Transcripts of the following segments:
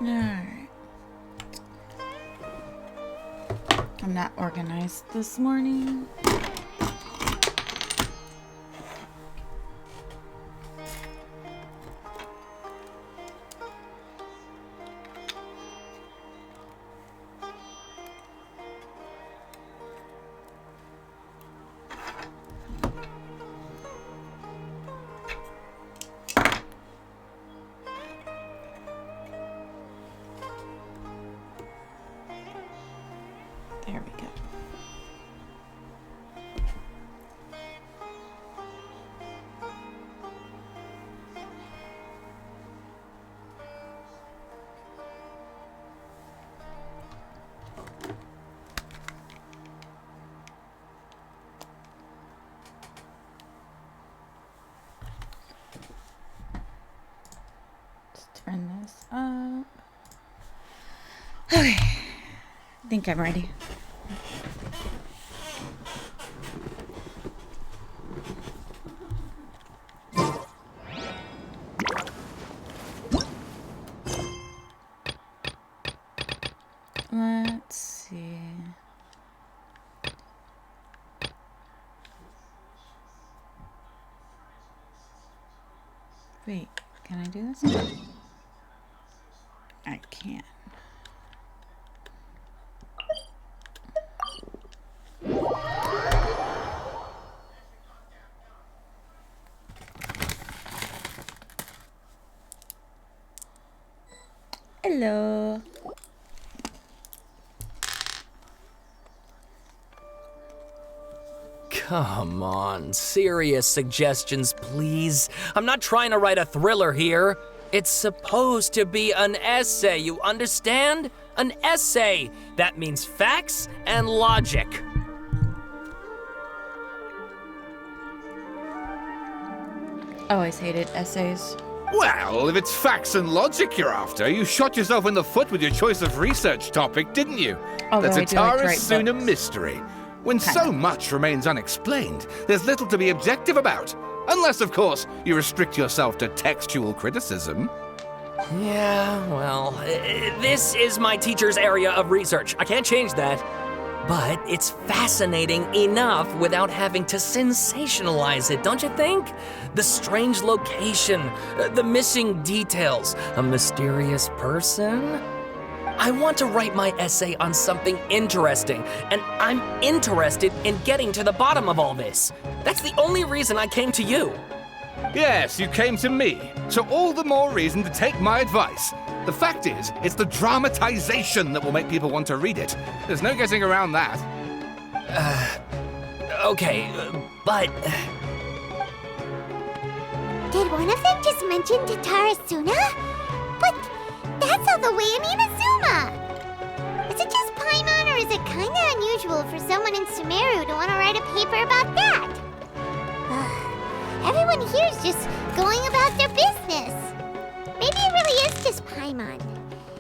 Alright. I'm not organized this morning. There we go. Let's turn this up. Okay. I think I'm ready. Let's see. Wait, can I do this? I can't. Hello. Come on, serious suggestions, please. I'm not trying to write a thriller here. It's supposed to be an essay, you understand? An essay. That means facts and logic. Always hated essays. Well, if it's facts and logic you're after, you shot yourself in the foot with your choice of research topic, didn't you? Although The I do like to Tatara write Suna books. mystery. When Kind so of. much remains unexplained, there's little to be objective about. Unless, of course, you restrict yourself to textual criticism. Yeah, well, this is my teacher's area of research. I can't change that. But it's fascinating enough without having to sensationalize it, don't you think? The strange location, the missing details, a mysterious person. I want to write my essay on something interesting, and I'm interested in getting to the bottom of all this. That's the only reason I came to you. Yes, you came to me, so all the more reason to take my advice. The fact is, it's the dramatization that will make people want to read it. There's no getting around that. Okay, but... Did one of them just mention Tatara Suna? But that's all the way in Inazuma! Is it just Paimon, or is it kinda unusual for someone in Sumeru to want to write a paper about that? Everyone here's just going about their business. Maybe it really is just Paimon.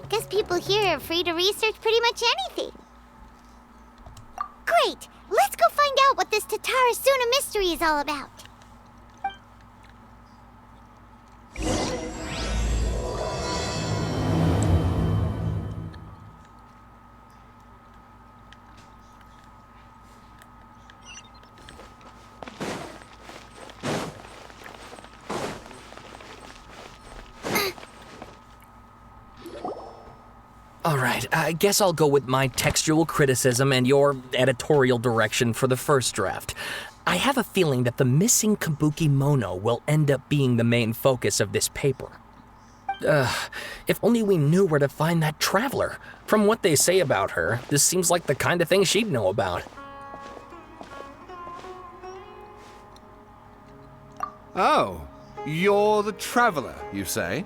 Guess people here are free to research pretty much anything. Great! Let's go find out what this Tatara Suna mystery is all about. All right, I guess I'll go with my textual criticism and your editorial direction for the first draft. I have a feeling that the missing Kabuki Mono will end up being the main focus of this paper. If only we knew where to find that traveler. From what they say about her, this seems like the kind of thing she'd know about. Oh, you're the traveler, you say?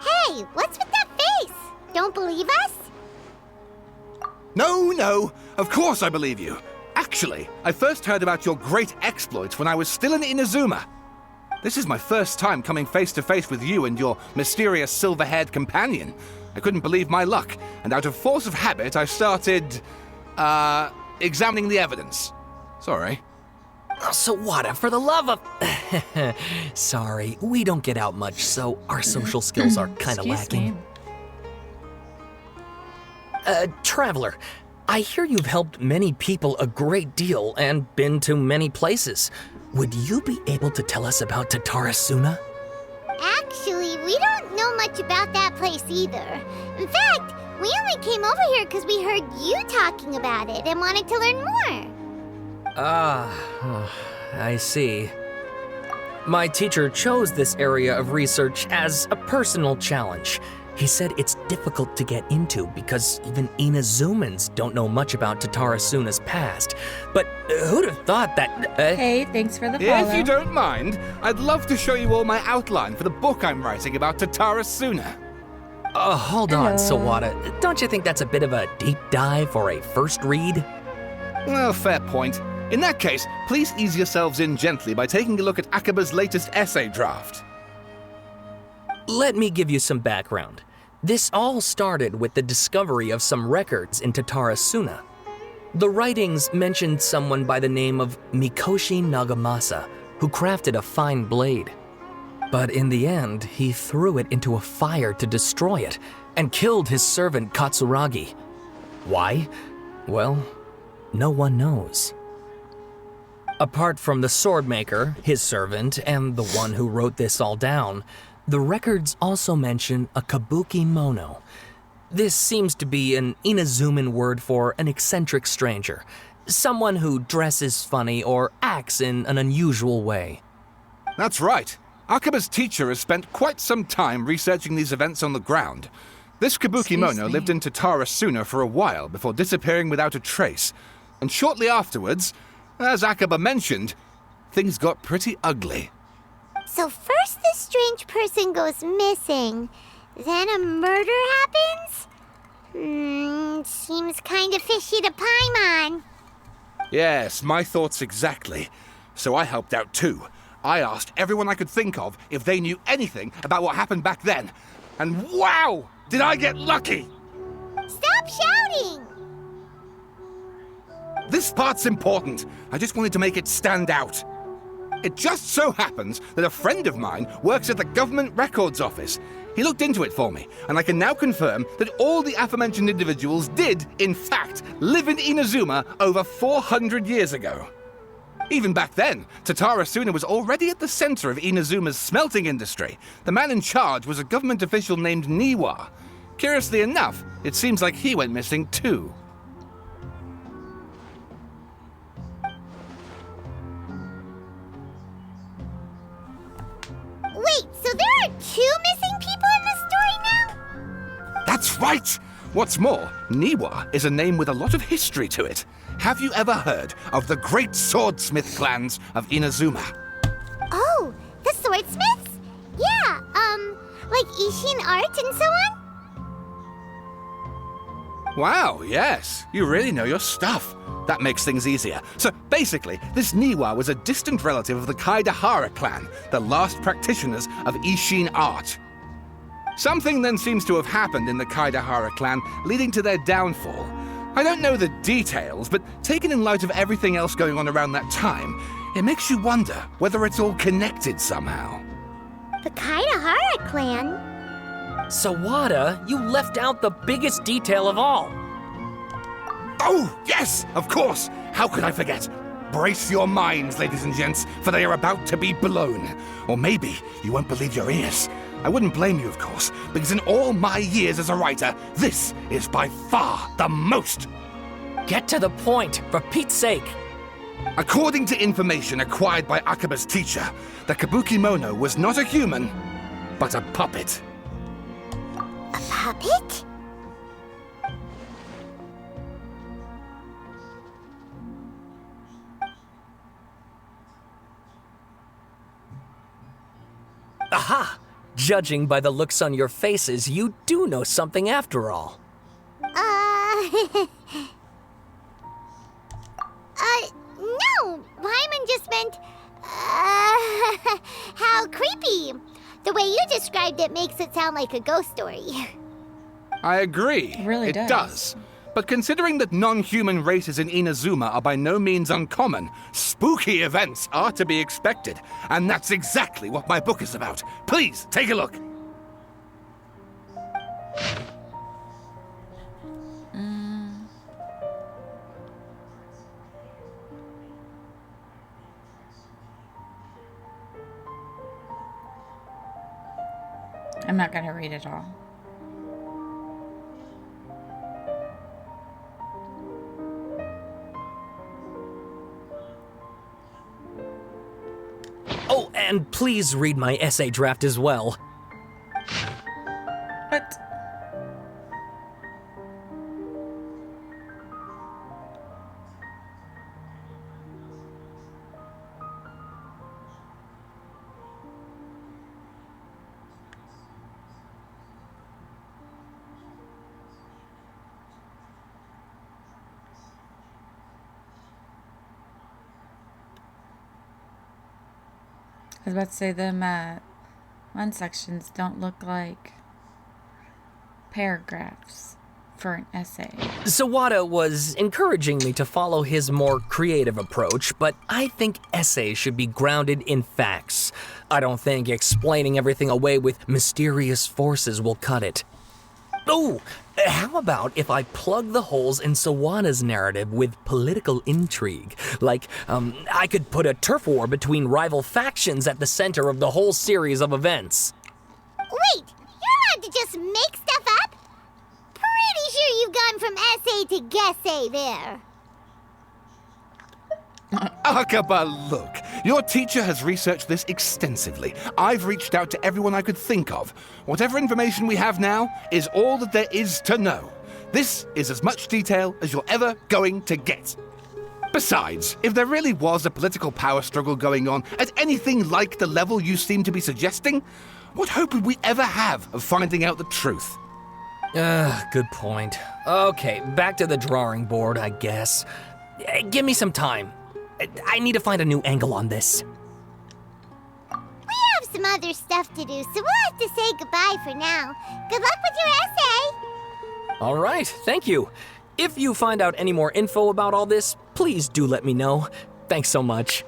Hey, what's with that face? Don't believe us? No, of course I believe you. Actually, I first heard about your great exploits when I was still in Inazuma. This is my first time coming face to face with you and your mysterious silver-haired companion. I couldn't believe my luck, and out of force of habit, I started, examining the evidence. Sorry. Oh, Sawada, for the love of... Sorry, we don't get out much, so our social skills are kind of Excuse lacking. me. Traveler, I hear you've helped many people a great deal and been to many places. Would you be able to tell us about Tatarasuna? Actually, we don't know much about that place either. In fact, we only came over here because we heard you talking about it and wanted to learn more. I see. My teacher chose this area of research as a personal challenge. He said it's difficult to get into because even Inazumans don't know much about Tatarasuna's past. But who'd have thought that... Hey, thanks for the follow. If you don't mind, I'd love to show you all my outline for the book I'm writing about Tatarasuna. Hold on, Hello. Sawada. Don't you think that's a bit of a deep dive for a first read? Well, fair point. In that case, please ease yourselves in gently by taking a look at Akaba's latest essay draft. Let me give you some background. This all started with the discovery of some records in Tatarasuna. The writings mentioned someone by the name of Mikoshi Nagamasa, who crafted a fine blade. But in the end, he threw it into a fire to destroy it and killed his servant Katsuragi. Why? Well, no one knows. Apart from the swordmaker, his servant, and the one who wrote this all down, the records also mention a kabuki mono. This seems to be an Inazuman word for an eccentric stranger, someone who dresses funny or acts in an unusual way. That's right. Akaba's teacher has spent quite some time researching these events on the ground. This kabuki Excuse mono me. lived in Tatarasuna for a while before disappearing without a trace. And shortly afterwards, as Akaba mentioned, things got pretty ugly. So first this strange person goes missing, then a murder happens? Seems kind of fishy to Paimon. Yes, my thoughts exactly. So I helped out too. I asked everyone I could think of if they knew anything about what happened back then. And wow, did I get lucky! Stop shouting! This part's important. I just wanted to make it stand out. It just so happens that a friend of mine works at the Government Records Office. He looked into it for me, and I can now confirm that all the aforementioned individuals did, in fact, live in Inazuma over 400 years ago. Even back then, Tatarasuna was already at the center of Inazuma's smelting industry. The man in charge was a government official named Niwa. Curiously enough, it seems like he went missing too. Wait, so there are two missing people in this story now? That's right! What's more, Niwa is a name with a lot of history to it. Have you ever heard of the great swordsmith clans of Inazuma? Oh, the swordsmiths? Yeah, like Ishin art and so on? Wow, yes. You really know your stuff. That makes things easier. So basically, this Niwa was a distant relative of the Kaidahara clan, the last practitioners of Ishin art. Something then seems to have happened in the Kaidahara clan, leading to their downfall. I don't know the details, but taken in light of everything else going on around that time, it makes you wonder whether it's all connected somehow. The Kaidahara clan? Sawada, you left out the biggest detail of all. Oh, yes, of course. How could I forget? Brace your minds, ladies and gents, for they are about to be blown. Or maybe you won't believe your ears. I wouldn't blame you, of course, because in all my years as a writer, this is by far the most. Get to the point, for Pete's sake. According to information acquired by Akaba's teacher, the Kabuki Mono was not a human, but a puppet. A puppet? Aha! Judging by the looks on your faces, you do know something after all. No! Paimon just meant, how creepy. The way you described it makes it sound like a ghost story. I agree. It really it does. does. But considering that non-human races in Inazuma are by no means uncommon, spooky events are to be expected. And that's exactly what my book is about. Please, take a look. I'm not gonna read it all. Oh, and please read my essay draft as well. What? I was about to say them one sections don't look like paragraphs for an essay. Sawada was encouraging me to follow his more creative approach, but I think essays should be grounded in facts. I don't think explaining everything away with mysterious forces will cut it. Oh, how about if I plug the holes in Sawada's narrative with political intrigue? Like, I could put a turf war between rival factions at the center of the whole series of events. Wait, you're allowed to just make stuff up? Pretty sure you've gone from essay to guessay there. Akaba, look. Your teacher has researched this extensively. I've reached out to everyone I could think of. Whatever information we have now is all that there is to know. This is as much detail as you're ever going to get. Besides, if there really was a political power struggle going on at anything like the level you seem to be suggesting, what hope would we ever have of finding out the truth? Good point. Okay, back to the drawing board, I guess. Give me some time. I need to find a new angle on this. We have some other stuff to do, so we'll have to say goodbye for now. Good luck with your essay! All right, thank you. If you find out any more info about all this, please do let me know. Thanks so much.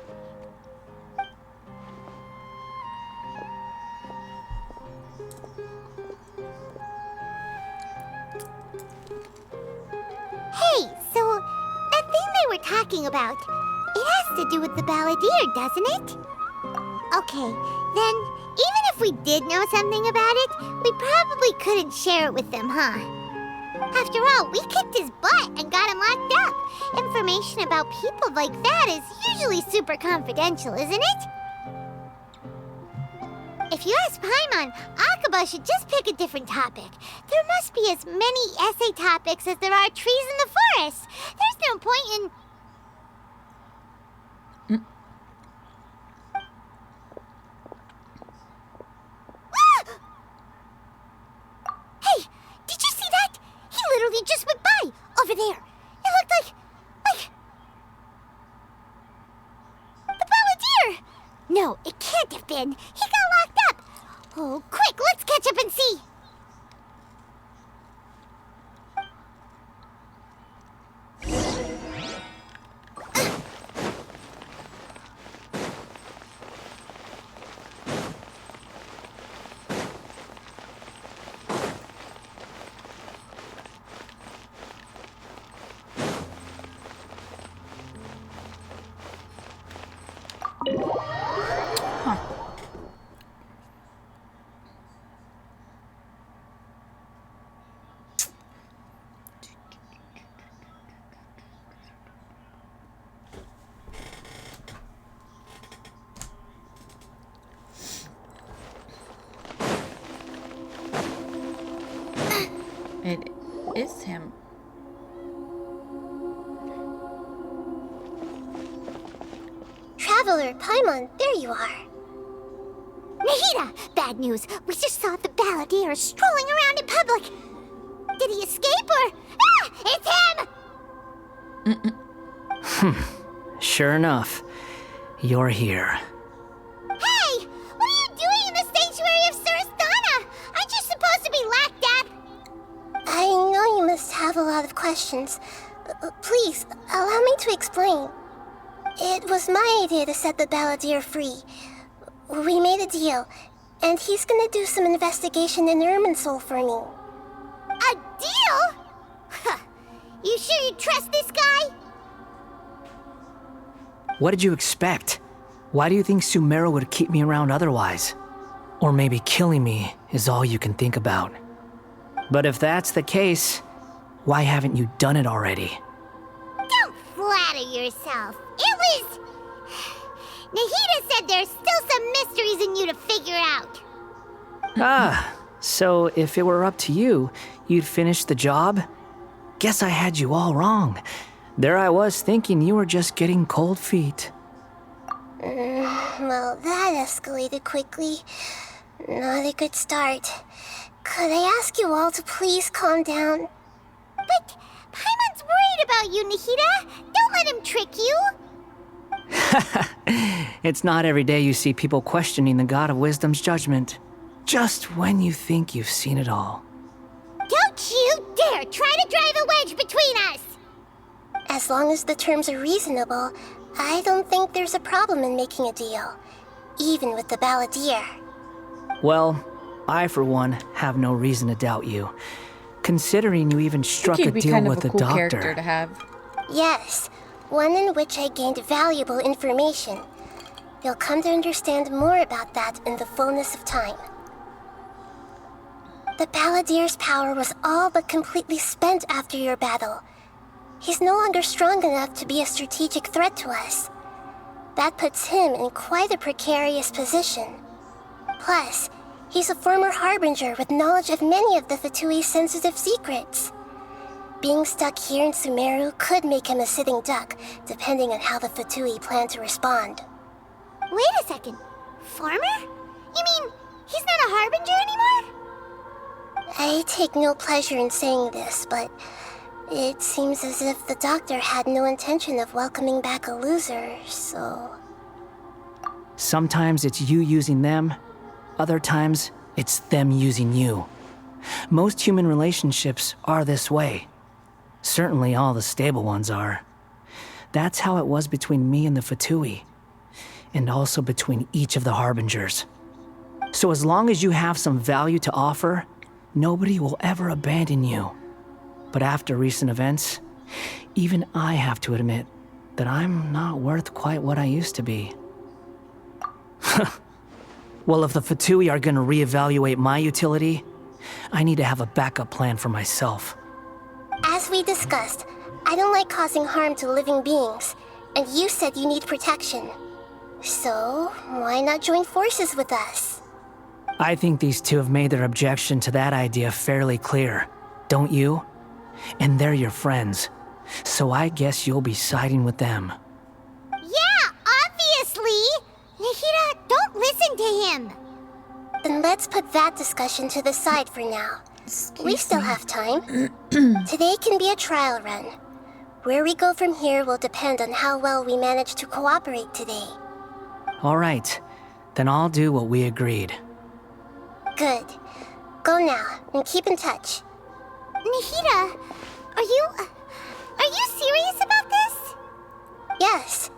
Hey, so that thing they were talking about, it has to do with the balladeer, doesn't it? Okay, then even if we did know something about it, we probably couldn't share it with them, huh? After all, we kicked his butt and got him locked up. Information about people like that is usually super confidential, isn't it? If you ask Paimon, Akaba should just pick a different topic. There must be as many essay topics as there are trees in the forest. There's no point in... Hey, did you see that? He literally just went by, over there. It looked like... the balladeer! No, it can't have been. He got locked up. Oh, quick, let's catch up and see. It is him. Traveler, Paimon, there you are. Nahida! Bad news. We just saw the balladeer strolling around in public. Did he escape or... Ah! It's him! Sure enough, you're here. Hey! What are you doing in the sanctuary of Surasthana? Aren't you supposed to be locked up? I know you must have a lot of questions questions. Please, allow me to explain. It was my idea to set the balladeer free. We made a deal, and he's gonna do some investigation in Irminsul for me. A deal? Huh. You sure you trust this guy? What did you expect? Why do you think Sumeru would keep me around otherwise? Or maybe killing me is all you can think about. But if that's the case, why haven't you done it already? Don't flatter yourself. It was... Nahida said there's still some mysteries in you to figure out. Ah, so if it were up to you, you'd finish the job? Guess I had you all wrong. There I was thinking you were just getting cold feet. Well, that escalated quickly. Not a good start. Could I ask you all to please calm down? But Paimon's worried about you, Nahida. Don't let him trick you. It's not every day you see people questioning the God of Wisdom's judgment. Just when you think you've seen it all. Don't you dare try to drive a wedge between us! As long as the terms are reasonable, I don't think there's a problem in making a deal. Even with the balladeer. Well, I for one have no reason to doubt you. Considering you even struck a He'd be deal kind with of a the cool doctor. character to have. Yes, one in which I gained valuable information. You'll come to understand more about that in the fullness of time. The balladeer's power was all but completely spent after your battle. He's no longer strong enough to be a strategic threat to us. That puts him in quite a precarious position. Plus, he's a former harbinger with knowledge of many of the Fatui's sensitive secrets. Being stuck here in Sumeru could make him a sitting duck, depending on how the Fatui plan to respond. Wait a second. Farmer? You mean he's not a harbinger anymore? I take no pleasure in saying this, but it seems as if the doctor had no intention of welcoming back a loser, so... Sometimes it's you using them, other times it's them using you. Most human relationships are this way. Certainly all the stable ones are. That's how it was between me and the Fatui, and also between each of the harbingers. So as long as you have some value to offer, nobody will ever abandon you. But after recent events, even I have to admit that I'm not worth quite what I used to be. Well, if the Fatui are gonna reevaluate my utility, I need to have a backup plan for myself. As we discussed, I don't like causing harm to living beings, and you said you need protection. So, why not join forces with us? I think these two have made their objection to that idea fairly clear, don't you? And they're your friends, so I guess you'll be siding with them. Yeah, obviously! Nahida, don't listen to him! Then let's put that discussion to the side for now. We still have time. Today can be a trial run. Where we go from here will depend on how well we manage to cooperate today. All right, then I'll do what we agreed. Good. Go now, and keep in touch. Nahida, are you serious about this? Yes.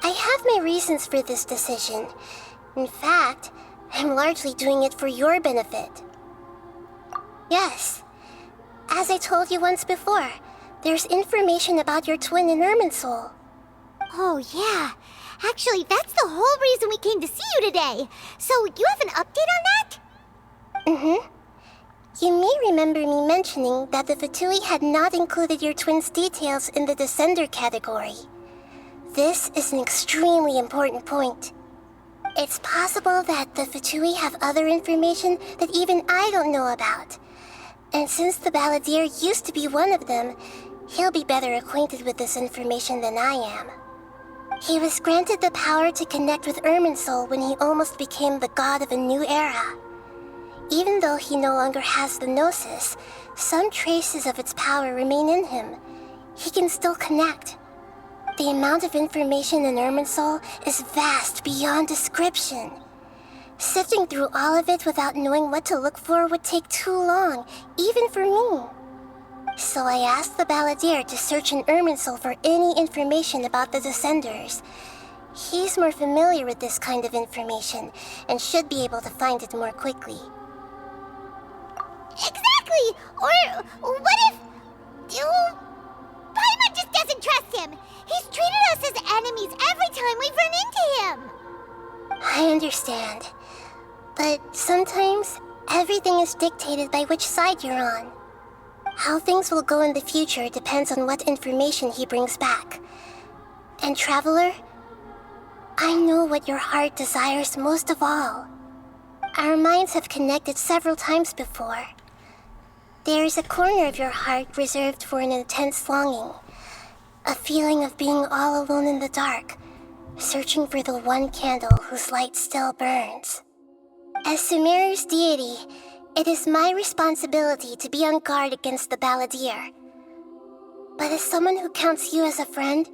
I have my reasons for this decision. In fact, I'm largely doing it for your benefit. Yes. As I told you once before, there's information about your twin in Irminsul. Oh, yeah. Actually, that's the whole reason we came to see you today. So, you have an update on that? Mm-hmm. You may remember me mentioning that the Fatui had not included your twin's details in the Descender category. This is an extremely important point. It's possible that the Fatui have other information that even I don't know about. And since the balladeer used to be one of them, he'll be better acquainted with this information than I am. He was granted the power to connect with Irminsul when he almost became the god of a new era. Even though he no longer has the Gnosis, some traces of its power remain in him. He can still connect. The amount of information in Irminsul is vast beyond description. Sifting through all of it without knowing what to look for would take too long, even for me. So I asked the Balladeer to search in Irminsul for any information about the Descenders. He's more familiar with this kind of information and should be able to find it more quickly. Exactly! Or what if... Paimon just doesn't trust him! He's treated us as enemies every time we've run into him! I understand. But sometimes, everything is dictated by which side you're on. How things will go in the future depends on what information he brings back. And Traveler, I know what your heart desires most of all. Our minds have connected several times before. There is a corner of your heart reserved for an intense longing. A feeling of being all alone in the dark, searching for the one candle whose light still burns. As Sumeru's deity, it is my responsibility to be on guard against the Balladeer. But as someone who counts you as a friend,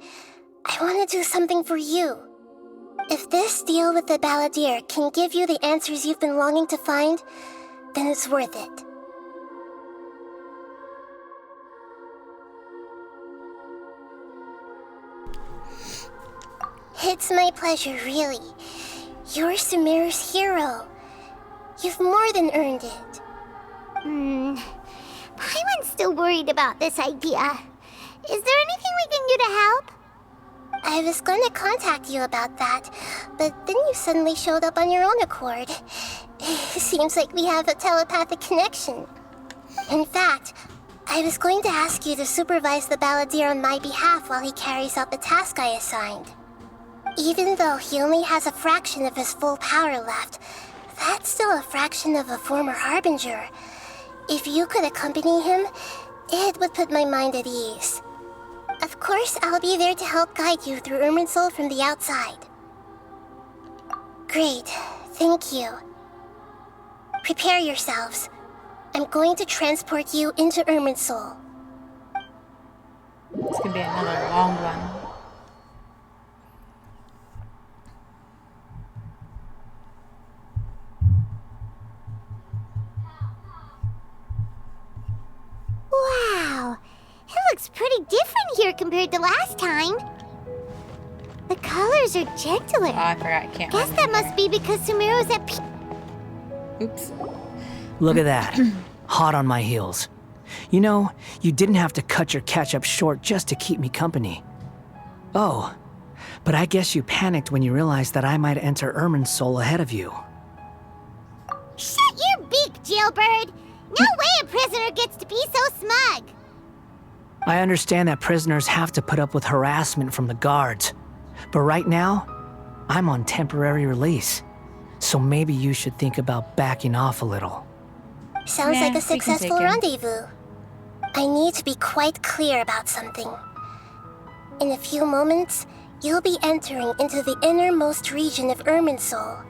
I want to do something for you. If this deal with the Balladeer can give you the answers you've been longing to find, then it's worth it. It's my pleasure, really. You're Sumeru's hero. You've more than earned it. Paimon's still worried about this idea. Is there anything we can do to help? I was going to contact you about that, but then you suddenly showed up on your own accord. Seems like we have a telepathic connection. In fact, I was going to ask you to supervise the Balladeer on my behalf while he carries out the task I assigned. Even though he only has a fraction of his full power left, that's still a fraction of a former Harbinger. If you could accompany him, it would put my mind at ease. Of course, I'll be there to help guide you through Irminsul from the outside. Great, thank you. Prepare yourselves. I'm going to transport you into Irminsul. It's gonna be another long one. Wow, it looks pretty different here compared to last time. The colors are gentler. Oh, I forgot. I can't. Guess that must be because Sumeru's at peace. Oops. Look at that. Hot on my heels. You know, you didn't have to cut your catch-up short just to keep me company. Oh, but I guess you panicked when you realized that I might enter Irminsul ahead of you. Shut your beak, jailbird! No way a prisoner gets to be so smug! I understand that prisoners have to put up with harassment from the guards, but right now, I'm on temporary release. So maybe you should think about backing off a little. Sounds Yeah, like a we can take successful him. rendezvous. I need to be quite clear about something. In a few moments, you'll be entering into the innermost region of Irminsul.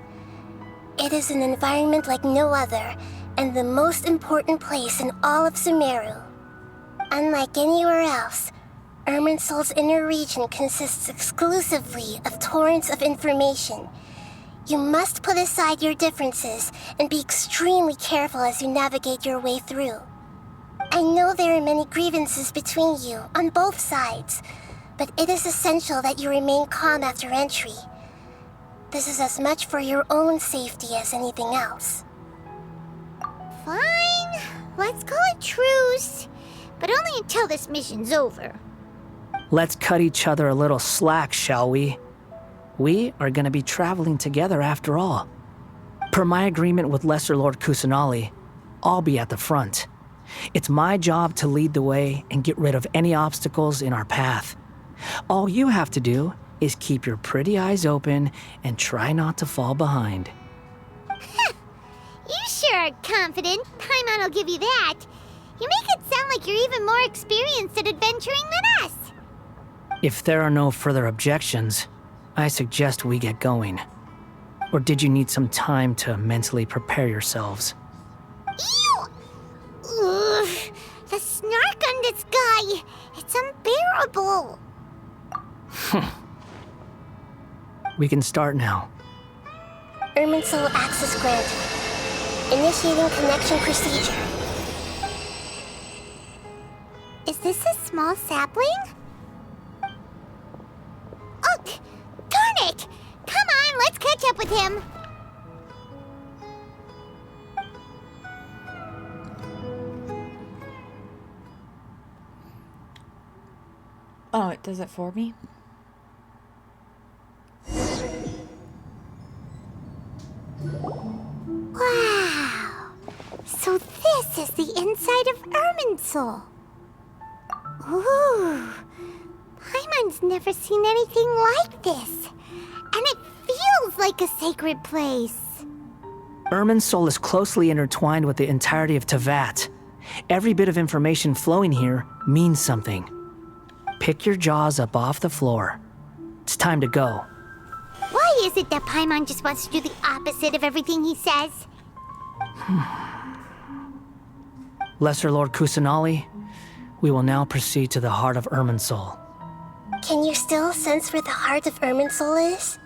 It is an environment like no other, and the most important place in all of Sumeru. Unlike anywhere else, Irminsul's inner region consists exclusively of torrents of information. You must put aside your differences and be extremely careful as you navigate your way through. I know there are many grievances between you on both sides, but it is essential that you remain calm after entry. This is as much for your own safety as anything else. Fine, let's call it truce. But only until this mission's over. Let's cut each other a little slack, shall we? We are going to be traveling together after all. Per my agreement with Lesser Lord Kusanali, I'll be at the front. It's my job to lead the way and get rid of any obstacles in our path. All you have to do is keep your pretty eyes open and try not to fall behind. You sure are confident. Paimon will give you that. You make it sound like you're even more experienced at adventuring than us. If there are no further objections, I suggest we get going. Or did you need some time to mentally prepare yourselves? Ew! Ugh, the snark on this guy. It's unbearable. We can start now. Irminsul access granted. Initiating connection procedure. Is this a small sapling? Oh, darn it! Come on, let's catch up with him. Oh, it does it for me? Wow! So this is the inside of Irminsul. Ooh! Paimon's never seen anything like this. And it feels like a sacred place. Irminsul is closely intertwined with the entirety of Tevat. Every bit of information flowing here means something. Pick your jaws up off the floor. It's time to go. Why is it that Paimon just wants to do the opposite of everything he says? Lesser Lord Kusanali, we will now proceed to the heart of Irminsul. Can you still sense where the heart of Irminsul is?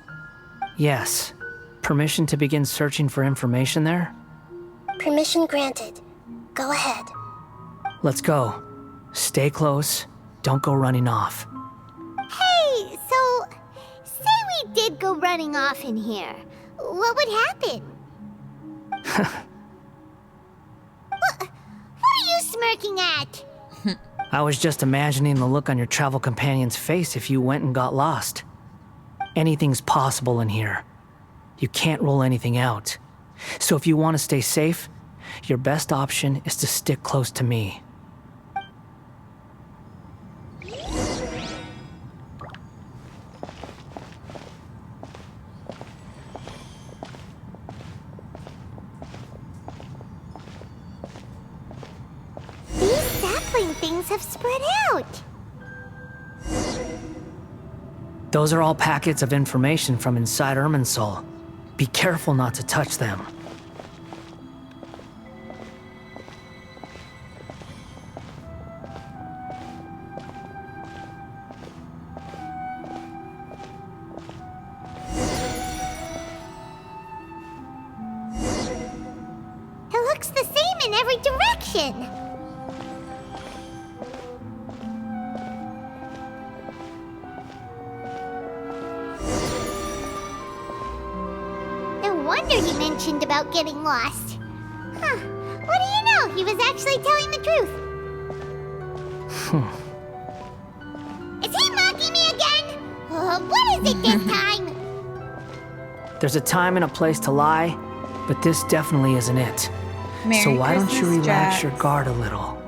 Yes. Permission to begin searching for information there? Permission granted. Go ahead. Let's go. Stay close. Don't go running off. Hey, so say we did go running off in here. What would happen? What are you smirking at? I was just imagining the look on your travel companion's face if you went and got lost. Anything's possible in here. You can't rule anything out. So if you want to stay safe, your best option is to stick close to me. These sapling things have spread out. Those are all packets of information from inside Irminsul. Be careful not to touch them. It looks the same in every direction. No wonder he mentioned about getting lost. Huh. What do you know? He was actually telling the truth. Is he mocking me again? What is it this time? There's a time and a place to lie, but this definitely isn't it. Merry So why don't you Christmas, relax Jax. your guard a little?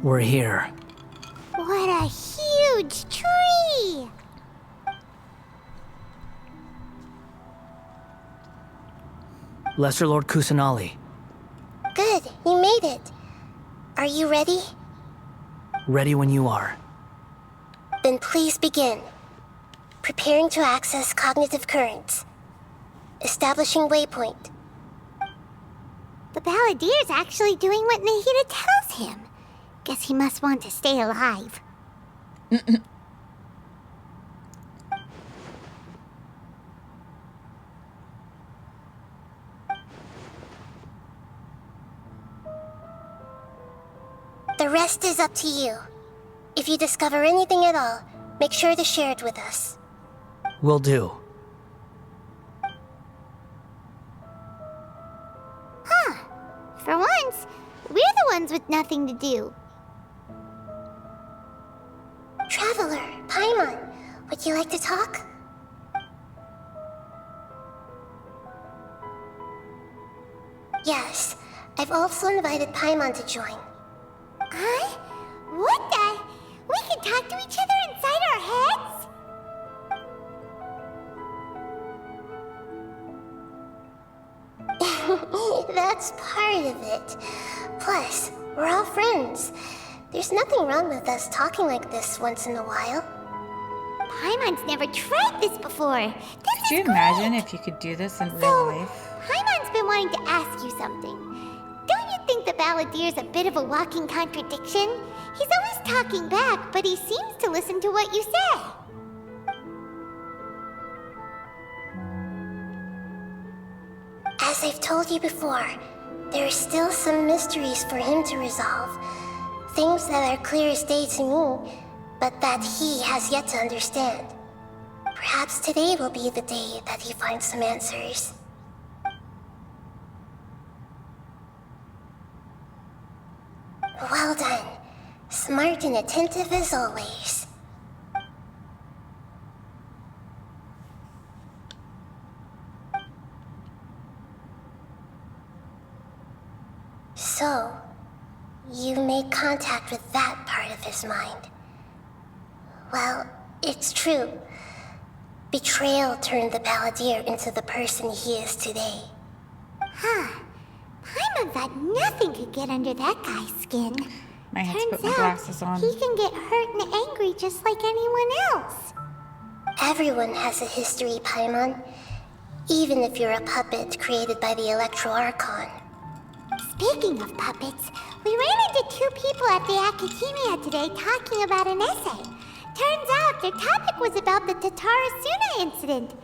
We're here. What a huge tree! Lesser Lord Kusanali, Good, you made it. Are you ready? ready when you are. Then please begin. Preparing to access cognitive currents. Establishing waypoint. The Balladier's actually doing what Nahida tells him. Guess he must want to stay alive. The rest is up to you. If you discover anything at all, make sure to share it with us. Will do. For once, we're the ones with nothing to do. Traveler, Paimon, would you like to talk? Yes, I've also invited Paimon to join. Huh? What the? We can talk to each other inside our heads? That's part of it. Plus, we're all friends. There's nothing wrong with us talking like this once in a while. Paimon's never tried this before. This Could you is imagine great. if you could do this in real So, life? Paimon's been wanting to ask you something. Don't you think the Balladier's a bit of a walking contradiction? He's always talking back, but he seems to listen to what you say. As I've told you before, there are still some mysteries for him to resolve. Things that are clear as day to me, but that he has yet to understand. Perhaps today will be the day that he finds some answers. Well done. Smart and attentive as always. So, you made contact with that part of his mind. Well, it's true. Betrayal turned the Balladeer into the person he is today. Huh. Paimon thought nothing could get under that guy's skin. I had to Turns put my out, glasses on. he can get hurt and angry just like anyone else. Everyone has a history, Paimon. Even if you're a puppet created by the Electro Archon. Speaking of puppets, we ran into two people at the Academia today talking about an essay. Turns out their topic was about the Tatarasuna incident.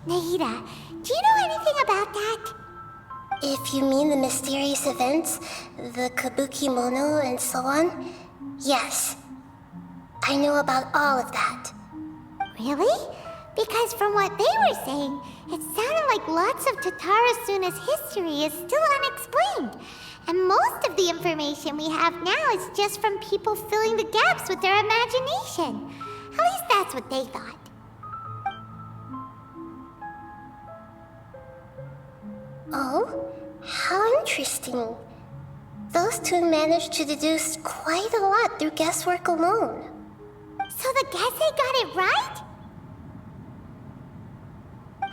Nahida, do you know anything about that? If you mean the mysterious events, the kabuki mono and so on, yes. I know about all of that. Really? Because from what they were saying, it sounded like lots of Tatarasuna's history is still unexplained. And most of the information we have now is just from people filling the gaps with their imagination. At least that's what they thought. Oh? How interesting. Those two managed to deduce quite a lot through guesswork alone. So the Gese got it right?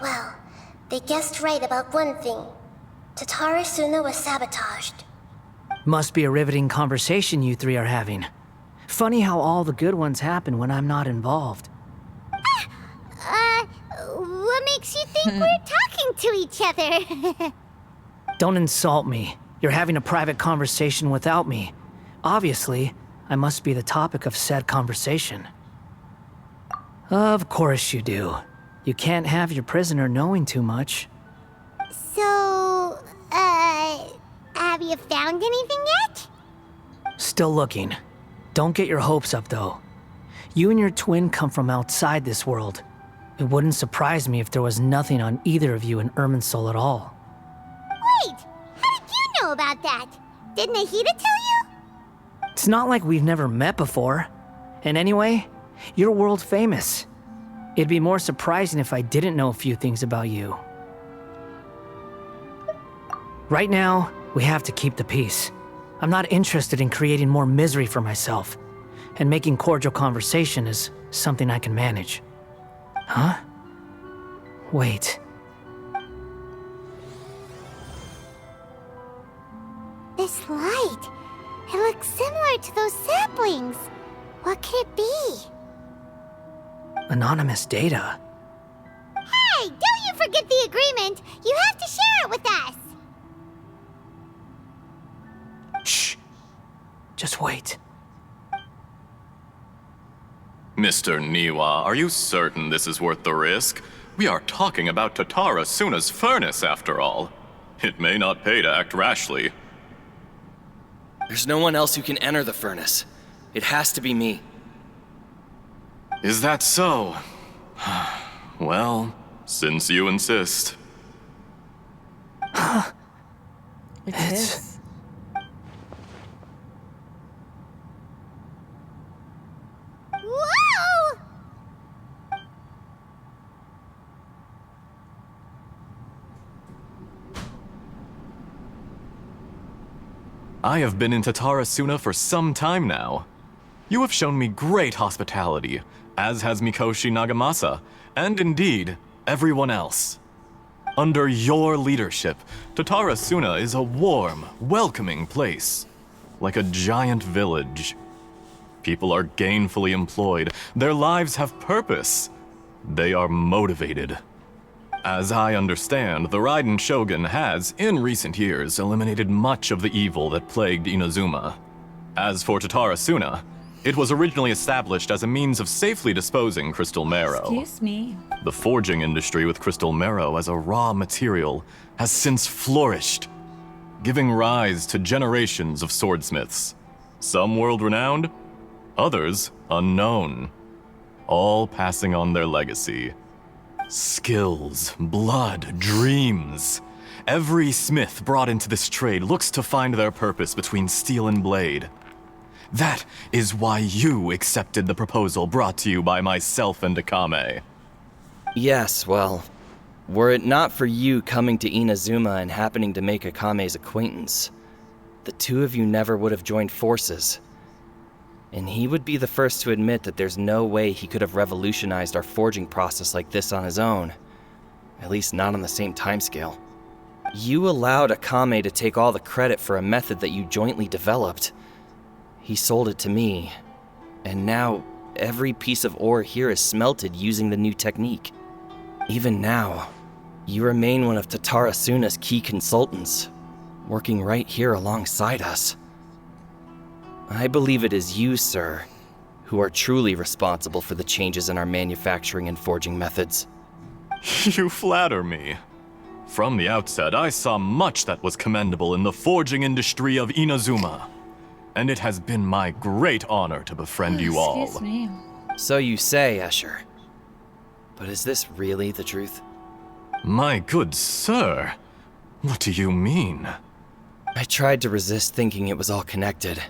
Well, they guessed right about one thing. Tatarasuna was sabotaged. Must be a riveting conversation you three are having. Funny how all the good ones happen when I'm not involved. What makes you think we're talking to each other? Don't insult me. You're having a private conversation without me. Obviously, I must be the topic of said conversation. Of course you do. You can't have your prisoner knowing too much. So, have you found anything yet? Still looking. Don't get your hopes up, though. You and your twin come from outside this world. It wouldn't surprise me if there was nothing on either of you in Irminsul at all. Wait, how did you know about that? Did Nahida tell you? It's not like we've never met before. And anyway, you're world famous. It'd be more surprising if I didn't know a few things about you. Right now, we have to keep the peace. I'm not interested in creating more misery for myself. And making cordial conversation is something I can manage. Huh? Wait. This light. It looks similar to those saplings. What could it be? Anonymous data. Hey, don't you forget the agreement. You have to share it with us. Shh. Just wait. Mr. Niwa, are you certain this is worth the risk? We are talking about Tatarasuna's furnace, after all. It may not pay to act rashly. There's no one else who can enter the furnace. It has to be me. Is that so? Well, since you insist. It is. Whoa! I have been in Tatarasuna for some time now. You have shown me great hospitality, as has Mikoshi Nagamasa, and indeed, everyone else. Under your leadership, Tatarasuna is a warm, welcoming place, like a giant village. People are gainfully employed, their lives have purpose. They are motivated. As I understand, the Raiden Shogun has, in recent years, eliminated much of the evil that plagued Inazuma. As for Tatarasuna, It was originally established as a means of safely disposing crystal marrow. Excuse me. The forging industry with crystal marrow as a raw material has since flourished, giving rise to generations of swordsmiths. Some world-renowned, others unknown, all passing on their legacy. Skills, blood, dreams. Every smith brought into this trade looks to find their purpose between steel and blade. That is why you accepted the proposal brought to you by myself and Akame. Yes, well, were it not for you coming to Inazuma and happening to make Akame's acquaintance, the two of you never would have joined forces. And he would be the first to admit that there's no way he could have revolutionized our forging process like this on his own. At least not on the same timescale. You allowed Akame to take all the credit for a method that you jointly developed. He sold it to me, and now every piece of ore here is smelted using the new technique. Even now, you remain one of Tatara Suna's key consultants, working right here alongside us. I believe it is you, sir, who are truly responsible for the changes in our manufacturing and forging methods. You flatter me. From the outset, I saw much that was commendable in the forging industry of Inazuma, and it has been my great honor to befriend you all. Excuse me. So you say, Escher. But is this really the truth? My good sir, what do you mean? I tried to resist thinking it was all connected,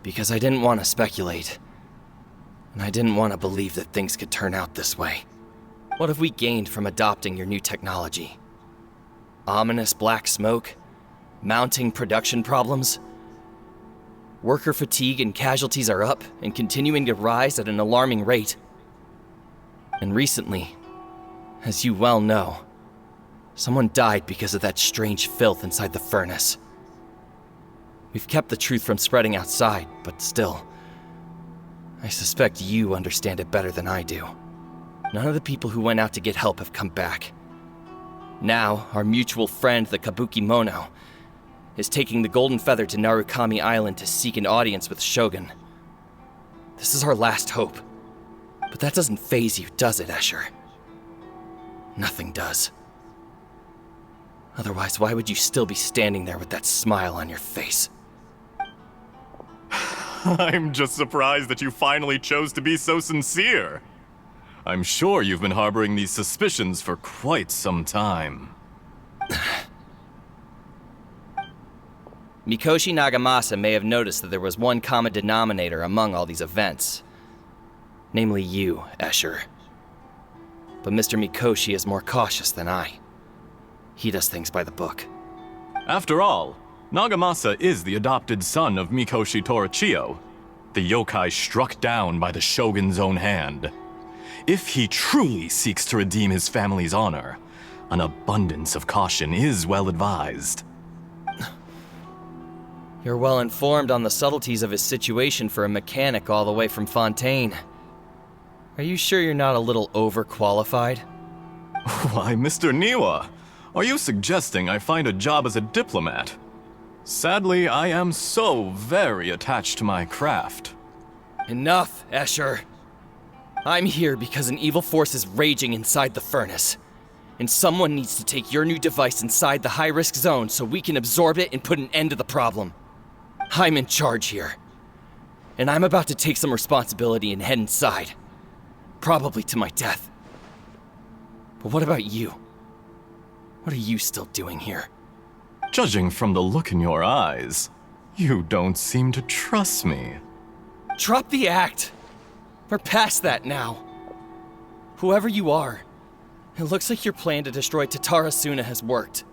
because I didn't want to speculate, and I didn't want to believe that things could turn out this way. What have we gained from adopting your new technology? Ominous black smoke? Mounting production problems? Worker fatigue and casualties are up and continuing to rise at an alarming rate. And recently, as you well know, someone died because of that strange filth inside the furnace. We've kept the truth from spreading outside, but still, I suspect you understand it better than I do. None of the people who went out to get help have come back. Now, our mutual friend, the Kabuki Mono, is taking the Golden Feather to Narukami Island to seek an audience with Shogun. This is our last hope. But that doesn't faze you, does it, Escher? Nothing does. Otherwise, why would you still be standing there with that smile on your face? I'm just surprised that you finally chose to be so sincere. I'm sure you've been harboring these suspicions for quite some time. Mikoshi Nagamasa may have noticed that there was one common denominator among all these events. Namely you, Escher. But Mr. Mikoshi is more cautious than I. He does things by the book. After all, Nagamasa is the adopted son of Mikoshi Torichio, the yokai struck down by the Shogun's own hand. If he truly seeks to redeem his family's honor, an abundance of caution is well advised. You're well informed on the subtleties of his situation for a mechanic all the way from Fontaine. Are you sure you're not a little overqualified? Why, Mr. Niwa, are you suggesting I find a job as a diplomat? Sadly, I am so very attached to my craft. Enough, Escher. I'm here because an evil force is raging inside the furnace. And someone needs to take your new device inside the high-risk zone so we can absorb it and put an end to the problem. I'm in charge here. And I'm about to take some responsibility and head inside. Probably to my death. But what about you? What are you still doing here? Judging from the look in your eyes, you don't seem to trust me. Drop the act! We're past that now. Whoever you are, it looks like your plan to destroy Tatara Suna has worked.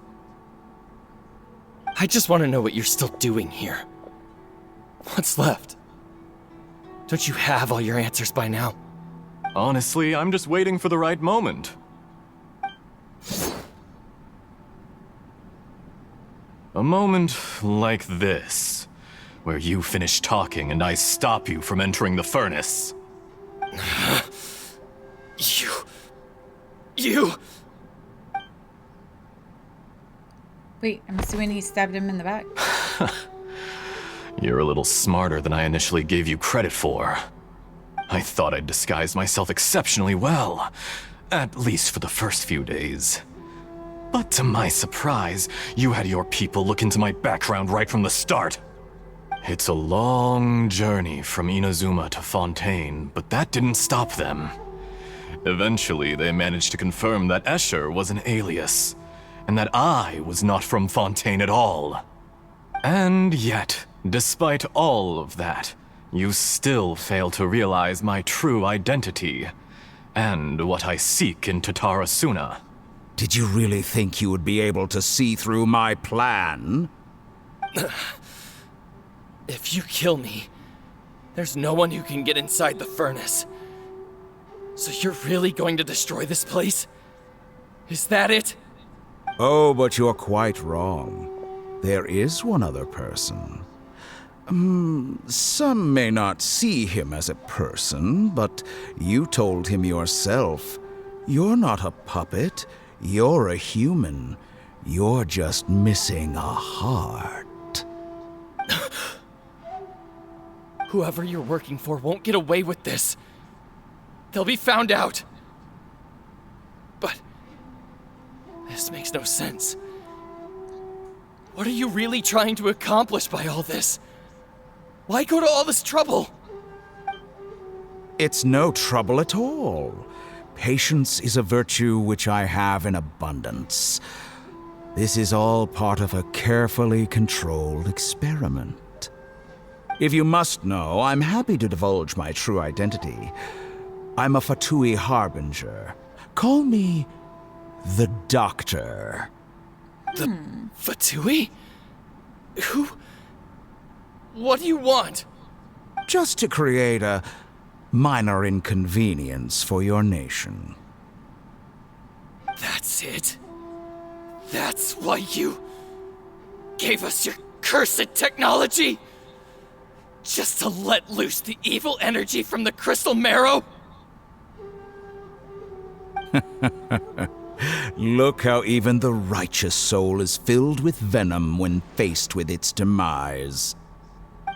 I just want to know what you're still doing here. What's left? Don't you have all your answers by now? Honestly, I'm just waiting for the right moment. A moment like this, where you finish talking and I stop you from entering the furnace. You... Wait, I'm assuming he stabbed him in the back. You're a little smarter than I initially gave you credit for. I thought I'd disguised myself exceptionally well, at least for the first few days. But to my surprise, you had your people look into my background right from the start. It's a long journey from Inazuma to Fontaine, but that didn't stop them. Eventually, they managed to confirm that Escher was an alias, and that I was not from Fontaine at all. And yet, despite all of that, you still fail to realize my true identity, and what I seek in Tatarasuna. Did you really think you would be able to see through my plan? If you kill me, there's no one who can get inside the furnace. So you're really going to destroy this place? Is that it? Oh, but you're quite wrong. There is one other person. Some may not see him as a person, but you told him yourself. You're not a puppet. You're a human. You're just missing a heart. Whoever you're working for won't get away with this. They'll be found out. But this makes no sense. What are you really trying to accomplish by all this? Why go to all this trouble? It's no trouble at all. Patience is a virtue which I have in abundance. This is all part of a carefully controlled experiment. If you must know, I'm happy to divulge my true identity. I'm a Fatui Harbinger. Call me the Doctor. The Fatui? Who? What do you want? Just to create a minor inconvenience for your nation. That's it? That's why you gave us your cursed technology? Just to let loose the evil energy from the crystal marrow? Look how even the righteous soul is filled with venom when faced with its demise.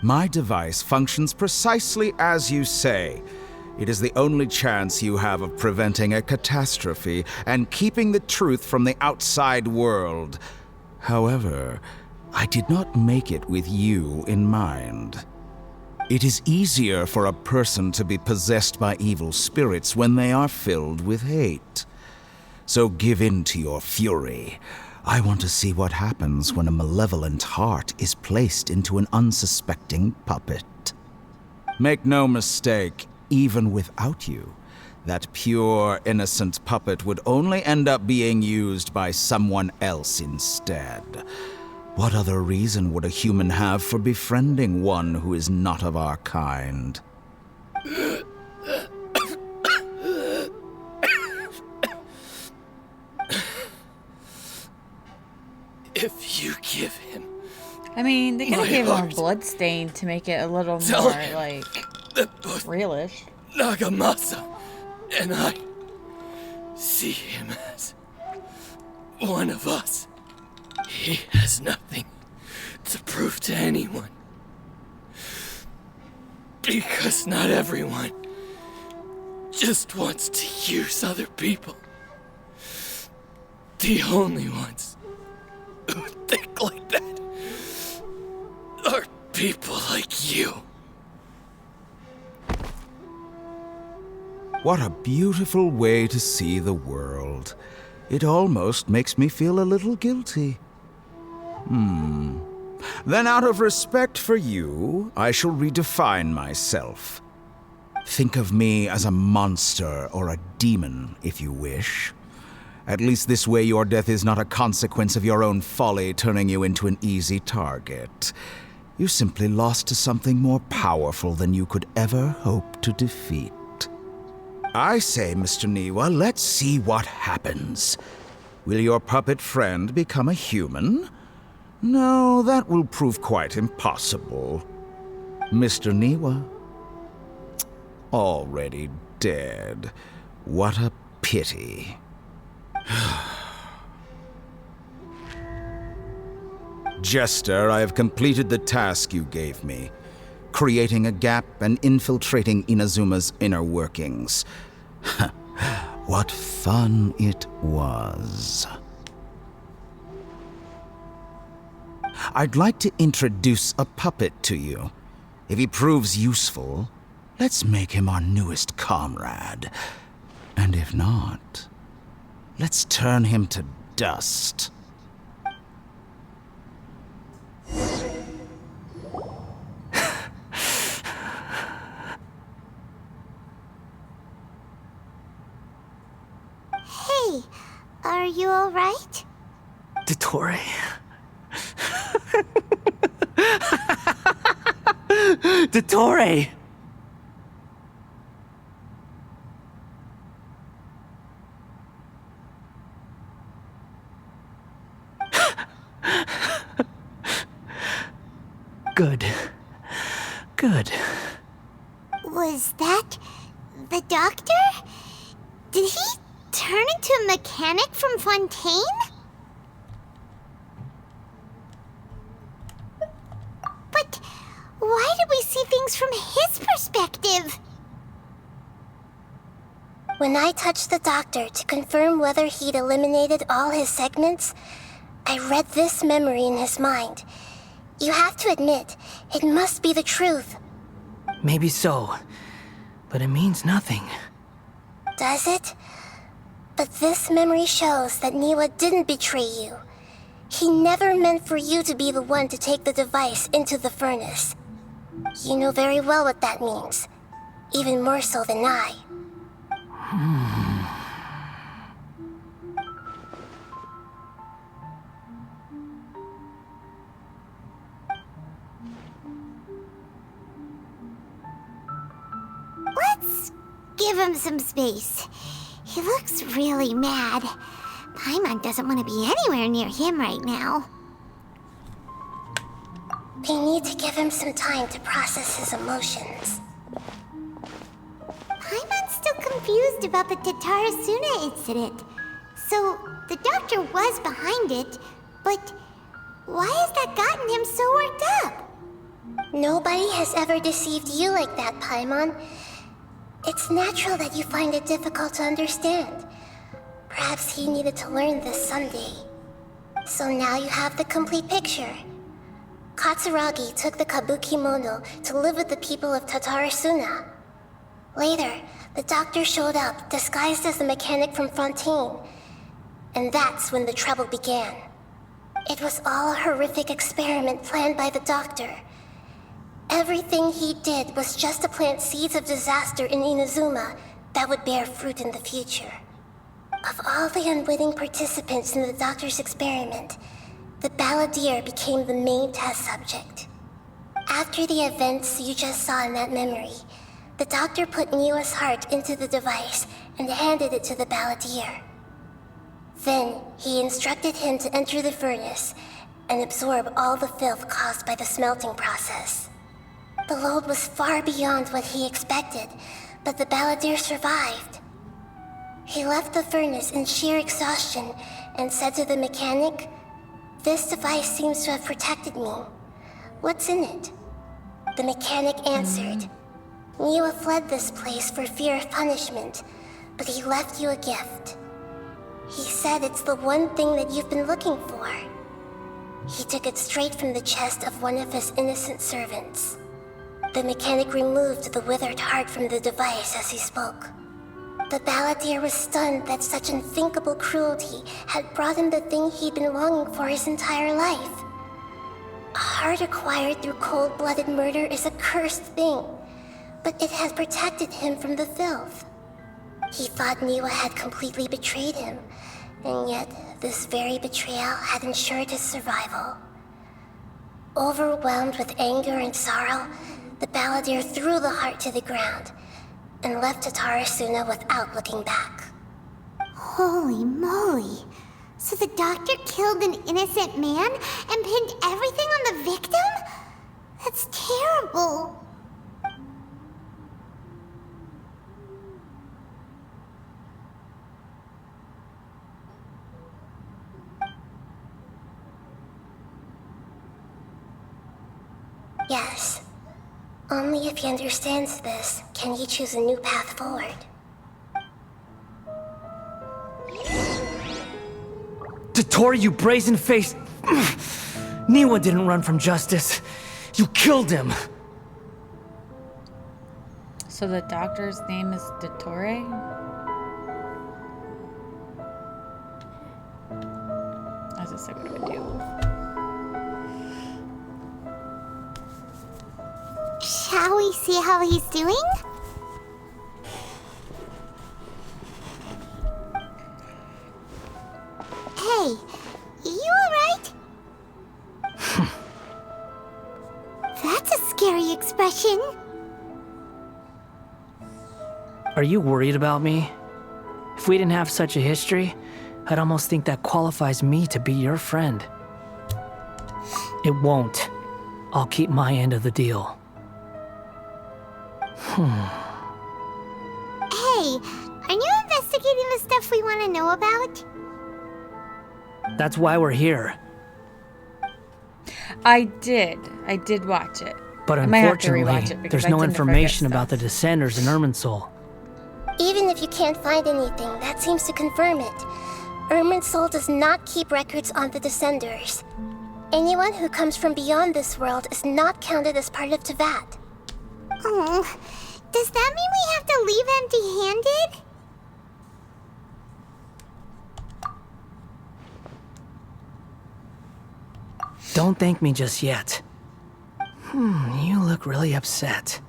My device functions precisely as you say. It is the only chance you have of preventing a catastrophe and keeping the truth from the outside world. However, I did not make it with you in mind. It is easier for a person to be possessed by evil spirits when they are filled with hate. So give in to your fury. I want to see what happens when a malevolent heart is placed into an unsuspecting puppet. Make no mistake, even without you, that pure, innocent puppet would only end up being used by someone else instead. What other reason would a human have for befriending one who is not of our kind? If you give him... I mean, they could have My given him a heart. blood stain to make it a little Tell more, him like, that both realish. Nagamasa and I see him as one of us. He has nothing to prove to anyone. Because not everyone just wants to use other people. The only ones who think like that are people like you. What a beautiful way to see the world. It almost makes me feel a little guilty. Then out of respect for you, I shall redefine myself. Think of me as a monster or a demon, if you wish. At least this way your death is not a consequence of your own folly turning you into an easy target. You simply lost to something more powerful than you could ever hope to defeat. I say, Mr. Niwa, let's see what happens. Will your puppet friend become a human? No, that will prove quite impossible. Mr. Niwa? Already dead. What a pity. Jester, I have completed the task you gave me, creating a gap and infiltrating Inazuma's inner workings. What fun it was. I'd like to introduce a puppet to you. If he proves useful, let's make him our newest comrade. And if not, let's turn him to dust. Hey, are you alright? Dottore. Dottore! Good. Good. Was that the doctor? Did he turn into a mechanic from Fontaine? But why did we see things from his perspective? When I touched the doctor to confirm whether he'd eliminated all his segments, I read this memory in his mind. You have to admit, it must be the truth. Maybe so, but it means nothing. Does it? But this memory shows that Niwa didn't betray you. He never meant for you to be the one to take the device into the furnace. You know very well what that means. Even more so than I. Let's give him some space. He looks really mad. Paimon doesn't want to be anywhere near him right now. We need to give him some time to process his emotions. Paimon's still confused about the Tatarasuna incident. So, the doctor was behind it, but why has that gotten him so worked up? Nobody has ever deceived you like that, Paimon. It's natural that you find it difficult to understand. Perhaps he needed to learn this someday. So now you have the complete picture. Katsuragi took the Kabukimono to live with the people of Tatarasuna. Later, the doctor showed up, disguised as the mechanic from Fontaine. And that's when the trouble began. It was all a horrific experiment planned by the doctor. Everything he did was just to plant seeds of disaster in Inazuma that would bear fruit in the future. Of all the unwitting participants in the doctor's experiment, the balladeer became the main test subject. After the events you just saw in that memory, the doctor put Niwa's heart into the device and handed it to the balladeer. Then, he instructed him to enter the furnace and absorb all the filth caused by the smelting process. The load was far beyond what he expected, but the balladeer survived. He left the furnace in sheer exhaustion and said to the mechanic, "This device seems to have protected me. What's in it?" The mechanic answered, "Niwa fled this place for fear of punishment, but he left you a gift. He said it's the one thing that you've been looking for." He took it straight from the chest of one of his innocent servants. The mechanic removed the withered heart from the device as he spoke. The balladeer was stunned that such unthinkable cruelty had brought him the thing he'd been longing for his entire life. A heart acquired through cold-blooded murder is a cursed thing, but it had protected him from the filth. He thought Niwa had completely betrayed him, and yet this very betrayal had ensured his survival. Overwhelmed with anger and sorrow, the balladeer threw the heart to the ground and left Tatarasuna without looking back. Holy moly. So the doctor killed an innocent man and pinned everything on the victim? That's terrible. Yes. Only if he understands this can he choose a new path forward. Dottore, you brazen-faced... Niwa didn't run from justice. You killed him. So the doctor's name is Dottore? I was just like, what do we do? Shall we see how he's doing? Hey, you alright? That's a scary expression. Are you worried about me? If we didn't have such a history, I'd almost think that qualifies me to be your friend. It won't. I'll keep my end of the deal. Hey, are you investigating the stuff we want to know about? That's why we're here. I did watch it. But I might have to unfortunately, rewatch it because there's I no tend to forget information about the stuff. Descenders in Irminsul. Even if you can't find anything, that seems to confirm it. Irminsul does not keep records on the Descenders. Anyone who comes from beyond this world is not counted as part of Tevat. Oh, does that mean we have to leave empty-handed? Don't thank me just yet. You look really upset.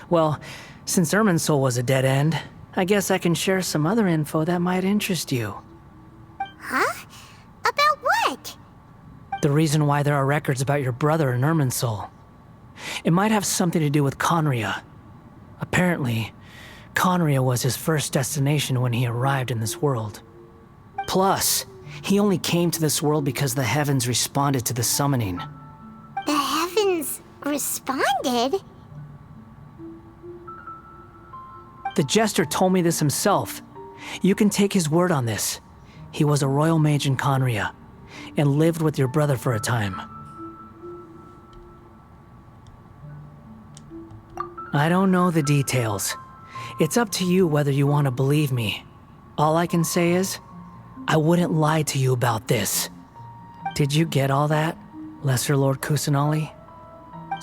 Well, since Irminsul was a dead end, I guess I can share some other info that might interest you. Huh? About what? The reason why there are records about your brother in Irminsul. It might have something to do with Conria. Apparently, Conria was his first destination when he arrived in this world. Plus, he only came to this world because the heavens responded to the summoning. The heavens responded? The Jester told me this himself. You can take his word on this. He was a royal mage in Conria, and lived with your brother for a time. I don't know the details. It's up to you whether you want to believe me. All I can say is, I wouldn't lie to you about this. Did you get all that, Lesser Lord Kusanali?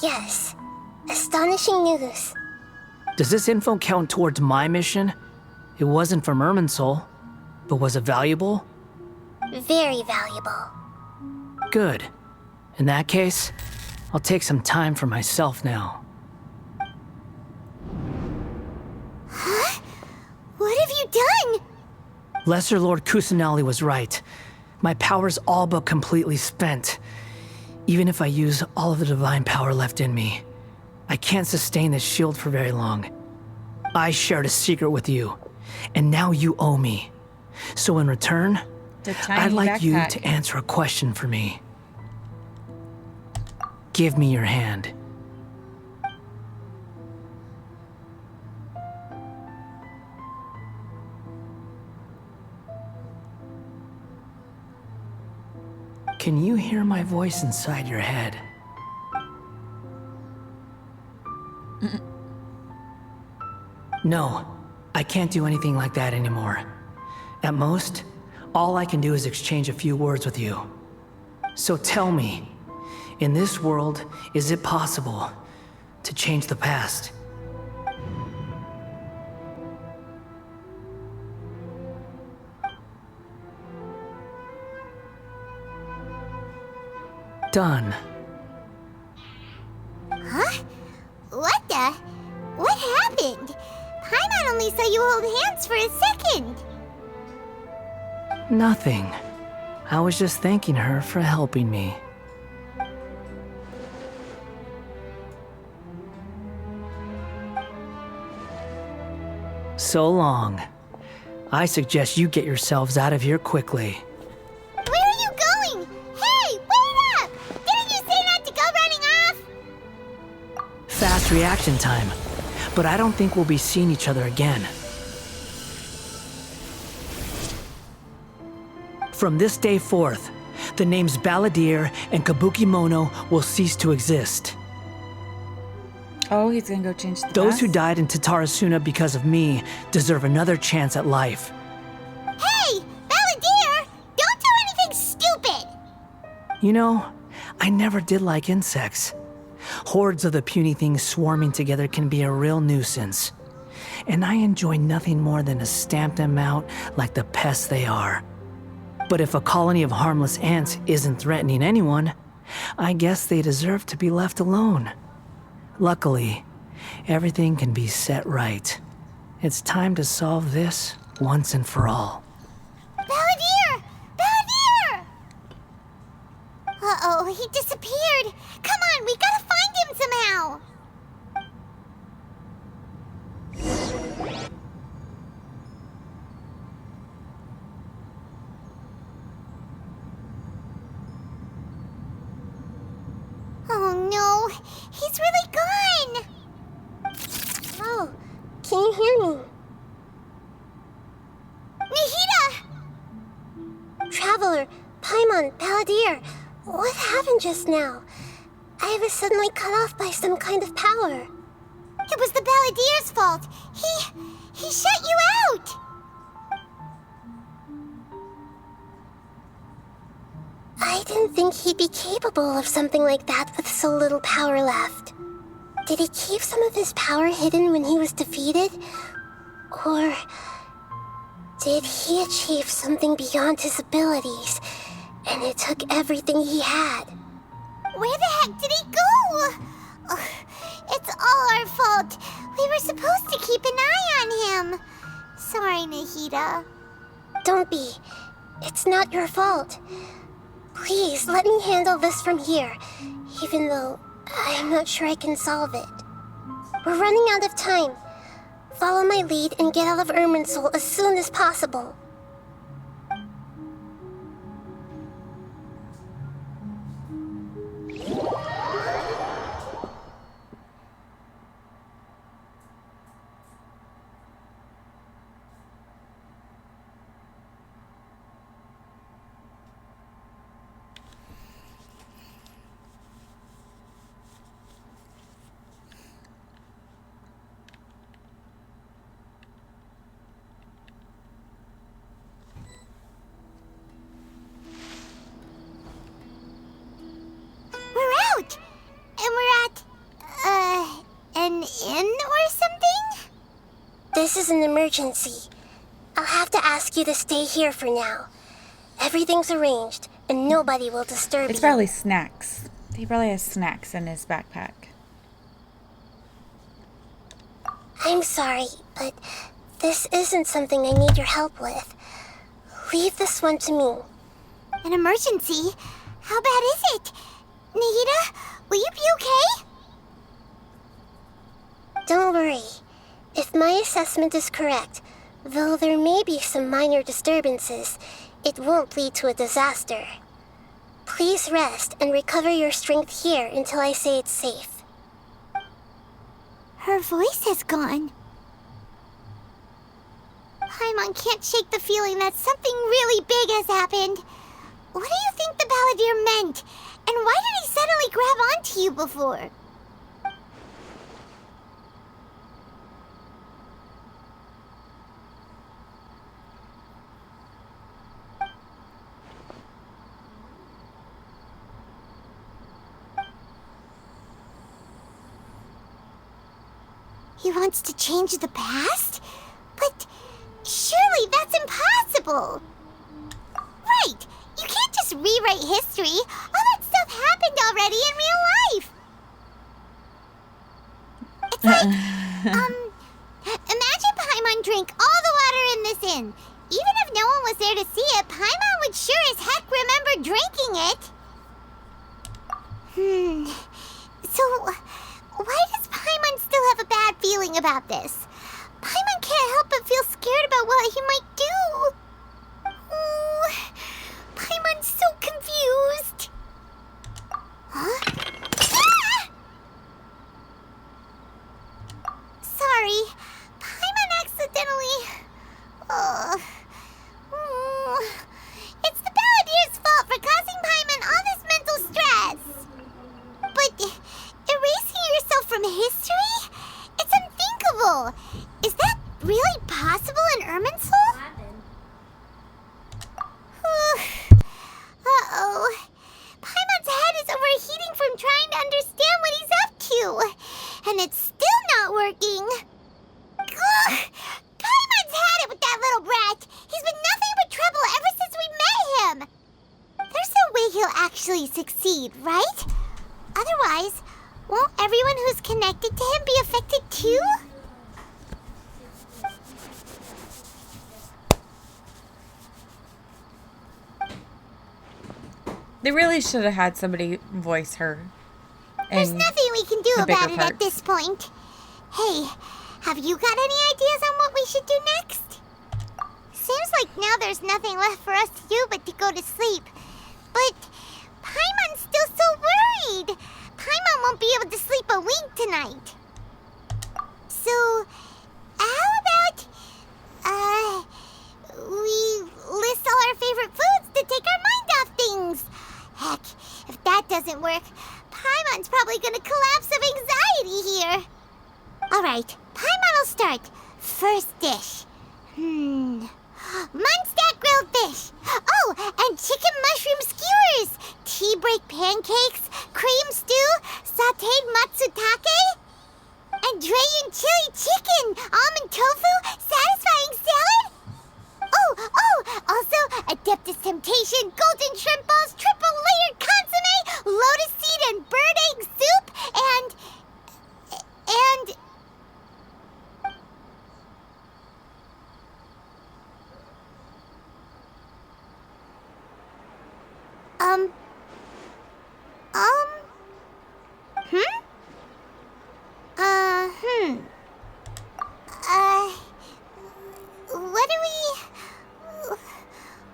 Yes. Astonishing news. Does this info count towards my mission? It wasn't from Irminsul, but was it valuable? Very valuable. Good. In that case, I'll take some time for myself now. Huh? What have you done? Lesser Lord Kusanali was right. My power's all but completely spent. Even if I use all of the divine power left in me, I can't sustain this shield for very long. I shared a secret with you, and now you owe me. So in return, I'd like you to answer a question for me. Give me your hand. Can you hear my voice inside your head? No, I can't do anything like that anymore. At most, all I can do is exchange a few words with you. So tell me, in this world, is it possible to change the past? Done. Huh? What the? What happened? Paimon only saw you hold hands for a second. Nothing. I was just thanking her for helping me. So long. I suggest you get yourselves out of here quickly. Where are you going? Hey, wait up! Didn't you say not to go running off? Fast reaction time. But I don't think we'll be seeing each other again. From this day forth, the names Balladeer and Kabukimono will cease to exist. Oh, he's gonna go change the Those past? who died in Tatarasuna because of me deserve another chance at life. Hey, Balladeer! Don't do anything stupid! You know, I never did like insects. Hordes of the puny things swarming together can be a real nuisance. And I enjoy nothing more than to stamp them out like the pests they are. But if a colony of harmless ants isn't threatening anyone, I guess they deserve to be left alone. Luckily, everything can be set right. It's time to solve this once and for all. Balladeer! Balladeer! Uh-oh, he disappeared. Come on, we gotta find him somehow. Oh no, he's really gone. Oh, can you hear me? Nahida! Traveler, Paimon, Balladeer, what happened just now? I was suddenly cut off by some kind of power. It was the Balladeer's fault. He shut you out. I didn't think he'd be capable of something like that with so little power left. Did he keep some of his power hidden when he was defeated? Or did he achieve something beyond his abilities, and it took everything he had? Where the heck did he go? Ugh, it's all our fault. We were supposed to keep an eye on him. Sorry, Nahida. Don't be. It's not your fault. Please, let me handle this from here, even though I'm not sure I can solve it. We're running out of time. Follow my lead and get out of Irminsul as soon as possible. We're out! And we're at, an inn or something? This is an emergency. I'll have to ask you to stay here for now. Everything's arranged, and nobody will disturb It's you. probably snacks. He probably has snacks in his backpack. I'm sorry, but this isn't something I need your help with. Leave this one to me. An emergency? How bad is it? Nahida, will you be okay? Don't worry. If my assessment is correct, though there may be some minor disturbances, it won't lead to a disaster. Please rest and recover your strength here until I say it's safe. Her voice has gone. Paimon can't shake the feeling that something really big has happened. What do you think the Balladeer meant? And why did he suddenly grab onto you before? He wants to change the past? But surely that's impossible! Right! You can't just rewrite history! All that stuff happened already in real life! It's like, imagine Paimon drank all the water in this inn. Even if no one was there to see it, Paimon would sure as heck remember drinking it. So, why does Paimon still have a bad feeling about this? Paimon can't help but feel scared about what he might do. Oh, Paimon's so confused. Huh? Ah! Sorry, Paimon accidentally... It's the Balladeer's fault for causing Paimon all this mental stress. But erasing yourself from history? really succeed, right? Otherwise, won't everyone who's connected to him be affected too? They really should have had somebody voice her. There's nothing we can do the about bigger it at parts. this point. Hey, have you got any ideas on what we should do next? Seems like now there's nothing left for us to do but to go to sleep. But Paimon's still so worried. Paimon won't be able to sleep a wink tonight. So, how about, we list all our favorite foods to take our mind off things? Heck, if that doesn't work, Paimon's probably gonna collapse of anxiety here. Alright, Paimon will start. First dish. Munstack grilled fish. Oh, and chicken mushroom skewers. Tea break pancakes. Cream stew. Sauteed matsutake. And Dragon chili chicken. Almond tofu. Satisfying salad. Oh, also Adeptus Temptation. Golden shrimp balls. Triple layered consomme. Lotus seed and bird egg soup. And...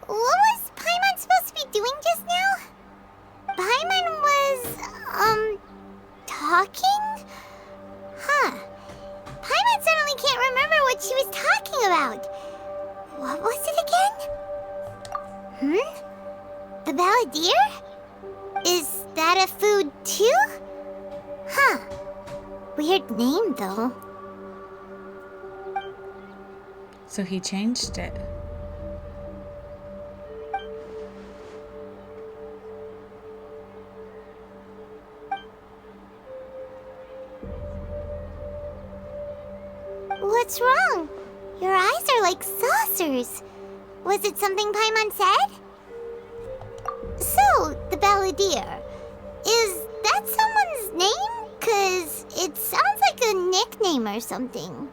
What was Paimon supposed to be doing just now? Paimon was, talking? Huh. Paimon suddenly can't remember what she was talking about. What was it again? The balladeer? Is that a food too? Huh. Weird name, though. So he changed it. What's wrong? Your eyes are like saucers. Was it something Paimon said? So, the balladeer. Is that someone's name? 'Cause it sounds like a nickname or something.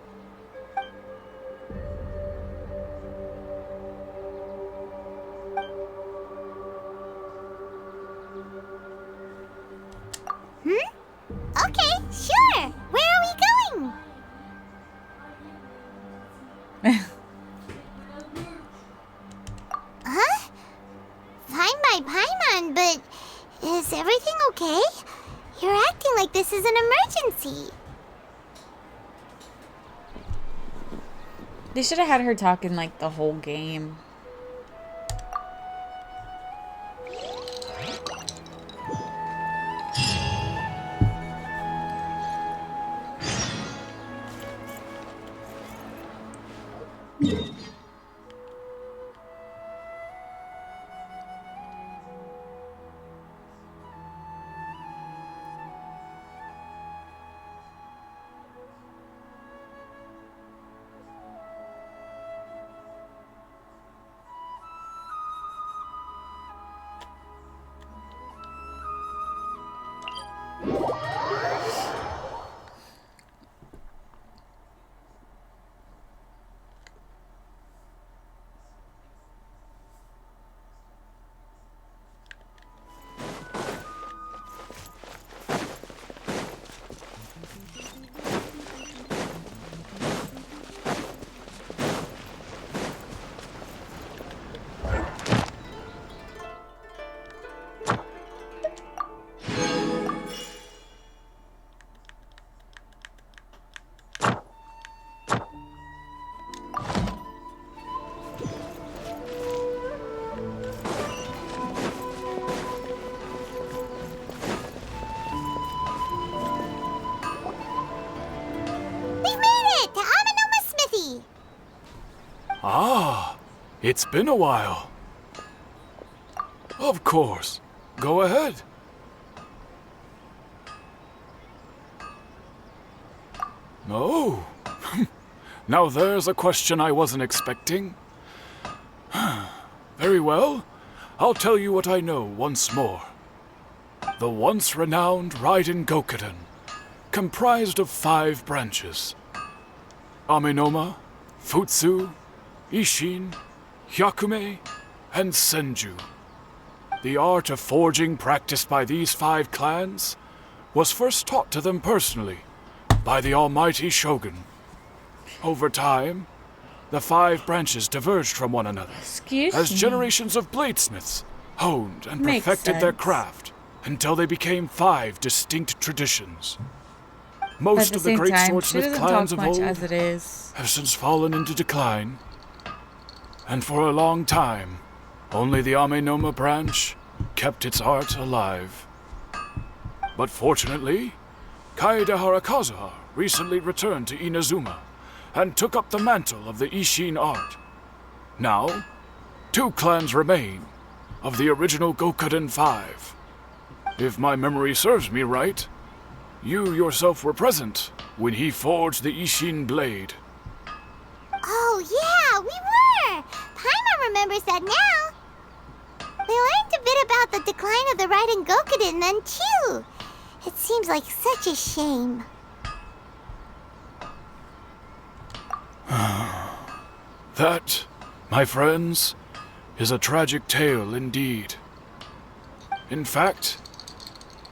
Okay, sure. Where are we going? Huh? Fine by Paimon, but is everything okay? You're acting like this is an emergency. They should have had her talking like the whole game. It's been a while. Of course. Go ahead. Oh. Now there's a question I wasn't expecting. Very well. I'll tell you what I know once more. the once renowned Raiden Gokuden, comprised of 5 branches: Amenoma, Futsu, Ishin, Hyakume, and Senju. The art of forging practiced by these 5 clans was first taught to them personally by the almighty Shogun. Over time, the 5 branches diverged from one another Excuse as me. generations of bladesmiths honed and Makes perfected their sense. craft until they became 5 distinct traditions. But Most at the of the same great time, she swordsmith doesn't clans talk of much old as it is. have since fallen into decline, and for a long time, only the Amenoma branch kept its art alive. But fortunately, Kaedehara Kazuha recently returned to Inazuma and took up the mantle of the Ishin art. Now, 2 clans remain of the original Gokuden 5. If my memory serves me right, you yourself were present when he forged the Ishin blade. Oh, yeah, we were! Paimon remembers that now. We learned a bit about the decline of the Raiden Gokuden then, too. It seems like such a shame. That, my friends, is a tragic tale indeed. In fact,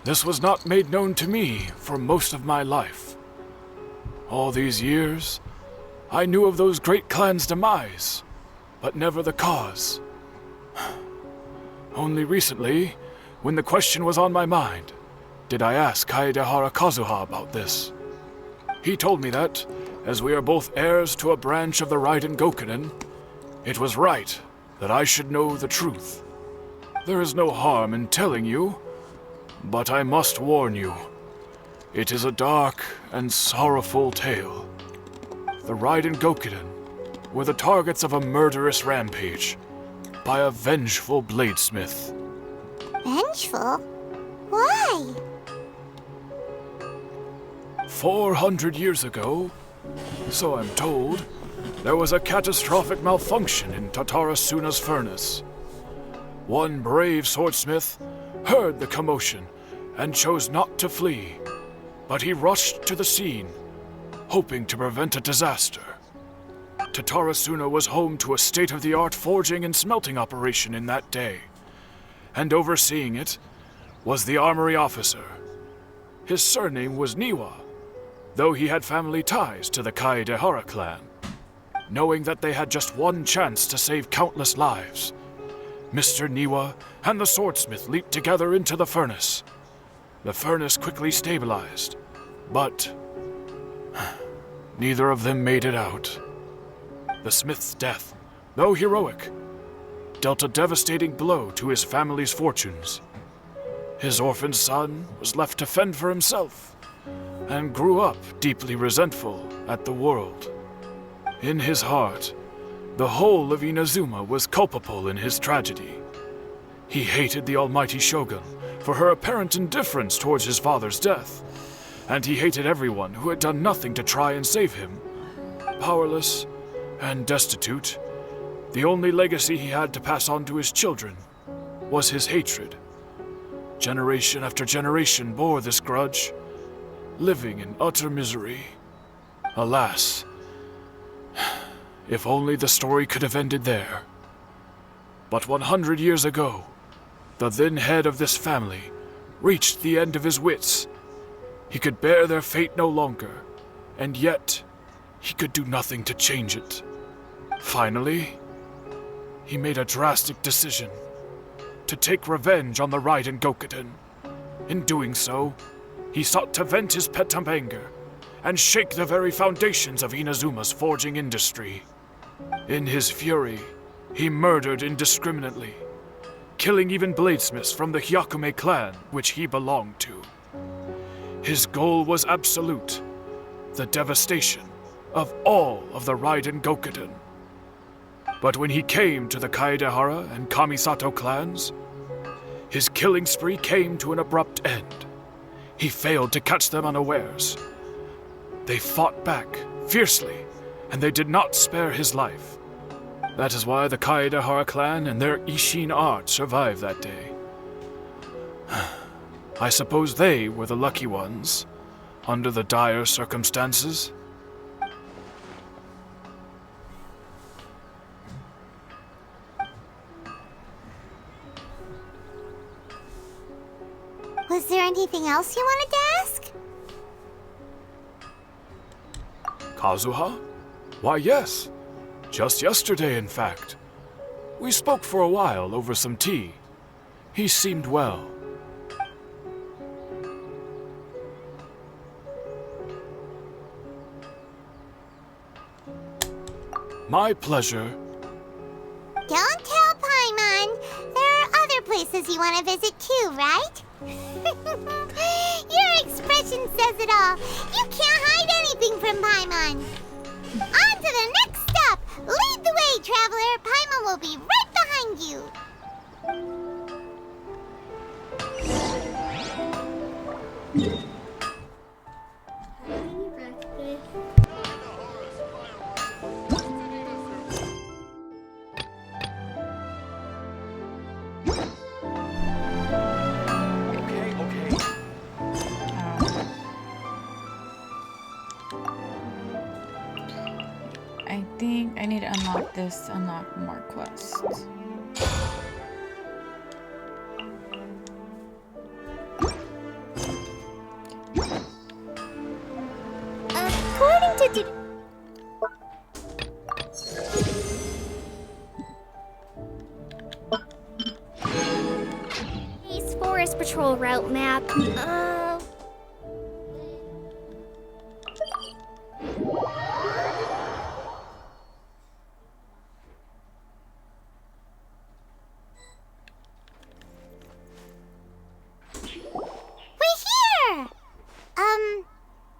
this was not made known to me for most of my life. All these years, I knew of those great clans' demise, but never the cause. Only recently, when the question was on my mind, did I ask Kaedehara Kazuha about this. He told me that, as we are both heirs to a branch of the Raiden Gokuden, it was right that I should know the truth. There is no harm in telling you, but I must warn you. It is a dark and sorrowful tale. The Raiden Gokuden were the targets of a murderous rampage by a vengeful bladesmith. Vengeful? Why? 400 years ago, so I'm told, there was a catastrophic malfunction in Tatarasuna's furnace. One brave swordsmith heard the commotion and chose not to flee, but he rushed to the scene, hoping to prevent a disaster. Tatarasuna was home to a state-of-the-art forging and smelting operation in that day, and overseeing it was the armory officer. His surname was Niwa, though he had family ties to the Kaedehara clan. Knowing that they had just one chance to save countless lives, Mr. Niwa and the swordsmith leaped together into the furnace. The furnace quickly stabilized, but neither of them made it out. The smith's death, though heroic, dealt a devastating blow to his family's fortunes. His orphaned son was left to fend for himself, and grew up deeply resentful at the world. In his heart, the whole of Inazuma was culpable in his tragedy. He hated the almighty Shogun for her apparent indifference towards his father's death, and he hated everyone who had done nothing to try and save him. Powerless and destitute, the only legacy he had to pass on to his children was his hatred. Generation after generation bore this grudge, living in utter misery. Alas, if only the story could have ended there. But 100 years ago, the then head of this family reached the end of his wits. He could bear their fate no longer, and yet he could do nothing to change it. Finally, he made a drastic decision to take revenge on the Raiden Gokuden. In doing so, he sought to vent his pent-up anger and shake the very foundations of Inazuma's forging industry. In his fury, he murdered indiscriminately, killing even bladesmiths from the Hyakume clan which he belonged to. His goal was absolute, the devastation of all of the Raiden Gokuden. But when he came to the Kaedehara and Kamisato clans, his killing spree came to an abrupt end. He failed to catch them unawares. They fought back fiercely, and they did not spare his life. That is why the Kaedehara clan and their Ishin art survived that day. I suppose they were the lucky ones, under the dire circumstances. Was there anything else you wanted to ask? Kazuha? Why, yes. Just yesterday, in fact. We spoke for a while over some tea. He seemed well. My pleasure. Don't tell Paimon. There are other places you want to visit too, right? Your expression says it all. You can't hide anything from Paimon. On to the next stop. Lead the way, traveler. Paimon will be right behind you. I think I need to unlock this, unlock more quests. According to... Forest Patrol route map.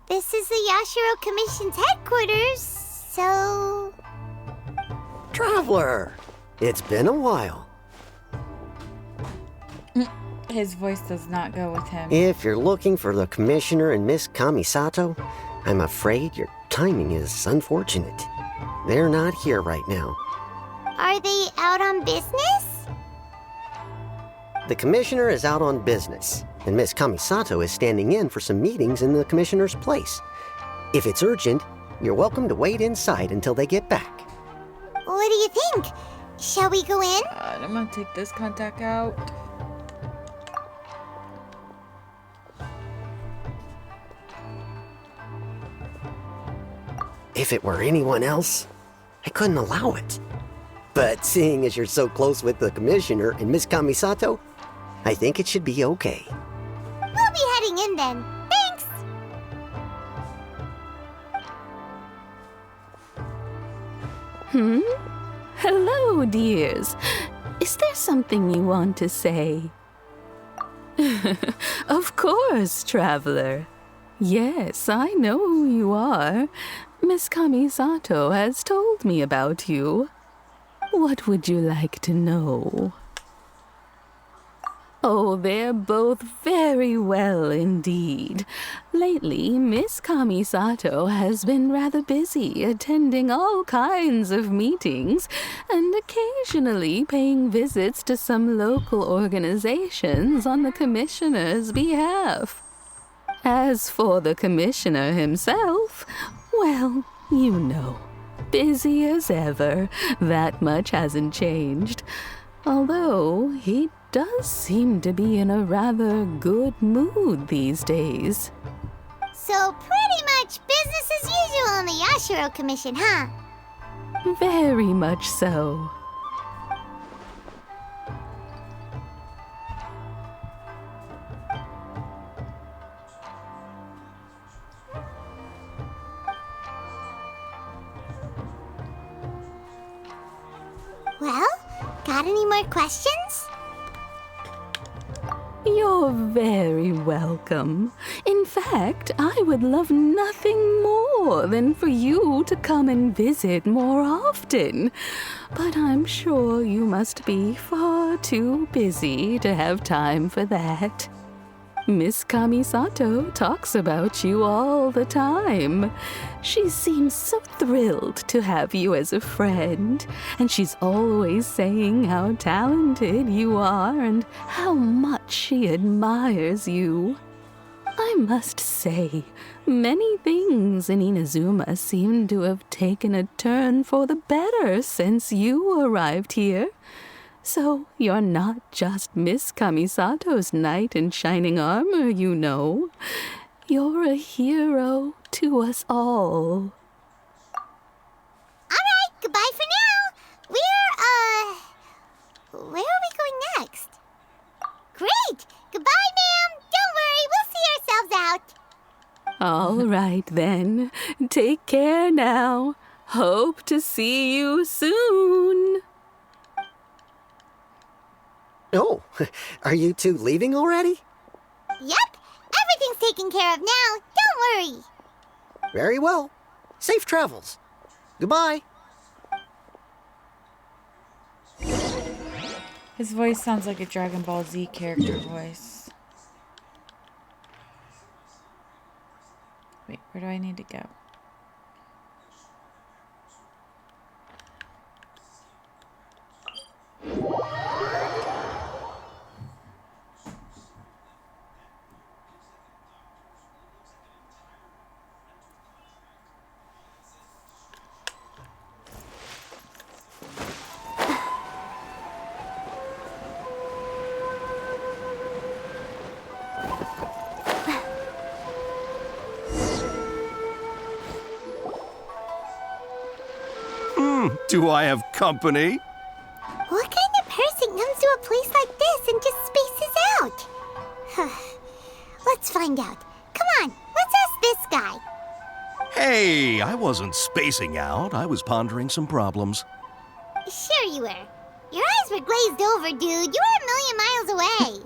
This is the Yashiro Commission's headquarters, so... Traveler! It's been a while. His voice does not go with him. If you're looking for the Commissioner and Miss Kamisato, I'm afraid your timing is unfortunate. They're not here right now. Are they out on business? The Commissioner is out on business, and Miss Kamisato is standing in for some meetings in the Commissioner's place. If it's urgent, you're welcome to wait inside until they get back. What do you think? Shall we go in? I'm gonna take this contact out. If it were anyone else, I couldn't allow it. But seeing as you're so close with the Commissioner and Miss Kamisato, I think it should be okay. We'll be heading in then. Thanks! Hello, dears. Is there something you want to say? Of course, traveler. Yes, I know who you are. Miss Kamisato has told me about you. What would you like to know? Oh, they're both very well indeed. Lately, Miss Kamisato has been rather busy attending all kinds of meetings and occasionally paying visits to some local organizations on the Commissioner's behalf. As for the Commissioner himself, well, you know, busy as ever. That much hasn't changed. Although he does seem to be in a rather good mood these days. So pretty much business as usual on the Yashiro Commission, huh? Very much so. Well, got any more questions? You're very welcome. In fact, I would love nothing more than for you to come and visit more often. But I'm sure you must be far too busy to have time for that. Miss Kamisato talks about you all the time. She seems so thrilled to have you as a friend, and she's always saying how talented you are and how much she admires you. I must say, many things in Inazuma seem to have taken a turn for the better since you arrived here. So you're not just Miss Kamisato's knight in shining armor, you know. You're a hero to us all. Alright, goodbye for now. Where are we going next? Great! Goodbye, ma'am! Don't worry, we'll see ourselves out. All right, then. Take care now. Hope to see you soon. Oh, are you two leaving already? Yep, everything's taken care of now. Don't worry. Very well. Safe travels. Goodbye. His voice sounds like a Dragon Ball Z character voice. Wait, where do I need to go? Do I have company? What kind of person comes to a place like this and just spaces out? Let's find out. Come on, let's ask this guy. Hey, I wasn't spacing out. I was pondering some problems. Sure you were. Your eyes were glazed over, dude. You were a million miles away.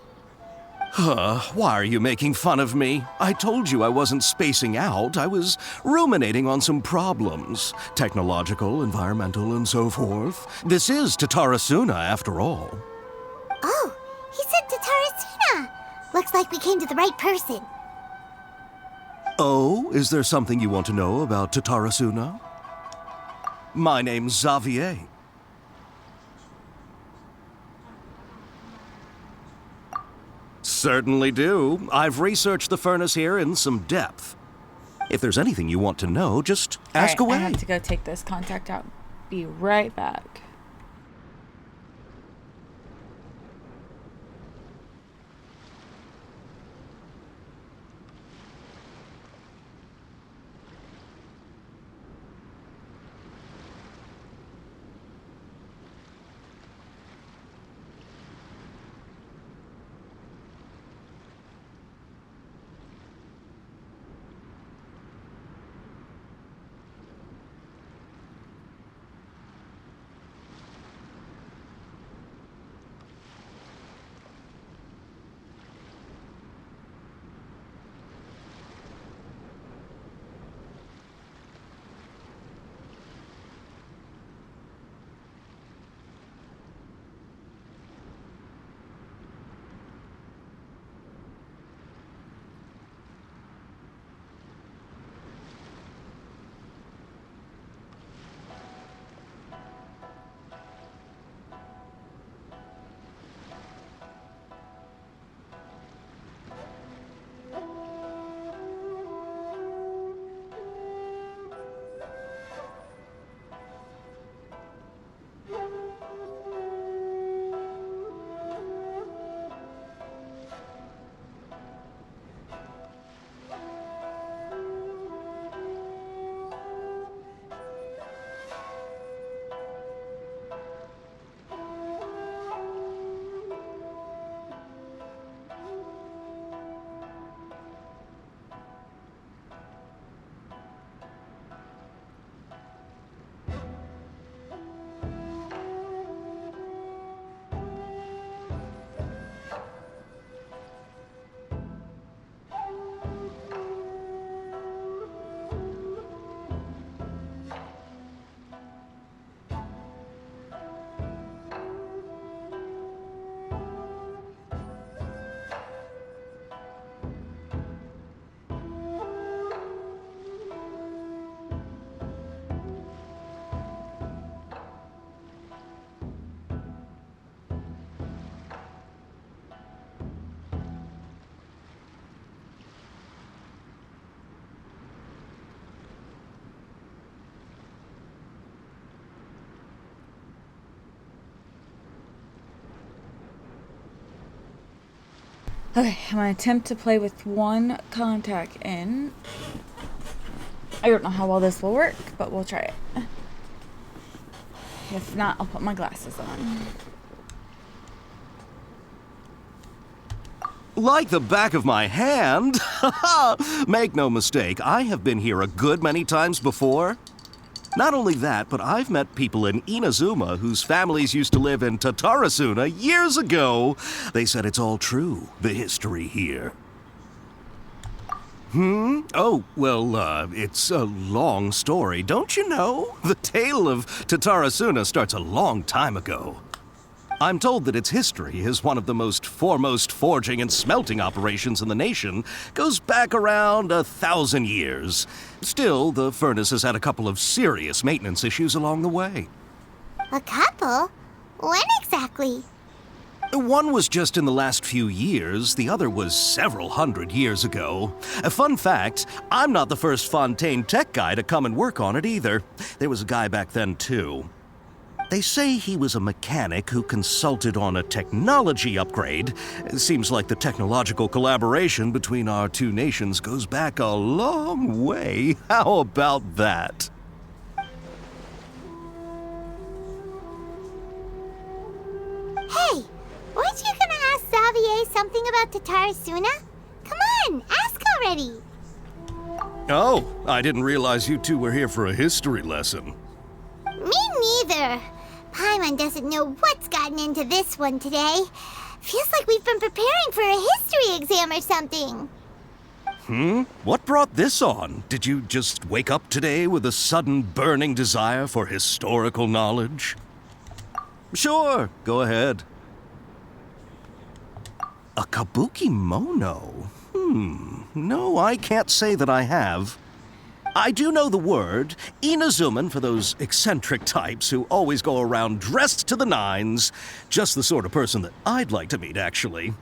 Why are you making fun of me? I told you I wasn't spacing out. I was ruminating on some problems. Technological, environmental, and so forth. This is Tatarasuna, after all. Oh, he said Tatarasuna. Looks like we came to the right person. Oh, is there something you want to know about Tatarasuna? My name's Xavier. Certainly do. I've researched the furnace here in some depth. If there's anything you want to know, just ask away. I have to go take this contact out. Be right back. Okay, I'm gonna attempt to play with one contact in. I don't know how well this will work, but we'll try it. If not, I'll put my glasses on. Like the back of my hand? Make no mistake, I have been here a good many times before. Not only that, but I've met people in Inazuma whose families used to live in Tatarasuna years ago. They said it's all true, the history here. Oh, well, it's a long story, don't you know? The tale of Tatarasuna starts a long time ago. I'm told that its history is one of the most foremost forging and smelting operations in the nation, goes back around 1,000 years. Still, the furnace has had a couple of serious maintenance issues along the way. A couple? When exactly? One was just in the last few years, the other was several hundred years ago. A fun fact, I'm not the first Fontaine tech guy to come and work on it either. There was a guy back then too. They say he was a mechanic who consulted on a technology upgrade. It seems like the technological collaboration between our two nations goes back a long way. How about that? Hey, weren't you gonna ask Xavier something about Tatarasuna? Come on, ask already. Oh, I didn't realize you two were here for a history lesson. Me neither. Paimon doesn't know what's gotten into this one today. Feels like we've been preparing for a history exam or something. What brought this on? Did you just wake up today with a sudden burning desire for historical knowledge? Sure, go ahead. A kabuki mono? No, I can't say that I have. I do know the word, Inazuman for those eccentric types who always go around dressed to the nines. Just the sort of person that I'd like to meet, actually.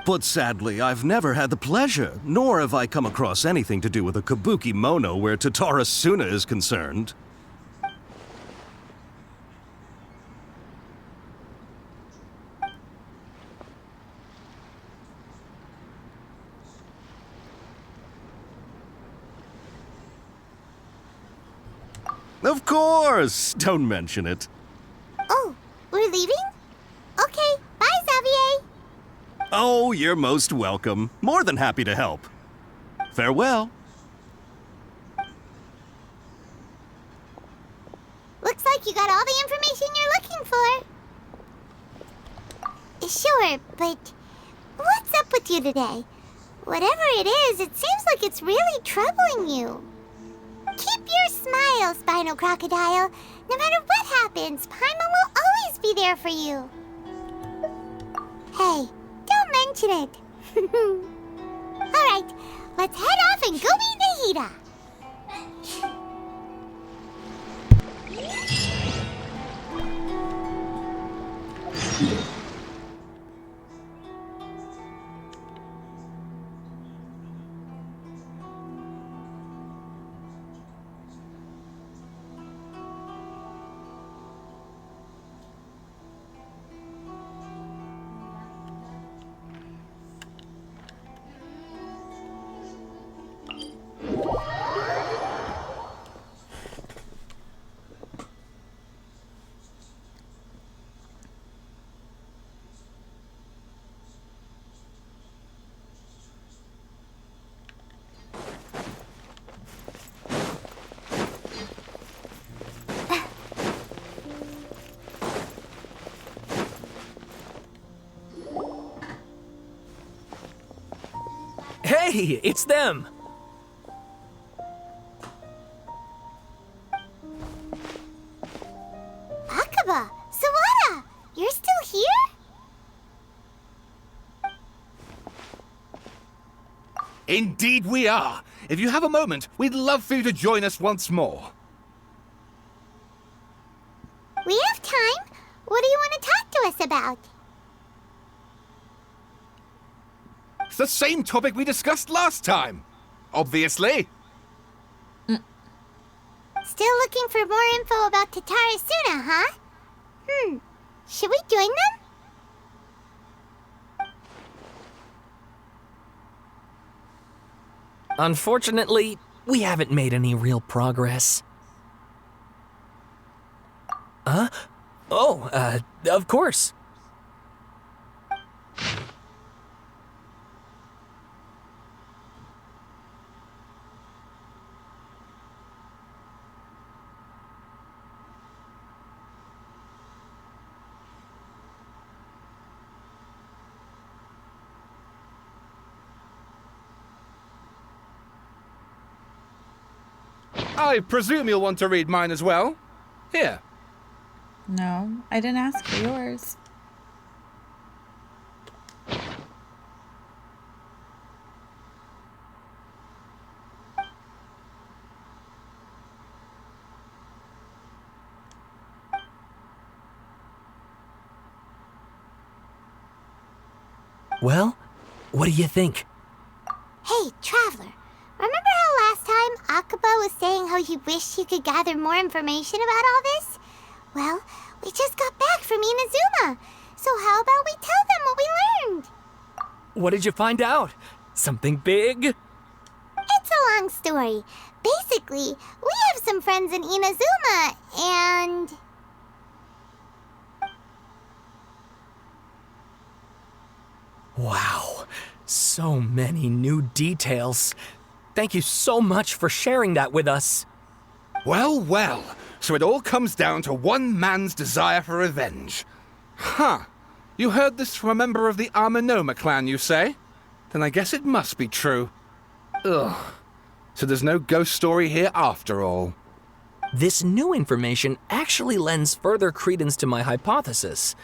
But sadly, I've never had the pleasure, nor have I come across anything to do with a kabuki mono where Tatarasuna is concerned. Of course! Don't mention it. Oh, we're leaving? Okay, bye, Xavier. Oh, you're most welcome. More than happy to help. Farewell. Looks like you got all the information you're looking for. Sure, but what's up with you today? Whatever it is, it seems like it's really troubling you. Keep your smile, Spinal Crocodile. No matter what happens, Paimon will always be there for you. Hey, don't mention it. Alright, let's head off and go meet Nahida. Hey, it's them! Akaba, Sawada, you're still here? Indeed we are. If you have a moment, we'd love for you to join us once more. We have time. What do you want to talk to us about? It's the same topic we discussed last time. Obviously. Still looking for more info about Tatarasuna, huh? Should we join them? Unfortunately, we haven't made any real progress. Huh? Oh, of course. I presume you'll want to read mine as well. Here. No, I didn't ask for yours. Well, what do you think? Hey, Traveler. Remember how last time Akaba was saying how he wished he could gather more information about all this? Well, we just got back from Inazuma. So how about we tell them what we learned? What did you find out? Something big? It's a long story. Basically, we have some friends in Inazuma, and... Wow, so many new details. Thank you so much for sharing that with us. Well, well. So it all comes down to one man's desire for revenge. Huh. You heard this from a member of the Amanoma clan, you say? Then I guess it must be true. Ugh. So there's no ghost story here after all. This new information actually lends further credence to my hypothesis.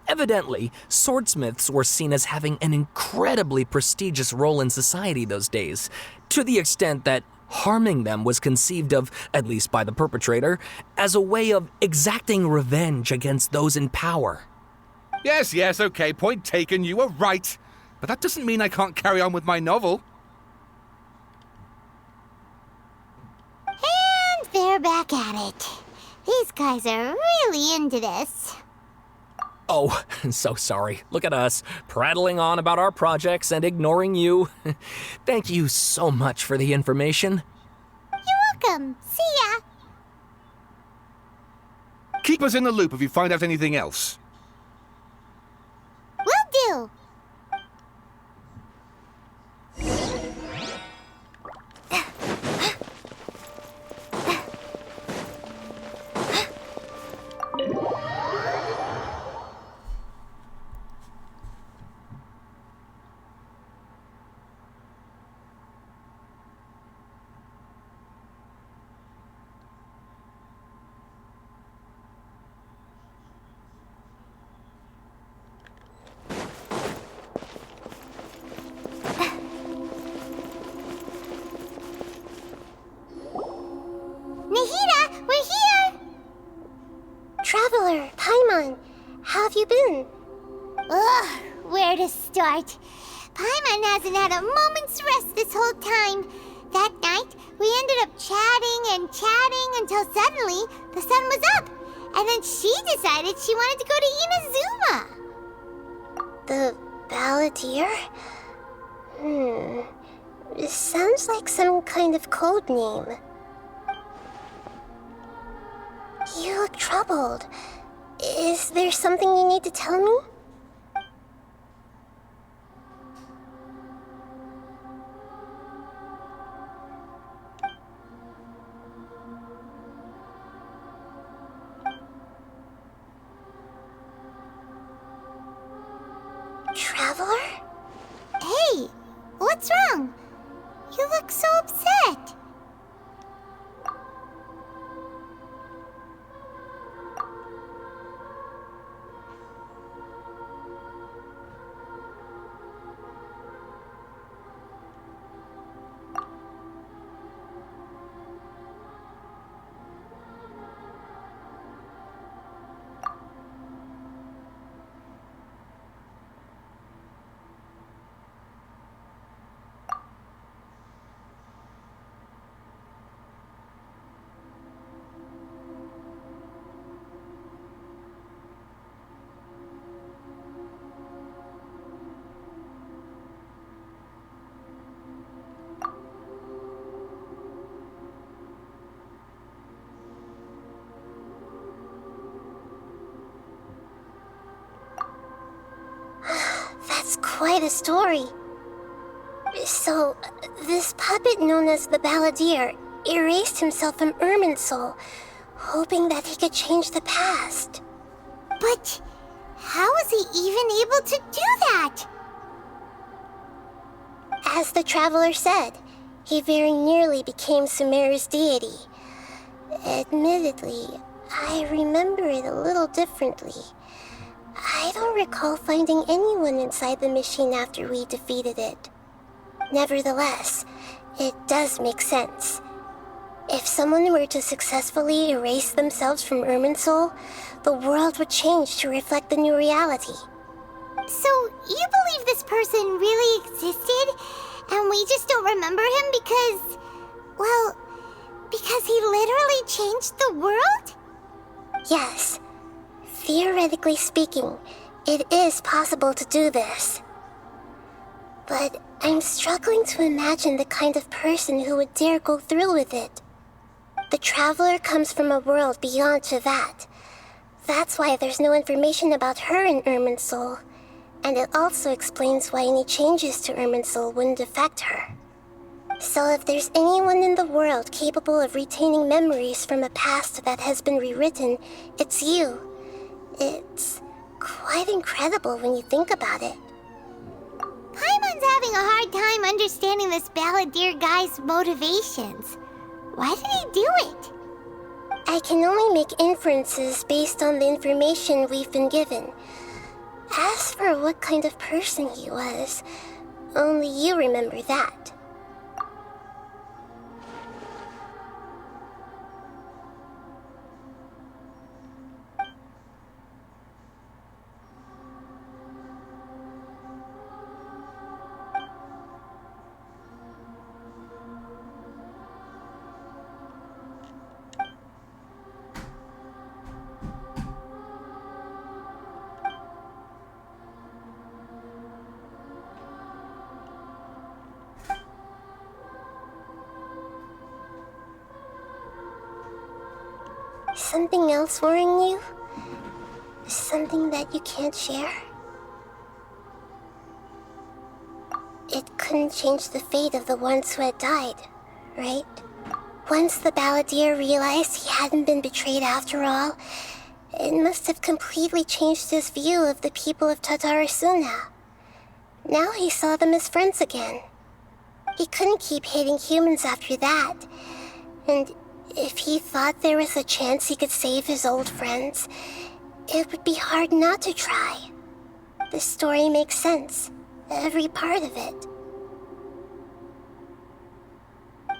Evidently, swordsmiths were seen as having an incredibly prestigious role in society those days, to the extent that harming them was conceived of, at least by the perpetrator, as a way of exacting revenge against those in power. Yes, okay, point taken, you were right. But that doesn't mean I can't carry on with my novel. And they're back at it. These guys are really into this. Oh, so sorry. Look at us, prattling on about our projects and ignoring you. Thank you so much for the information. You're welcome. See ya. Keep us in the loop if you find out anything else. Will do. Nahida, we're here! Traveler, Paimon, how have you been? Ugh, where to start? Paimon hasn't had a moment's rest this whole time. That night, we ended up chatting and chatting until suddenly the sun was up. And then she decided she wanted to go to Inazuma. The Balladeer? It sounds like some kind of code name. You look troubled. Is there something you need to tell me? Traveler? Hey, what's wrong? You look so upset. quite a story. So, this puppet known as the Balladeer erased himself from Irminsul, hoping that he could change the past. But how was he even able to do that? As the traveler said, he very nearly became Sumeru's deity. Admittedly, I remember it a little differently. I don't recall finding anyone inside the machine after we defeated it. Nevertheless, it does make sense. If someone were to successfully erase themselves from Irminsul, the world would change to reflect the new reality. So, you believe this person really existed, and we just don't remember him because... well, because he literally changed the world? Yes. Theoretically speaking, it is possible to do this. But I'm struggling to imagine the kind of person who would dare go through with it. The traveler comes from a world beyond Tevat. That's why there's no information about her in Irminsul. And it also explains why any changes to Irminsul wouldn't affect her. So if there's anyone in the world capable of retaining memories from a past that has been rewritten, it's you. It's quite incredible when you think about it. Paimon's having a hard time understanding this Balladeer guy's motivations. Why did he do it? I can only make inferences based on the information we've been given. As for what kind of person he was, only you remember that. Something else worrying you? Something that you can't share? It couldn't change the fate of the ones who had died, right? Once the Balladeer realized he hadn't been betrayed after all, it must have completely changed his view of the people of Tatarasuna. Now he saw them as friends again. He couldn't keep hating humans after that, and if he thought there was a chance he could save his old friends, it would be hard not to try. The story makes sense, every part of it.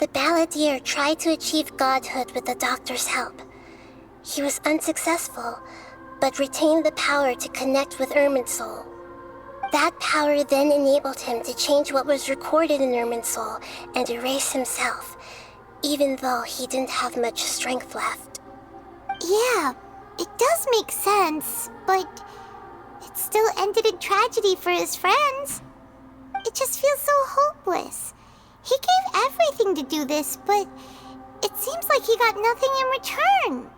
The Balladeer tried to achieve godhood with the doctor's help. He was unsuccessful, but retained the power to connect with Irminsul. That power then enabled him to change what was recorded in Irminsul and erase himself, even though he didn't have much strength left. Yeah, it does make sense, but it still ended in tragedy for his friends. It just feels so hopeless. He gave everything to do this, but it seems like he got nothing in return.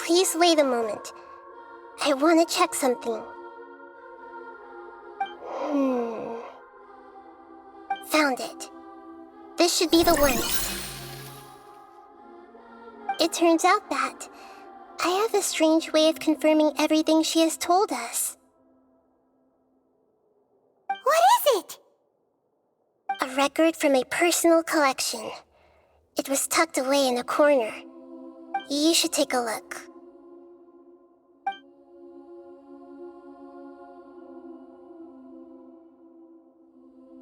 Please wait a moment. I want to check something. Found it. This should be the one. It turns out that I have a strange way of confirming everything she has told us. What is it? A record from a personal collection. It was tucked away in a corner. You should take a look.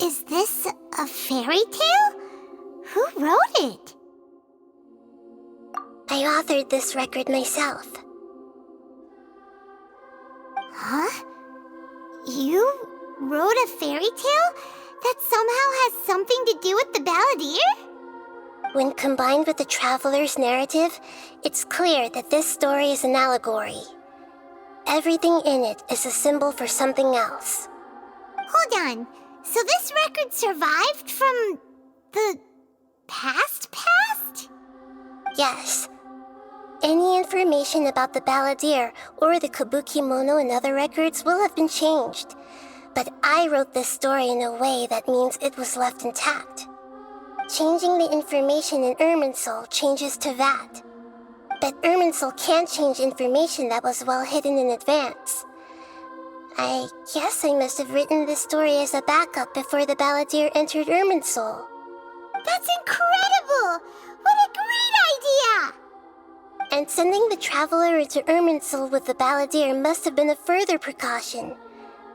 Is this a fairy tale? Who wrote it? I authored this record myself. Huh? You wrote a fairy tale that somehow has something to do with the Balladeer? When combined with the Traveler's narrative, it's clear that this story is an allegory. everything in it is a symbol for something else. Hold on. So this record survived from the past? Yes. Any information about the balladeer or the kabuki mono in other records will have been changed. But I wrote this story in a way that means it was left intact. Changing the information in Irminsul changes to that. But Irminsul can't change information that was well hidden in advance. I guess I must have written this story as a backup before the balladeer entered Irminsul. That's incredible! What a great idea! And sending the traveler into Irminsul with the balladeer must have been a further precaution.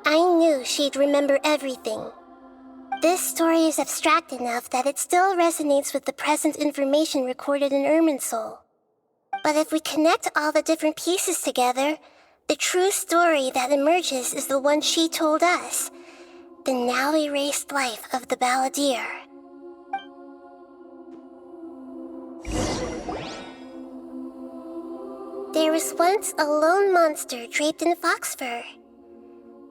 I knew she'd remember everything. This story is abstract enough that it still resonates with the present information recorded in Irminsul. But if we connect all the different pieces together, the true story that emerges is the one she told us, the now erased life of the balladeer. There was once a lone monster draped in fox fur.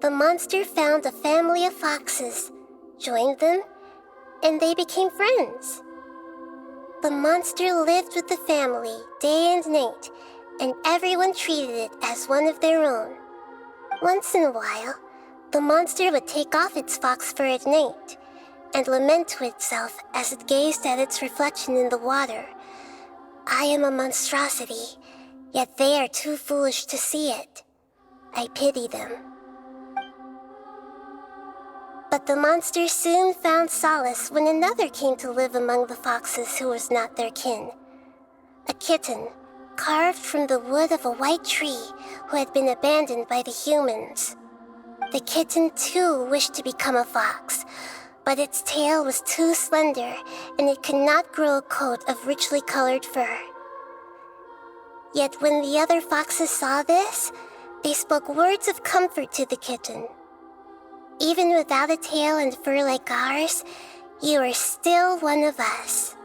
The monster found a family of foxes, joined them, and they became friends. The monster lived with the family day and night, and everyone treated it as one of their own. Once in a while, the monster would take off its fox fur at night and lament to itself as it gazed at its reflection in the water. I am a monstrosity, yet they are too foolish to see it. I pity them. But the monster soon found solace when another came to live among the foxes who was not their kin. A kitten, carved from the wood of a white tree who had been abandoned by the humans. The kitten too wished to become a fox, but its tail was too slender and it could not grow a coat of richly colored fur. Yet when the other foxes saw this, they spoke words of comfort to the kitten. Even without a tail and fur like ours, you are still one of us.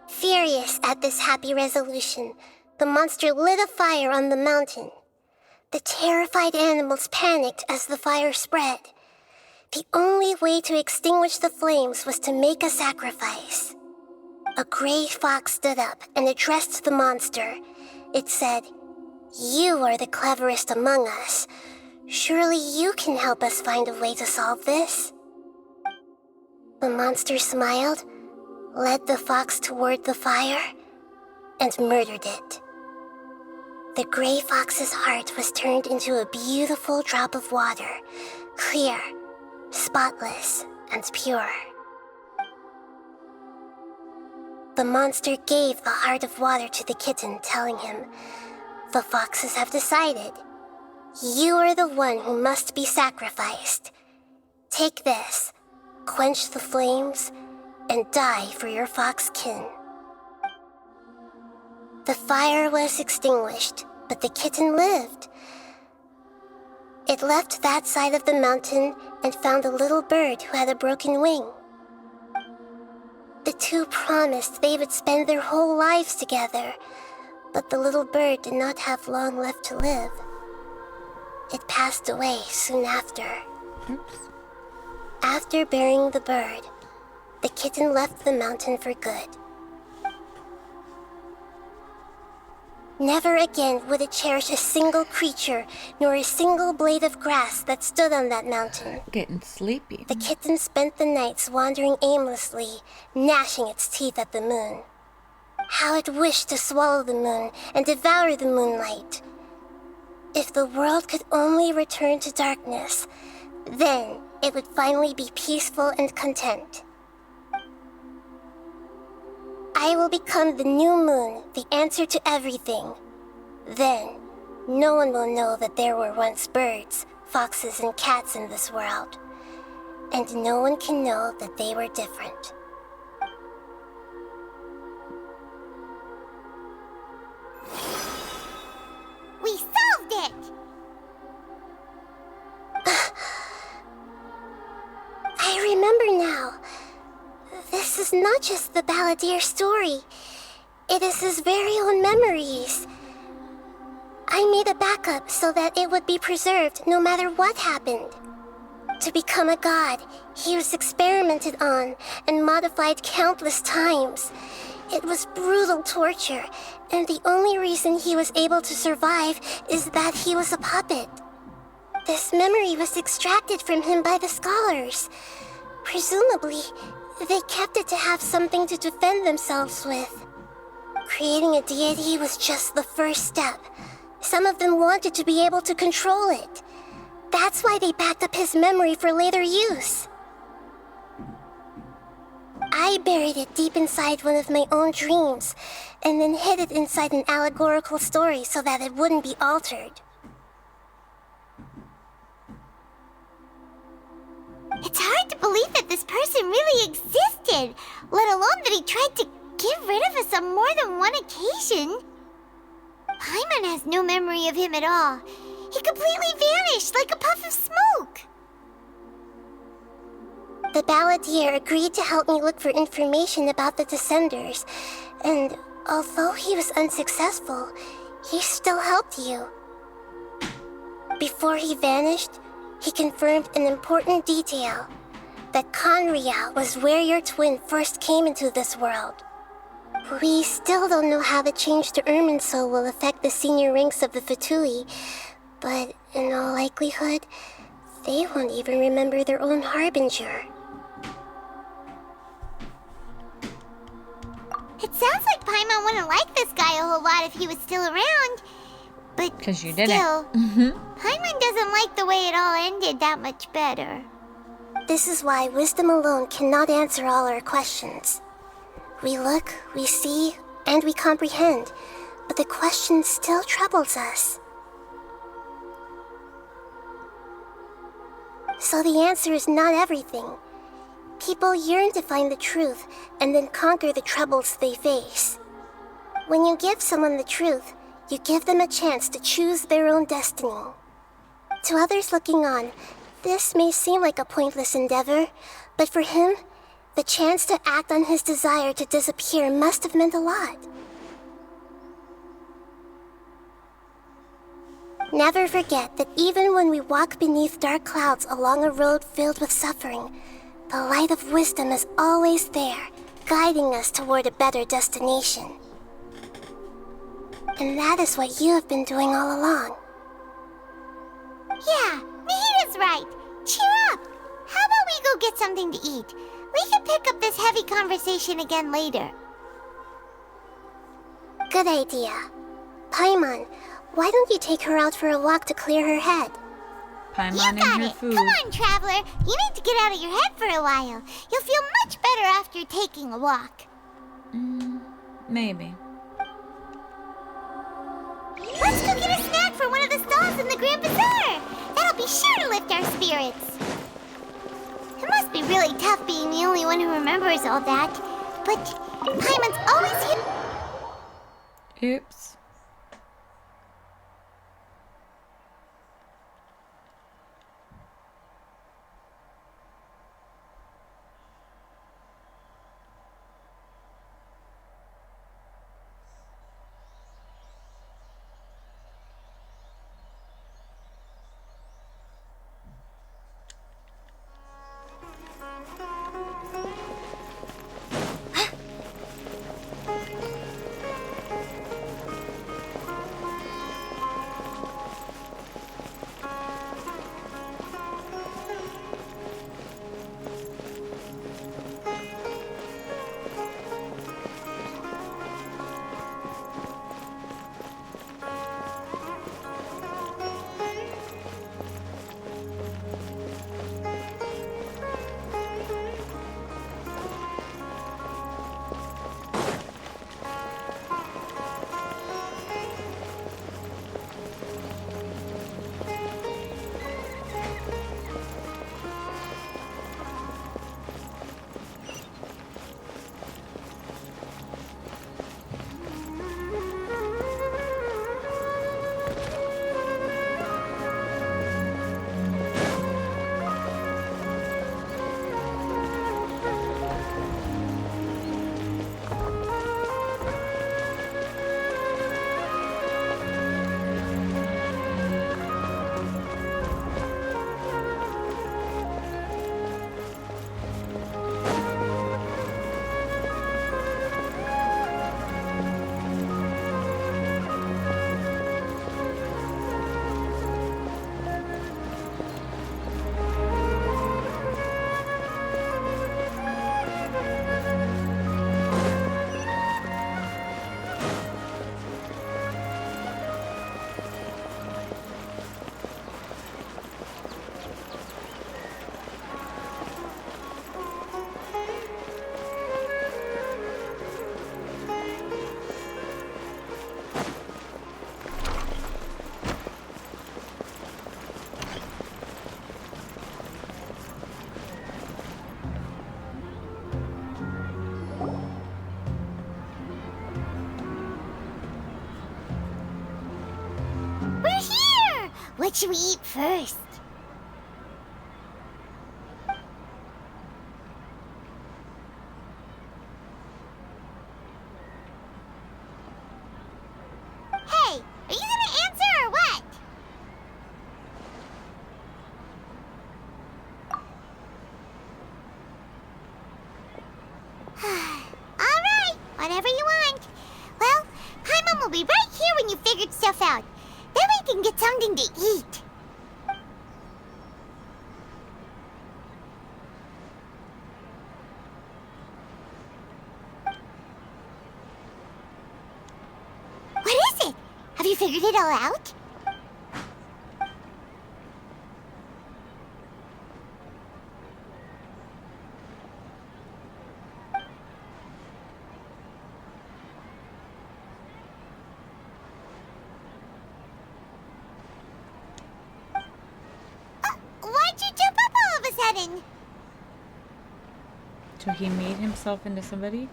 Furious at this happy resolution, the monster lit a fire on the mountain. The terrified animals panicked as the fire spread. The only way to extinguish the flames was to make a sacrifice. A gray fox stood up and addressed the monster. It said, "You are the cleverest among us. Surely you can help us find a way to solve this." The monster smiled, led the fox toward the fire, and murdered it. The gray fox's heart was turned into a beautiful drop of water, clear, spotless, and pure. The monster gave the heart of water to the kitten, telling him, "The foxes have decided. You are the one who must be sacrificed. Take this, quench the flames, and die for your fox kin." The fire was extinguished, but the kitten lived. It left that side of the mountain and found a little bird who had a broken wing. The two promised they would spend their whole lives together, but the little bird did not have long left to live. It passed away soon after. Oops. After burying the bird, the kitten left the mountain for good. Never again would it cherish a single creature, nor a single blade of grass that stood on that mountain. Getting sleepy. The kitten spent the nights wandering aimlessly, gnashing its teeth at the moon. How it wished to swallow the moon and devour the moonlight. If the world could only return to darkness, then it would finally be peaceful and content. I will become the new moon, the answer to everything. Then, no one will know that there were once birds, foxes, and cats in this world. And no one can know that they were different. We solved it! I remember now. This is not just the balladeer story. It is his very own memories. I made a backup so that it would be preserved no matter what happened. To become a god, he was experimented on and modified countless times. It was brutal torture, and the only reason he was able to survive is that he was a puppet. This memory was extracted from him by the scholars. Presumably, they kept it to have something to defend themselves with. Creating a deity was just the first step. Some of them wanted to be able to control it. That's why they backed up his memory for later use. I buried it deep inside one of my own dreams, and then hid it inside an allegorical story so that it wouldn't be altered. It's hard to believe that this person really existed, let alone that he tried to get rid of us on more than one occasion. Paimon has no memory of him at all. He completely vanished like a puff of smoke. The Balladeer agreed to help me look for information about the Descenders, and although he was unsuccessful, he still helped you. Before he vanished, he confirmed an important detail, that Conria was where your twin first came into this world. We still don't know how the change to Irminsul will affect the senior ranks of the Fatui, but in all likelihood, they won't even remember their own Harbinger. It sounds like Paimon wouldn't like this guy a whole lot if he was still around. But Because you didn't. still, Paimon doesn't like the way it all ended that much better. This is why wisdom alone cannot answer all our questions. We look, we see, and we comprehend, but the question still troubles us. So the answer is not everything. People yearn to find the truth and then conquer the troubles they face. When you give someone the truth, you give them a chance to choose their own destiny. To others looking on, this may seem like a pointless endeavor, but for him, the chance to act on his desire to disappear must have meant a lot. Never forget that even when we walk beneath dark clouds along a road filled with suffering, the light of wisdom is always there, guiding us toward a better destination. And that is what you have been doing all along. Yeah, Nahita's right. Cheer up. How about we go get something to eat? We can pick up this heavy conversation again later. Good idea. Paimon, why don't you take her out for a walk to clear her head? Paimon You and got her it. food. Come on, Traveler. You need to get out of your head for a while. You'll feel much better after taking a walk. Maybe. Let's go get a snack from one of the stalls in the Grand Bazaar. That'll be sure to lift our spirits. It must be really tough being the only one who remembers all that. But Paimon's always here. Oops. What should we eat first? Hey, are you gonna answer or what? Alright, whatever you want. Well, Paimon will be right here when you figured stuff out. Then we can get something to eat. What is it? Have you figured it all out? Why'd you jump up all of a sudden? So he made himself into somebody?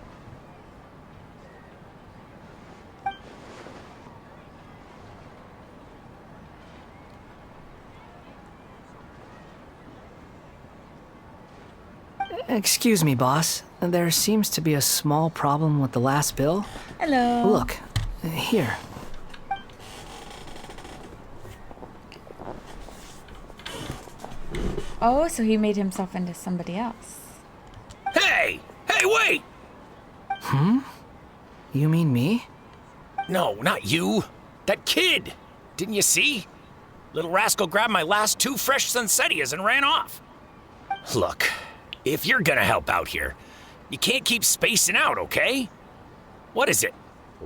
Excuse me, boss. There seems to be a small problem with the last bill. Hello. Look, here. Oh, so he made himself into somebody else. Hey! Hey, wait! You mean me? No, not you. That kid. Didn't you see? Little rascal grabbed my last 2 fresh Sunsettias and ran off. Look, if you're gonna help out here, you can't keep spacing out, okay? What is it?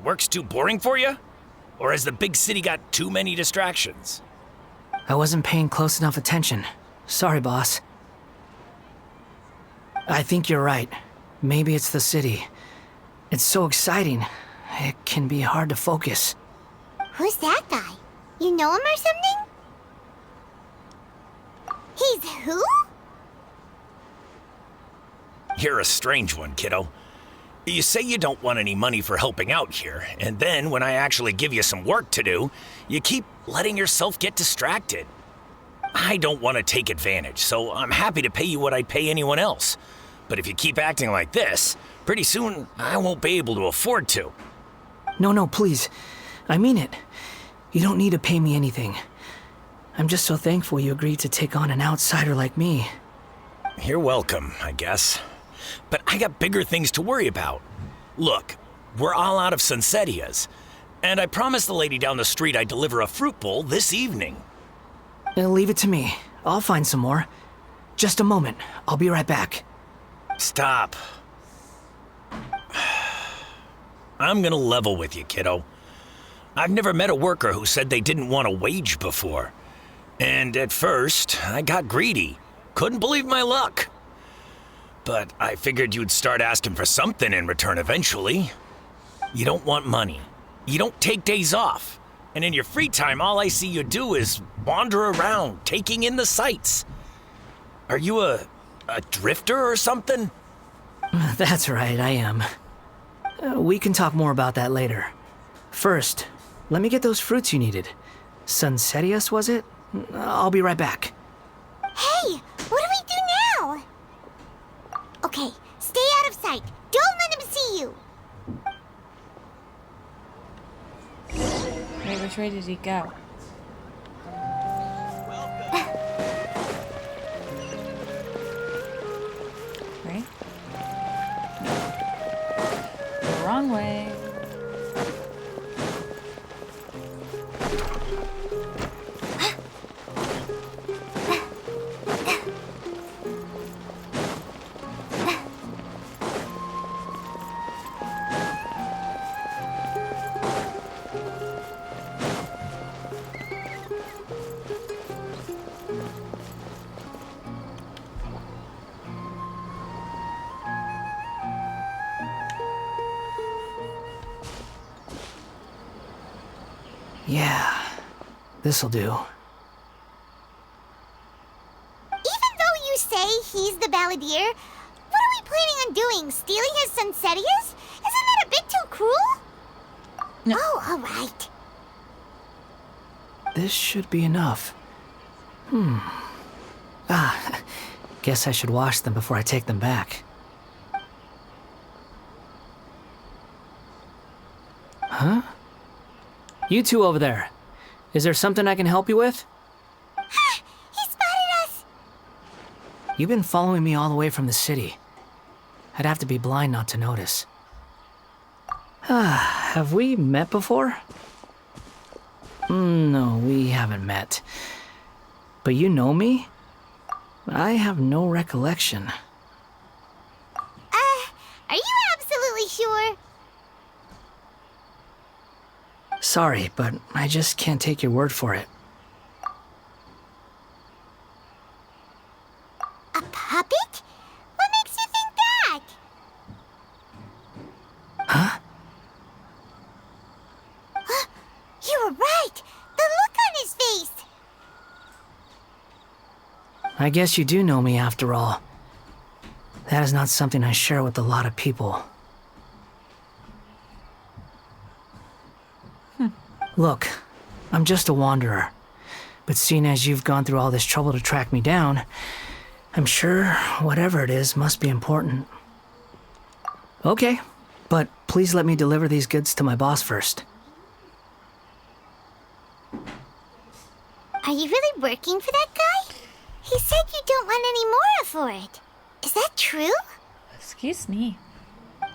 Work's too boring for you? Or has the big city got too many distractions? I wasn't paying close enough attention. Sorry, boss. I think you're right. Maybe it's the city. It's so exciting. It can be hard to focus. Who's that guy? You know him or something? He's who? You're a strange one, kiddo. You say you don't want any money for helping out here, and then when I actually give you some work to do, you keep letting yourself get distracted. I don't want to take advantage, so I'm happy to pay you what I'd pay anyone else. But if you keep acting like this, pretty soon I won't be able to afford to. No, please. I mean it. You don't need to pay me anything. I'm just so thankful you agreed to take on an outsider like me. You're welcome, I guess. But I got bigger things to worry about. Look, we're all out of Sunsettias, and I promised the lady down the street I'd deliver a fruit bowl this evening. Leave it to me. I'll find some more. Just a moment. I'll be right back. Stop. I'm gonna level with you, kiddo. I've never met a worker who said they didn't want a wage before. And at first, I got greedy. Couldn't believe my luck. But I figured you'd start asking for something in return eventually. You don't want money. You don't take days off. And in your free time, all I see you do is wander around, taking in the sights. Are you a drifter or something? That's right, I am. We can talk more about that later. First, let me get those fruits you needed. Sunsettias, was it? I'll be right back. Hey, what do we do now? Okay, stay out of sight. Don't let him see you. Wait, which way did he go? Right? No. Wrong way. Yeah, this'll do. Even though you say he's the balladeer, what are we planning on doing? Stealing his Sunsettias? Isn't that a bit too cruel? No. Oh, all right. This should be enough. Guess I should wash them before I take them back. Huh? You two over there. Is there something I can help you with? He spotted us! You've been following me all the way from the city. I'd have to be blind not to notice. Have we met before? No, we haven't met. But you know me? I have no recollection. Are you absolutely sure? Sorry, but I just can't take your word for it. A puppet? What makes you think that? Huh? You were right! The look on his face! I guess you do know me after all. That is not something I share with a lot of people. Look, I'm just a wanderer. But seeing as you've gone through all this trouble to track me down, I'm sure whatever it is must be important. Okay, but please let me deliver these goods to my boss first. Are you really working for that guy? He said you don't want any more for it. Is that true? Excuse me.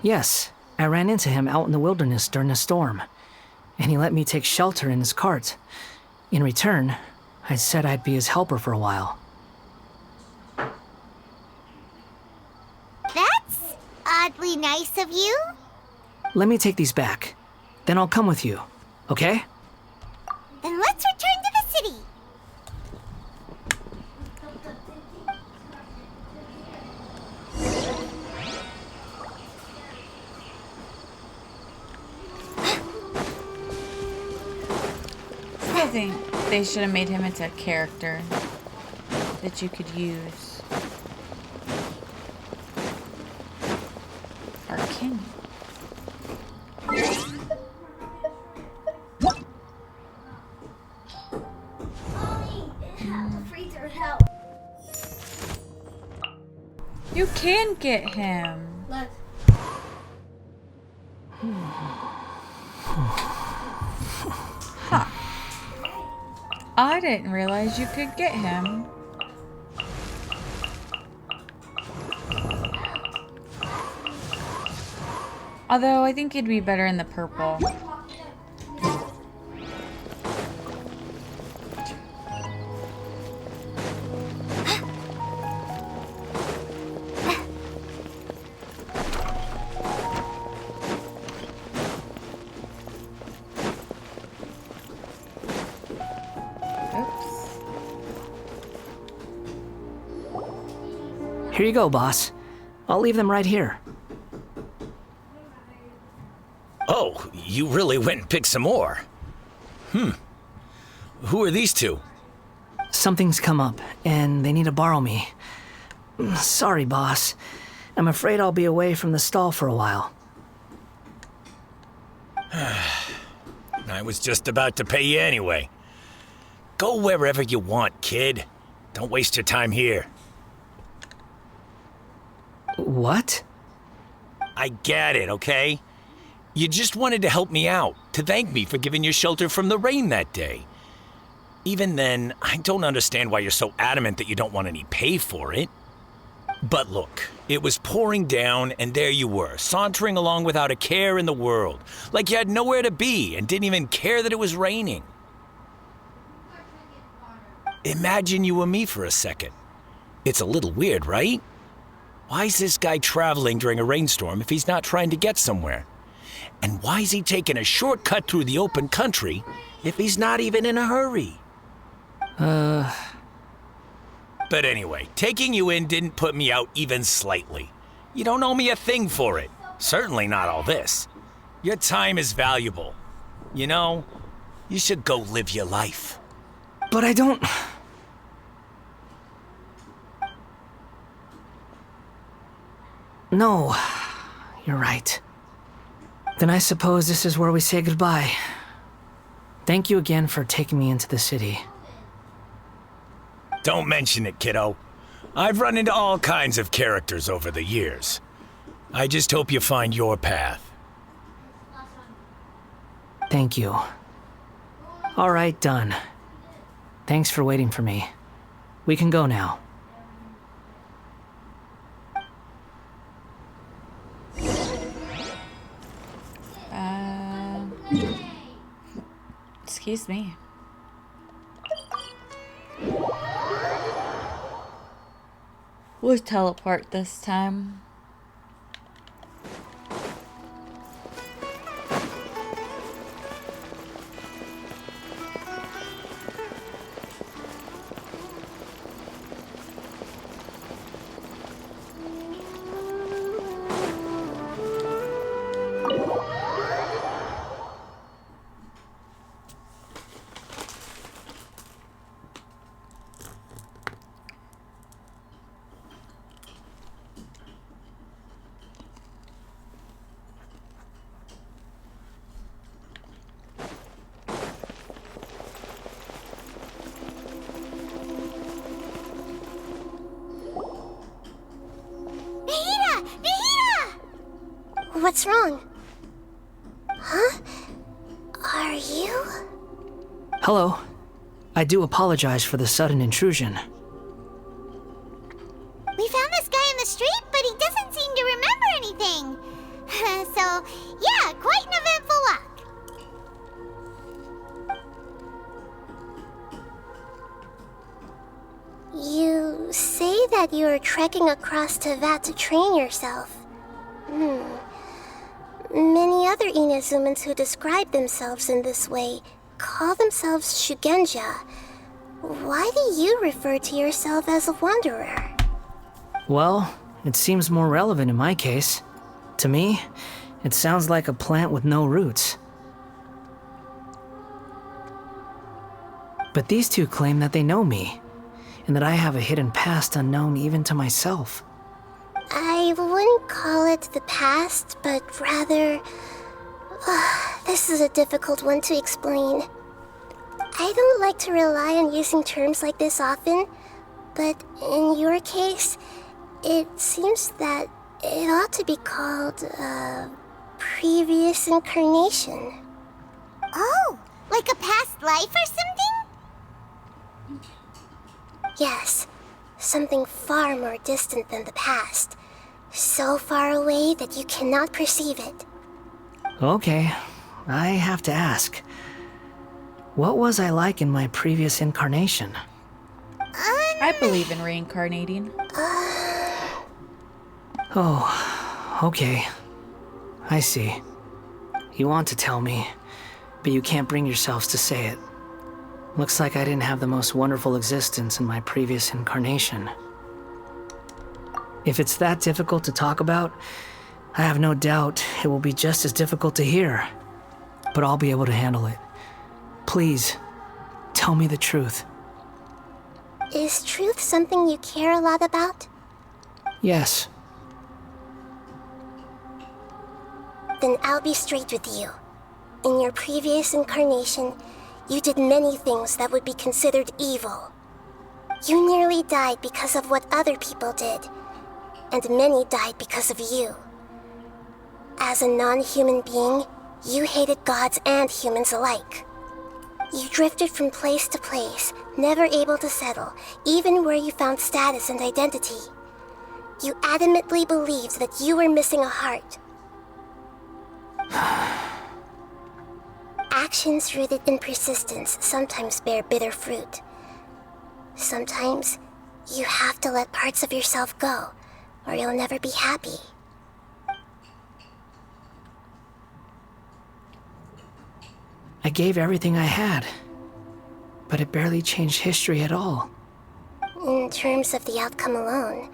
Yes, I ran into him out in the wilderness during a storm, and he let me take shelter in his cart. In return, I said I'd be his helper for a while. That's oddly nice of you. Let me take these back. Then I'll come with you, okay? Then let's return to the city. I think they should have made him into a character that you could use. Or king. You can get him. Huh. I didn't realize you could get him. Although I think he'd be better in the purple. Here you go, boss. I'll leave them right here. Oh, you really went and picked some more. Who are these two? Something's come up, and they need to borrow me. Sorry, boss. I'm afraid I'll be away from the stall for a while. I was just about to pay you anyway. Go wherever you want, kid. Don't waste your time here. What? I get it, okay? You just wanted to help me out, to thank me for giving you shelter from the rain that day. Even then, I don't understand why you're so adamant that you don't want any pay for it. But look, it was pouring down, and there you were, sauntering along without a care in the world, like you had nowhere to be and didn't even care that it was raining. Imagine you were me for a second. It's a little weird, right? Why is this guy traveling during a rainstorm if he's not trying to get somewhere? And why is he taking a shortcut through the open country if he's not even in a hurry? But anyway, taking you in didn't put me out even slightly. You don't owe me a thing for it. Certainly not all this. Your time is valuable. You know, you should go live your life. But I don't... No, you're right. Then I suppose this is where we say goodbye. Thank you again for taking me into the city. Don't mention it, kiddo. I've run into all kinds of characters over the years. I just hope you find your path. Thank you. All right, done. Thanks for waiting for me. We can go now. Excuse me. We'll teleport this time. What's wrong? Huh? Are you? Hello. I do apologize for the sudden intrusion. We found this guy in the street, but he doesn't seem to remember anything. So, yeah, quite an eventful walk. You say that you are trekking across Teyvat to train yourself. Many other Inazumans who describe themselves in this way call themselves Shugenja. Why do you refer to yourself as a wanderer? Well, it seems more relevant in my case. To me, it sounds like a plant with no roots. But these two claim that they know me, and that I have a hidden past unknown even to myself. I wouldn't call it the past, but rather... this is a difficult one to explain. I don't like to rely on using terms like this often, but in your case, it seems that it ought to be called a previous incarnation. Oh, like a past life or something? Yes, something far more distant than the past. So far away that you cannot perceive it. Okay, I have to ask. What was I like in my previous incarnation? I believe in reincarnating. Oh, okay. I see. You want to tell me, but you can't bring yourselves to say it. Looks like I didn't have the most wonderful existence in my previous incarnation. If it's that difficult to talk about, I have no doubt it will be just as difficult to hear. But I'll be able to handle it. Please, tell me the truth. Is truth something you care a lot about? Yes. Then I'll be straight with you. In your previous incarnation, you did many things that would be considered evil. You nearly died because of what other people did, and many died because of you. As a non-human being, you hated gods and humans alike. You drifted from place to place, never able to settle, even where you found status and identity. You adamantly believed that you were missing a heart. Actions rooted in persistence sometimes bear bitter fruit. Sometimes, you have to let parts of yourself go, or you'll never be happy. I gave everything I had, but it barely changed history at all. In terms of the outcome alone,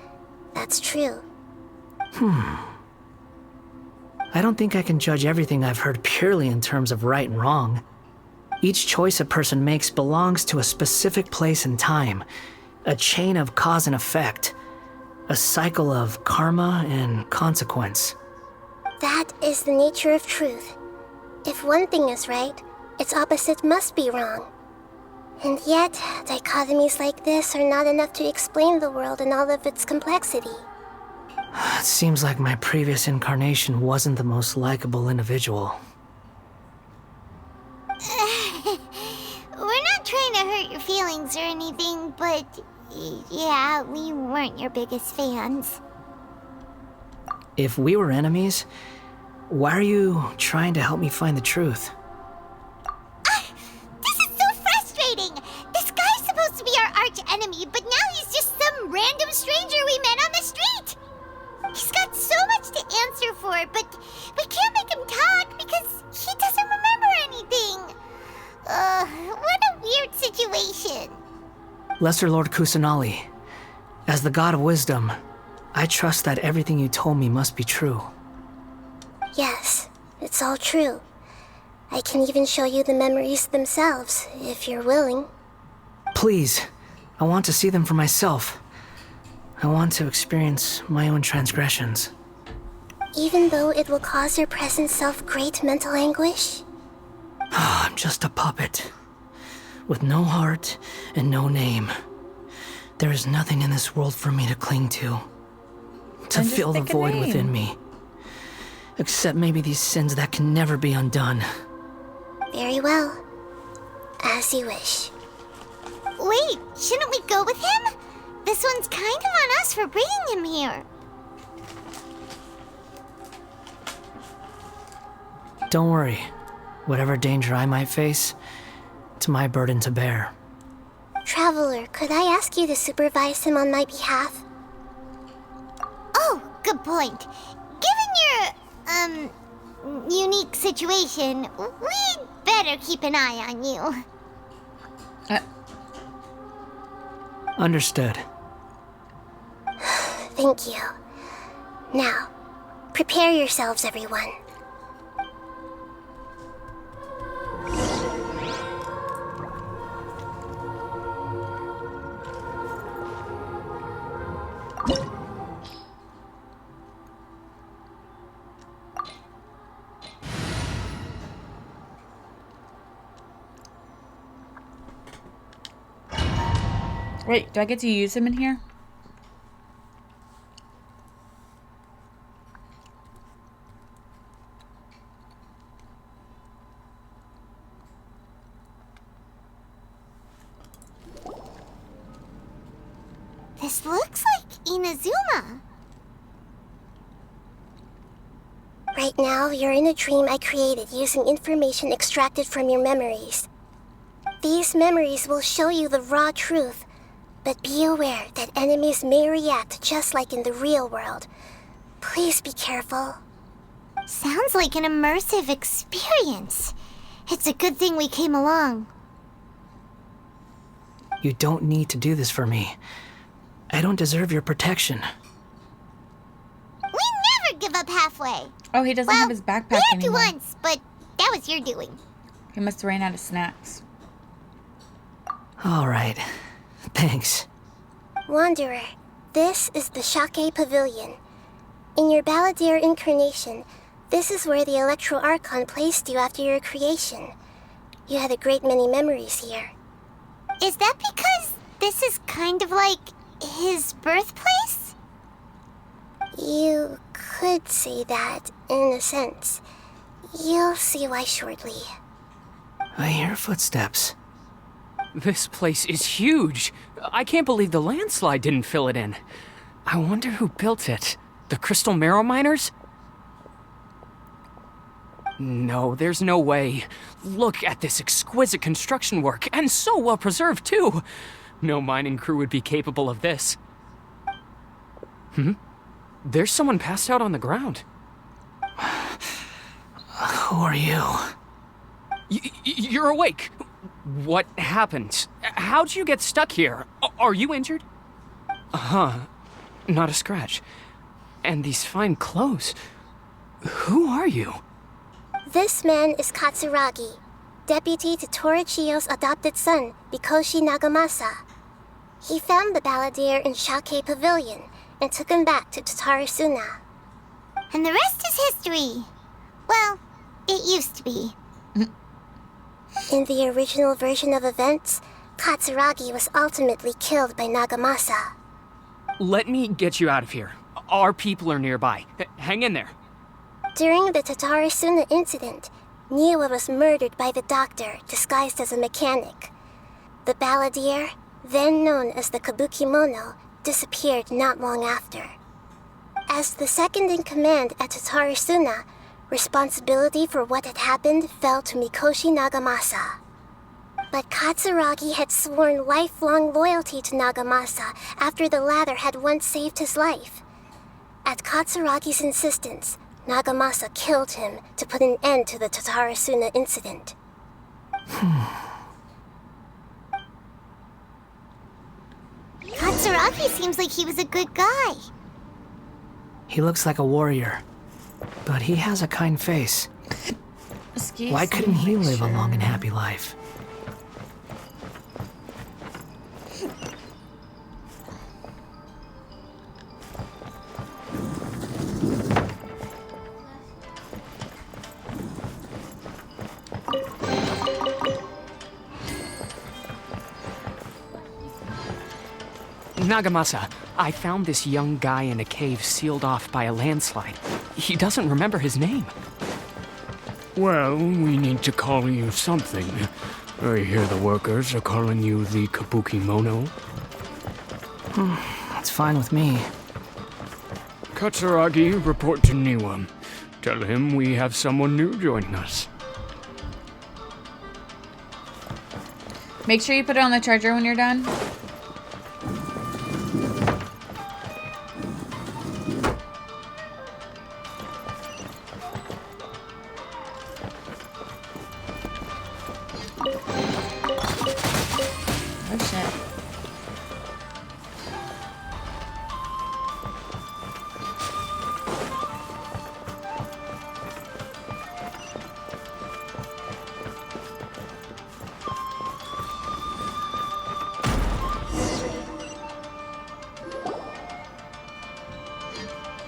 that's true. I don't think I can judge everything I've heard purely in terms of right and wrong. Each choice a person makes belongs to a specific place and time, a chain of cause and effect, a cycle of karma and consequence. That is the nature of truth. If one thing is right, its opposite must be wrong. And yet, dichotomies like this are not enough to explain the world in all of its complexity. It seems like my previous incarnation wasn't the most likable individual. We're not trying to hurt your feelings or anything, but yeah, we weren't your biggest fans. If we were enemies, why are you trying to help me find the truth? This is so frustrating! This guy's supposed to be our arch enemy, but now he's just some random stranger we met on the street! He's got so much to answer for, but we can't make him talk because he doesn't remember anything. What a weird situation. Lesser Lord Kusanali, as the god of wisdom, I trust that everything you told me must be true. Yes, it's all true. I can even show you the memories themselves, if you're willing. Please, I want to see them for myself. I want to experience my own transgressions. Even though it will cause your present self great mental anguish? I'm just a puppet, with no heart and no name. There is nothing in this world for me to cling to fill the void within me. Except maybe these sins that can never be undone. Very well. As you wish. Wait, shouldn't we go with him? This one's kind of on us for bringing him here. Don't worry. Whatever danger I might face, it's my burden to bear. Traveler, could I ask you to supervise him on my behalf? Oh, good point. Given your, unique situation, we'd better keep an eye on you. Understood. Thank you. Now, prepare yourselves, everyone. Wait, do I get to use him in here? This looks like Inazuma. Right now, you're in a dream I created using information extracted from your memories. These memories will show you the raw truth, but be aware that enemies may react just like in the real world. Please be careful. Sounds like an immersive experience. It's a good thing we came along. You don't need to do this for me. I don't deserve your protection. We never give up halfway. Oh, he doesn't have his backpack we had anymore. to once, but that was your doing. He must have ran out of snacks. All right. Thanks. Wanderer, this is the Shake Pavilion. In your Balladeer incarnation, this is where the Electro Archon placed you after your creation. You had a great many memories here. Is that because this is kind of like his birthplace? You could say that, in a sense. You'll see why shortly. I hear footsteps. This place is huge. I can't believe the landslide didn't fill it in. I wonder who built it. The Crystal Marrow Miners? No, there's no way. Look at this exquisite construction work, and so well preserved, too. No mining crew would be capable of this. There's someone passed out on the ground. Who are you? You're awake. What happened? How'd you get stuck here? Are you injured? Not a scratch. And these fine clothes. Who are you? This man is Katsuragi, deputy to Torichiyo's adopted son, Mikoshi Nagamasa. He found the Balladeer in Shake Pavilion and took him back to Tatarasuna. And the rest is history. Well, it used to be. In the original version of events, Katsuragi was ultimately killed by Nagamasa. Let me get you out of here. Our people are nearby. Hang in there. During the Tatarasuna incident, Niwa was murdered by the doctor disguised as a mechanic. The balladeer, then known as the Kabukimono, disappeared not long after. As the second in command at Tatarasuna, responsibility for what had happened fell to Mikoshi Nagamasa. But Katsuragi had sworn lifelong loyalty to Nagamasa after the latter had once saved his life. At Katsuragi's insistence, Nagamasa killed him to put an end to the Tatarasuna incident. Katsuragi seems like he was a good guy. He looks like a warrior, but he has a kind face. Why couldn't he live a long and happy life? Nagamasa, I found this young guy in a cave sealed off by a landslide. He doesn't remember his name. Well, we need to call you something. I hear the workers are calling you the Kabukimono. That's fine with me. Katsuragi, report to Niwa. Tell him we have someone new joining us. Make sure you put it on the charger when you're done. Oh shit.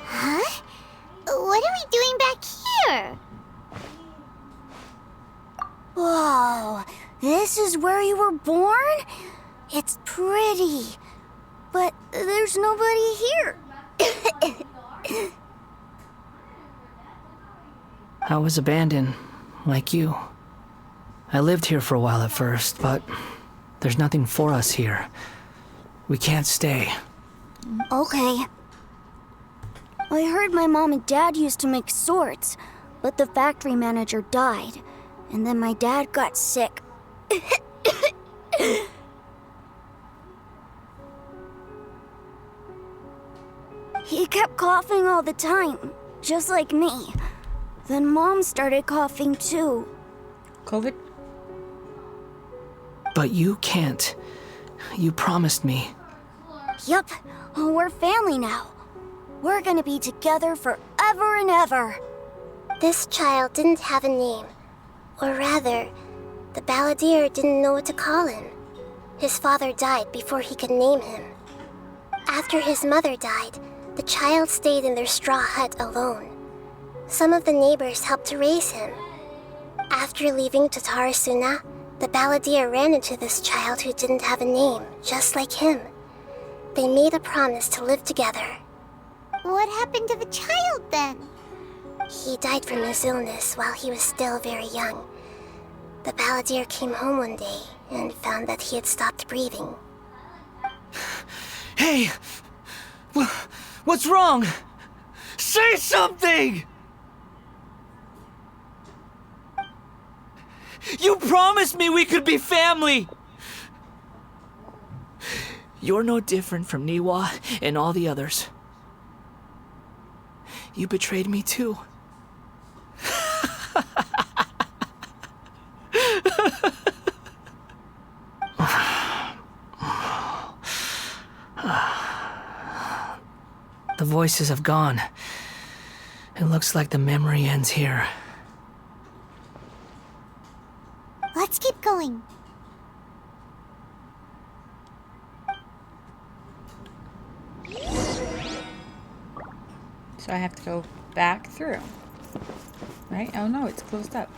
Huh? What are we doing back here? Whoa, this is where you were born? It's pretty, but there's nobody here. I was abandoned, like you. I lived here for a while at first, but there's nothing for us here. We can't stay. Okay. I heard my mom and dad used to make swords, but the factory manager died, and then my dad got sick. He kept coughing all the time, just like me. Then Mom started coughing too. COVID? But you can't. You promised me. Yup, we're family now. We're gonna be together forever and ever. This child didn't have a name. Or rather, the balladeer didn't know what to call him. His father died before he could name him. After his mother died, the child stayed in their straw hut alone. Some of the neighbors helped to raise him. After leaving Tatarasuna, the balladeer ran into this child who didn't have a name, just like him. They made a promise to live together. What happened to the child then? He died from his illness while he was still very young. The balladeer came home one day and found that he had stopped breathing. Hey! What's wrong? Say something! You promised me we could be family! You're no different from Niwa and all the others. You betrayed me too. The voices have gone. It looks like the memory ends here. Let's keep going. So I have to go back through. Right? Oh no, it's closed up.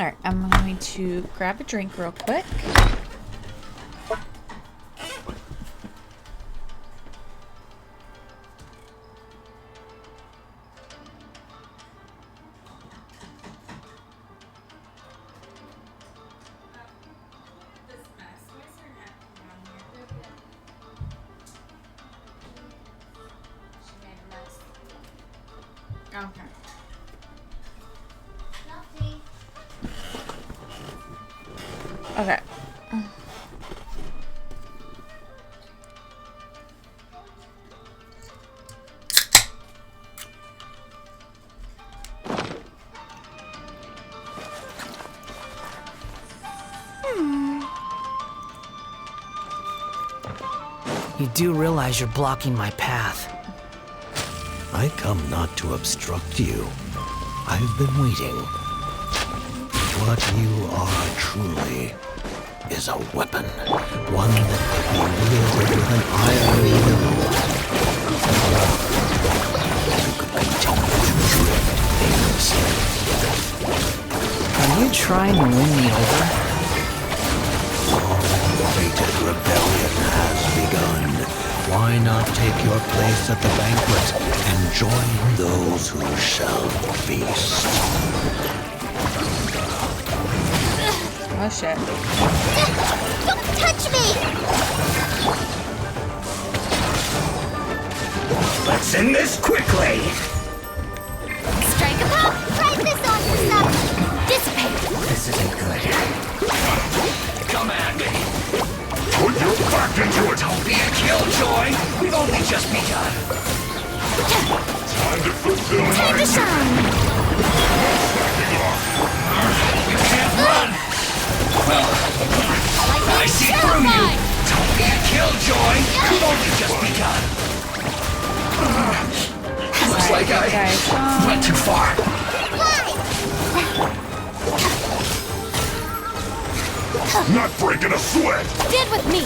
Alright, I'm going to grab a drink real quick. Okay. Okay. You do realize you're blocking my path. I come not to obstruct you. I've been waiting. What you are truly is a weapon. One that could be wielded with an iron will. You could continue to drift aimlessly. Are you trying to win me over? Fated rebellion has begun. Why not take your place at the banquet and join those who shall feast? Oh shit. Don't touch me! Let's end this quickly! Strike a pop! Brightness on yourself! Dissipate! This isn't good. Come at me! Put your back into it! Don't be a killjoy! We've only just begun! Time to fulfill Time to shine! You can't run! Well, I see through you! Don't be a killjoy! We've only just begun! Looks like I went too far. Not breaking a sweat! Dead with me!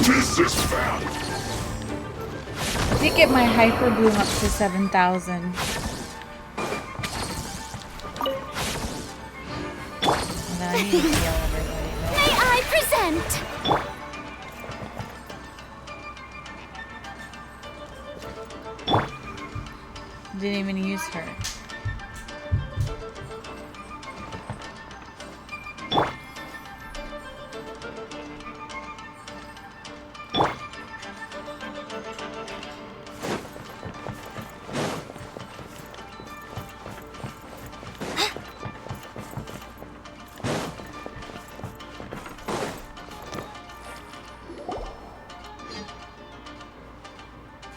This is bad! I did get my hyper bloom up to 7,000. And then I need to heal everybody. May I present? Didn't even use her.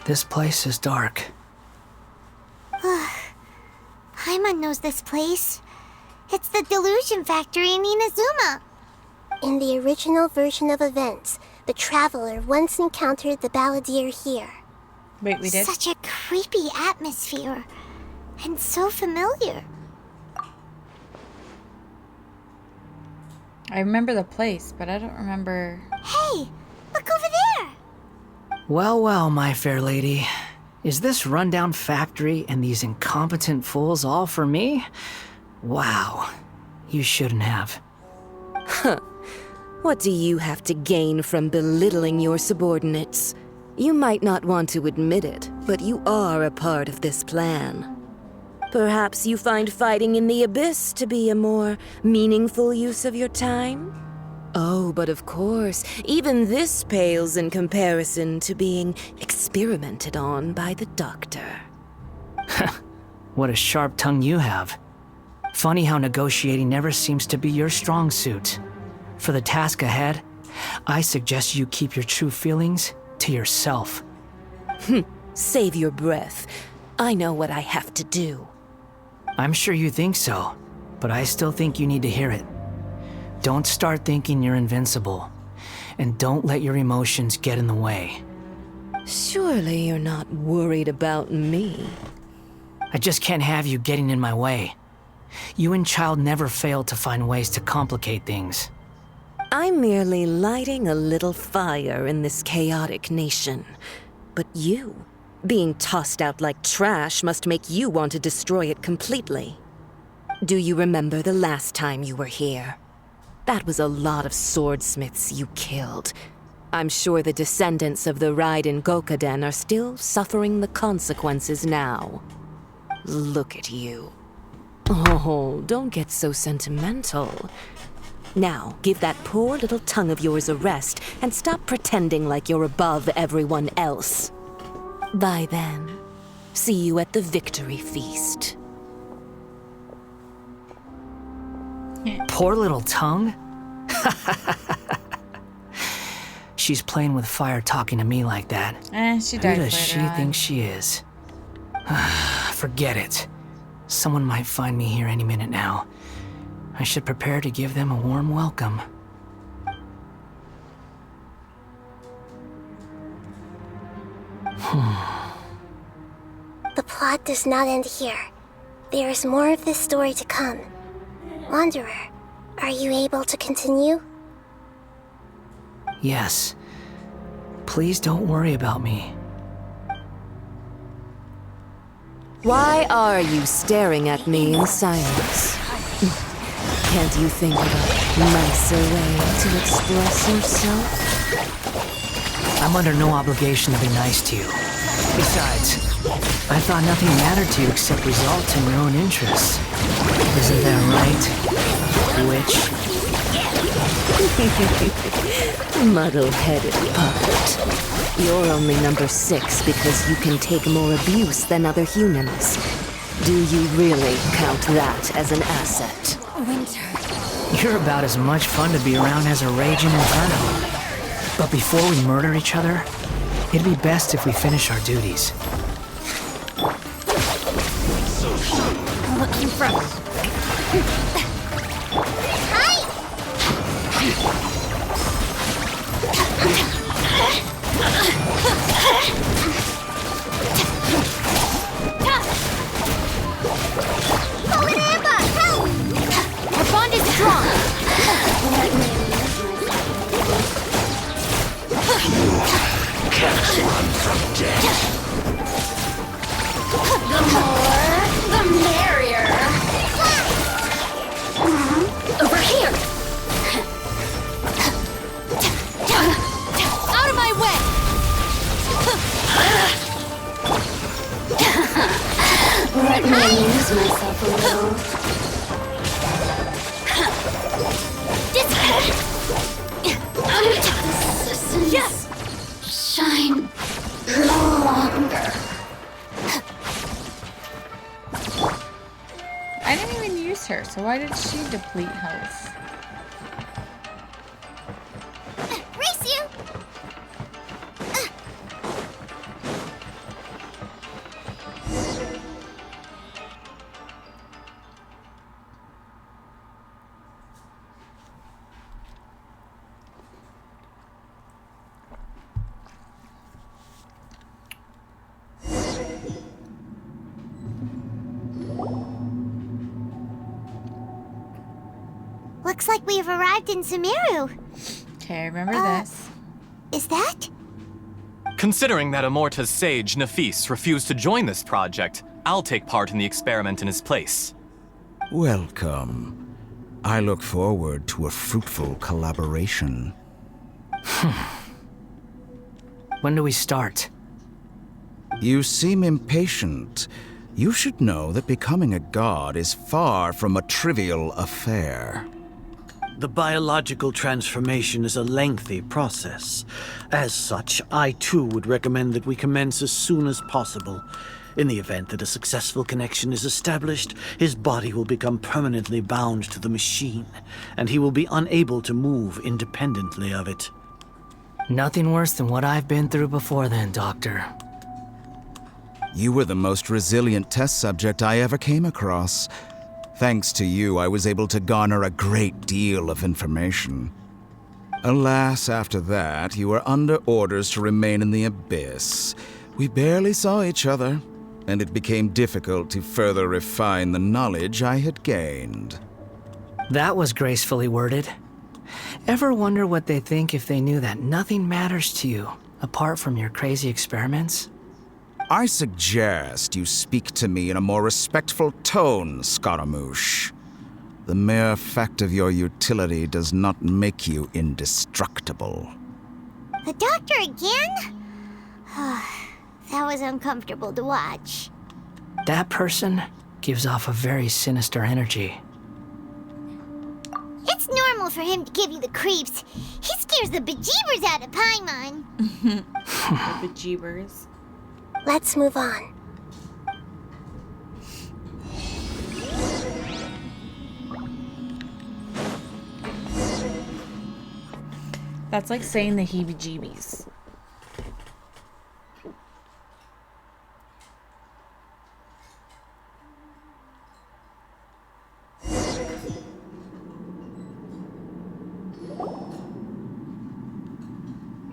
This place is dark. Paimon knows this place. It's the Delusion Factory in Inazuma. In the original version of events, the Traveler once encountered the Balladeer here. Wait, we did? Such a creepy atmosphere. And so familiar. I remember the place, but I don't remember... Hey, look over there! Well, well, my fair lady. Is this rundown factory and these incompetent fools all for me? Wow. You shouldn't have. Huh. What do you have to gain from belittling your subordinates? You might not want to admit it, but you are a part of this plan. Perhaps you find fighting in the Abyss to be a more meaningful use of your time? Oh, but of course, even this pales in comparison to being experimented on by the Doctor. What a sharp tongue you have. Funny how negotiating never seems to be your strong suit. For the task ahead, I suggest you keep your true feelings to yourself. Save your breath. I know what I have to do. I'm sure you think so, but I still think you need to hear it. Don't start thinking you're invincible, and don't let your emotions get in the way. Surely you're not worried about me. I just can't have you getting in my way. You and Child never fail to find ways to complicate things. I'm merely lighting a little fire in this chaotic nation. But you, being tossed out like trash, must make you want to destroy it completely. Do you remember the last time you were here? That was a lot of swordsmiths you killed. I'm sure the descendants of the Raiden Gokaden are still suffering the consequences now. Look at you. Oh, don't get so sentimental. Now, give that poor little tongue of yours a rest and stop pretending like you're above everyone else. Bye then. See you at the victory feast. Poor little tongue? She's playing with fire talking to me like that. She Who died does later she on. think she is? Forget it. Someone might find me here any minute now. I should prepare to give them a warm welcome. The plot does not end here. There is more of this story to come. Wanderer, are you able to continue? Yes. Please don't worry about me. Why are you staring at me in silence? Can't you think of a nicer way to express yourself? I'm under no obligation to be nice to you. Besides, I thought nothing mattered to you except results in your own interests. Isn't that right, witch? Muddle-headed puppet. You're only number 6 because you can take more abuse than other humans. Do you really count that as an asset? Winter. You're about as much fun to be around as a raging inferno. But before we murder each other, it'd be best if we finish our duties. Looking for... Our bond is strong. Can't run from death. The more, the merrier. Over here. Out of my way. Let me amuse myself a little. Yes. Shine longer. I didn't even use her, so why did she deplete health? Race you. Looks like we've arrived in Sumeru. Okay, remember this. Is that? Considering that Amorta's sage, Nafis, refused to join this project, I'll take part in the experiment in his place. Welcome. I look forward to a fruitful collaboration. When do we start? You seem impatient. You should know that becoming a god is far from a trivial affair. The biological transformation is a lengthy process. As such, I too would recommend that we commence as soon as possible. In the event that a successful connection is established, his body will become permanently bound to the machine, and he will be unable to move independently of it. Nothing worse than what I've been through before then, Doctor. You were the most resilient test subject I ever came across. Thanks to you, I was able to garner a great deal of information. Alas, after that, you were under orders to remain in the Abyss. We barely saw each other, and it became difficult to further refine the knowledge I had gained. That was gracefully worded. Ever wonder what they think if they knew that nothing matters to you, apart from your crazy experiments? I suggest you speak to me in a more respectful tone, Scaramouche. The mere fact of your utility does not make you indestructible. The doctor again? That was uncomfortable to watch. That person gives off a very sinister energy. It's normal for him to give you the creeps. He scares the bejeebers out of Paimon. The bejeebers. Let's move on. That's like saying the heebie-jeebies.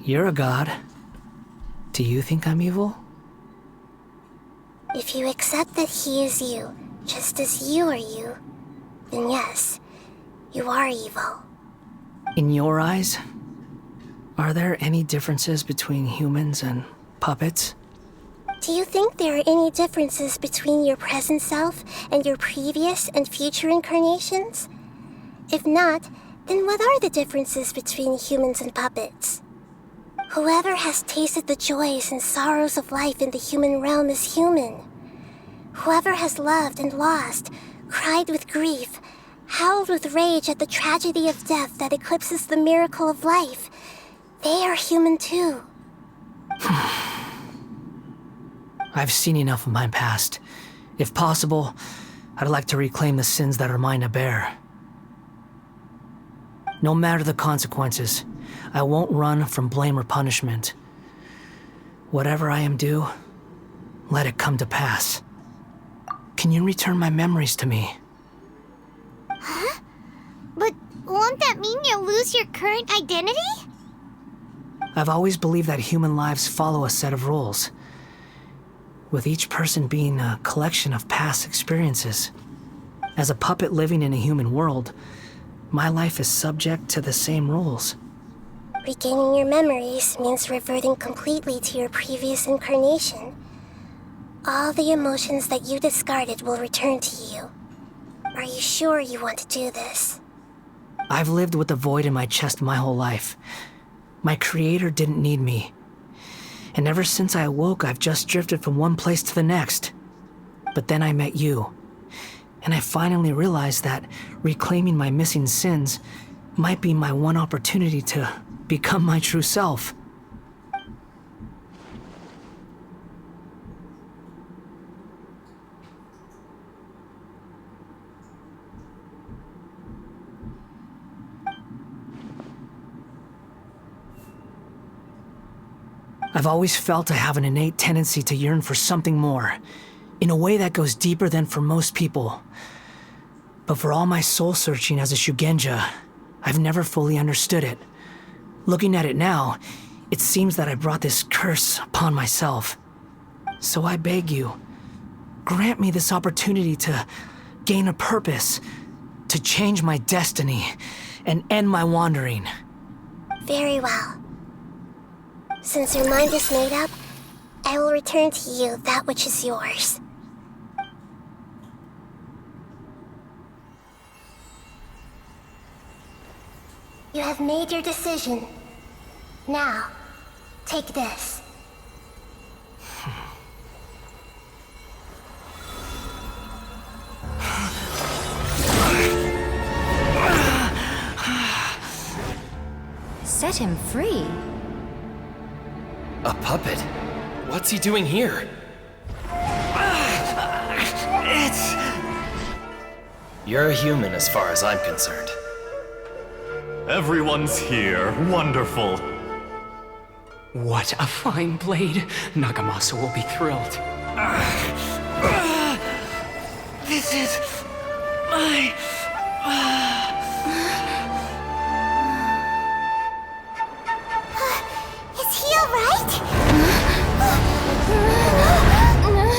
You're a god. Do you think I'm evil? If you accept that he is you, just as you are you, then yes, you are evil. In your eyes, are there any differences between humans and puppets? Do you think there are any differences between your present self and your previous and future incarnations? If not, then what are the differences between humans and puppets? Whoever has tasted the joys and sorrows of life in the human realm is human. Whoever has loved and lost, cried with grief, howled with rage at the tragedy of death that eclipses the miracle of life, they are human too. I've seen enough of my past. If possible, I'd like to reclaim the sins that are mine to bear. No matter the consequences, I won't run from blame or punishment. Whatever I am due, let it come to pass. Can you return my memories to me? Huh? But won't that mean you'll lose your current identity? I've always believed that human lives follow a set of rules, with each person being a collection of past experiences. As a puppet living in a human world, my life is subject to the same rules. Regaining your memories means reverting completely to your previous incarnation. All the emotions that you discarded will return to you. Are you sure you want to do this? I've lived with a void in my chest my whole life. My creator didn't need me. And ever since I awoke, I've just drifted from one place to the next. But then I met you. And I finally realized that reclaiming my missing sins might be my one opportunity to become my true self. I've always felt I have an innate tendency to yearn for something more, in a way that goes deeper than for most people. But for all my soul-searching as a Shugenja, I've never fully understood it. Looking at it now, it seems that I brought this curse upon myself. So I beg you, grant me this opportunity to gain a purpose, to change my destiny, and end my wandering. Very well. Since your mind is made up, I will return to you that which is yours. You have made your decision. Now, take this. Set him free? A puppet? What's he doing here? You're a human as far as I'm concerned. Everyone's here. Wonderful. What a fine blade. Nagamasa will be thrilled. This is my... Is he alright? No way!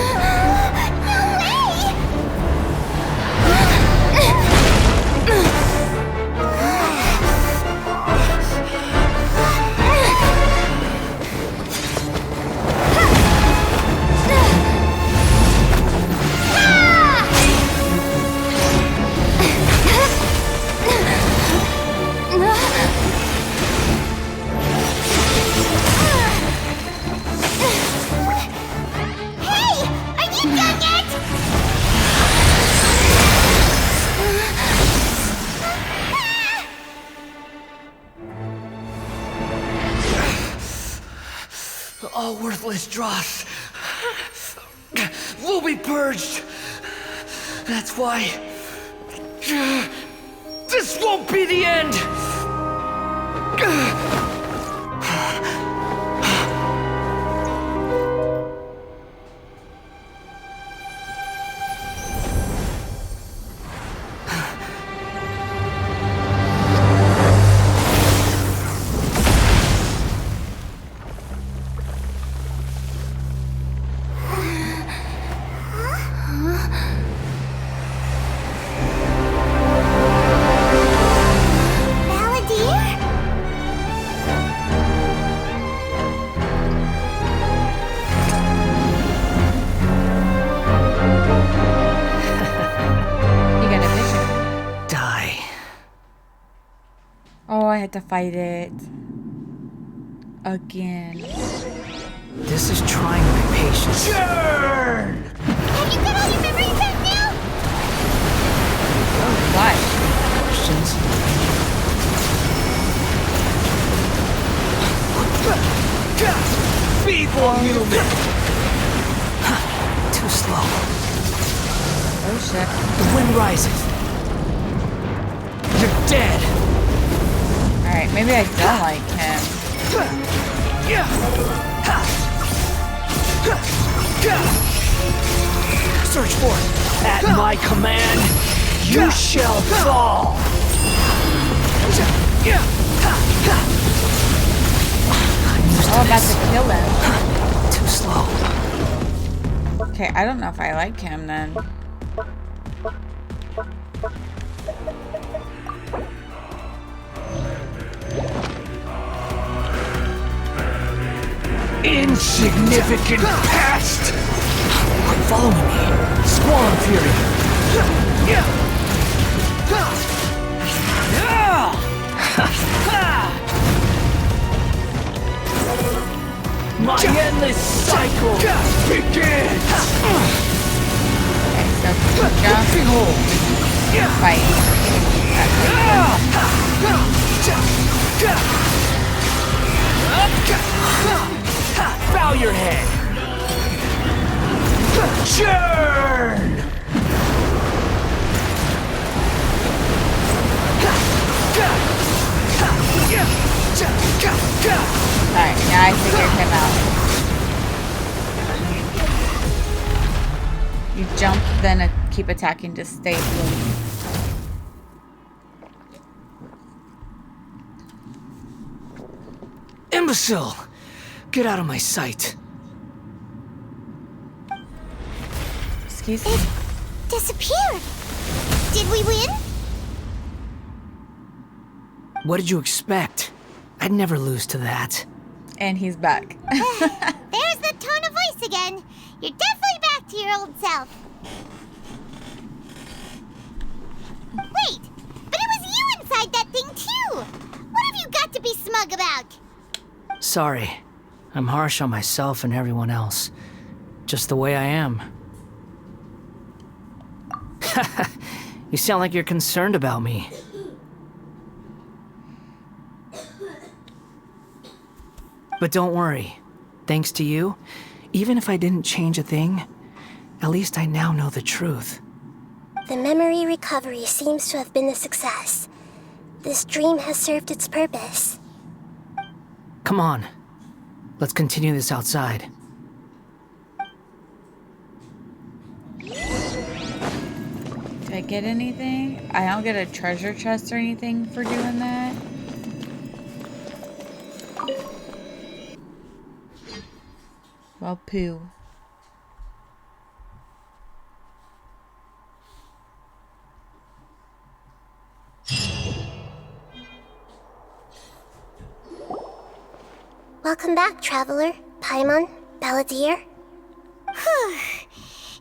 All worthless dross will be purged. That's why this won't be the end. I had to fight it again. This is trying my patience. Churn! Have you got all your memories back now? Oh, what? Questions? Feeble human! Too slow. Oh shit. The wind rises. You're dead. Alright, maybe I don't like him. Search for it. At my command, you shall fall. Oh, I'm about to kill him. Too slow. Okay, I don't know if I like him then. Insignificant past! Quit following me. Squall Fury. My endless cycle begins! Okay, so jump, fight. Bow your head! Churn! Alright, now I figured him out. You jump, then keep attacking to stay blue. Imbecile! Get out of my sight. Excuse me? It disappeared. Did we win? What did you expect? I'd never lose to that. And he's back. There's the tone of voice again. You're definitely back to your old self. Wait, but it was you inside that thing too. What have you got to be smug about? Sorry. I'm harsh on myself and everyone else. Just the way I am. You sound like you're concerned about me. But don't worry. Thanks to you, even if I didn't change a thing, at least I now know the truth. The memory recovery seems to have been a success. This dream has served its purpose. Come on. Let's continue this outside. Did I get anything? I don't get a treasure chest or anything for doing that. Well, poo. Welcome back, traveler. Paimon, Balladeer.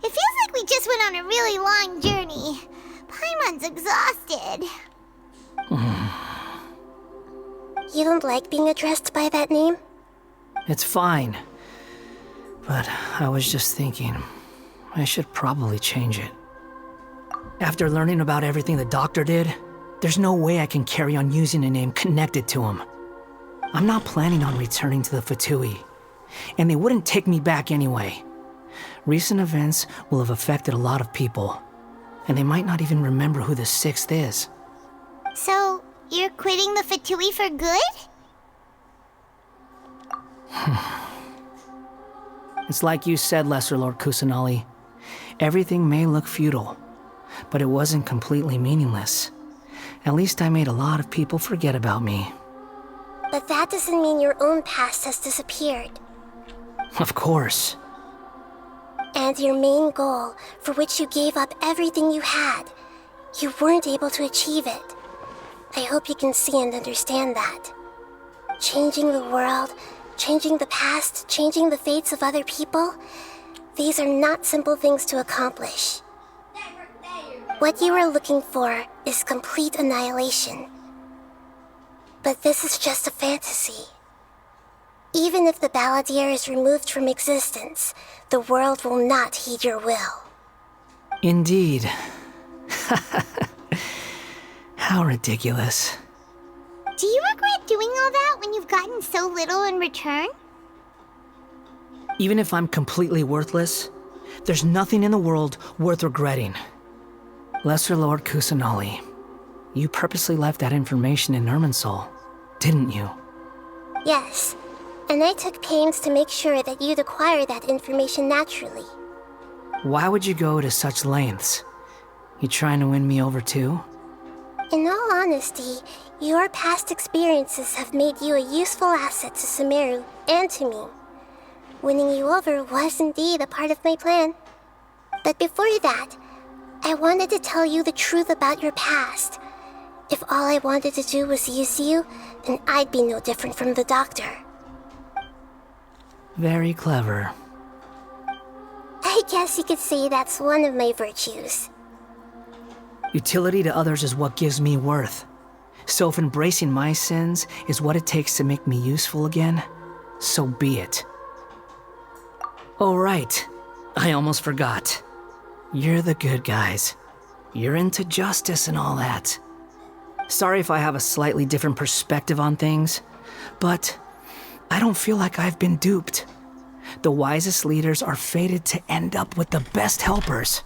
It feels like we just went on a really long journey. Paimon's exhausted. You don't like being addressed by that name? It's fine. But I was just thinking, I should probably change it. After learning about everything the doctor did, there's no way I can carry on using a name connected to him. I'm not planning on returning to the Fatui. and they wouldn't take me back anyway. Recent events will have affected a lot of people, and they might not even remember who the 6th is. So, you're quitting the Fatui for good? It's like you said, Lesser Lord Kusanali. Everything may look futile, but it wasn't completely meaningless. At least I made a lot of people forget about me. But that doesn't mean your own past has disappeared. Of course. And your main goal, for which you gave up everything you had, you weren't able to achieve it. I hope you can see and understand that. Changing the world, changing the past, changing the fates of other people, these are not simple things to accomplish. What you are looking for is complete annihilation. But this is just a fantasy. Even if the Balladeer is removed from existence, the world will not heed your will. Indeed. How ridiculous. Do you regret doing all that when you've gotten so little in return? Even if I'm completely worthless, there's nothing in the world worth regretting. Lesser Lord Kusanali, you purposely left that information in Irminsul, didn't you? Yes, and I took pains to make sure that you'd acquire that information naturally. Why would you go to such lengths? You trying to win me over too? In all honesty, your past experiences have made you a useful asset to Sumeru and to me. Winning you over was indeed a part of my plan. But before that, I wanted to tell you the truth about your past. If all I wanted to do was use you, then I'd be no different from the doctor. Very clever. I guess you could say that's one of my virtues. Utility to others is what gives me worth. So if embracing my sins is what it takes to make me useful again, so be it. Oh right, I almost forgot. You're the good guys. You're into justice and all that. Sorry if I have a slightly different perspective on things, but I don't feel like I've been duped. The wisest leaders are fated to end up with the best helpers.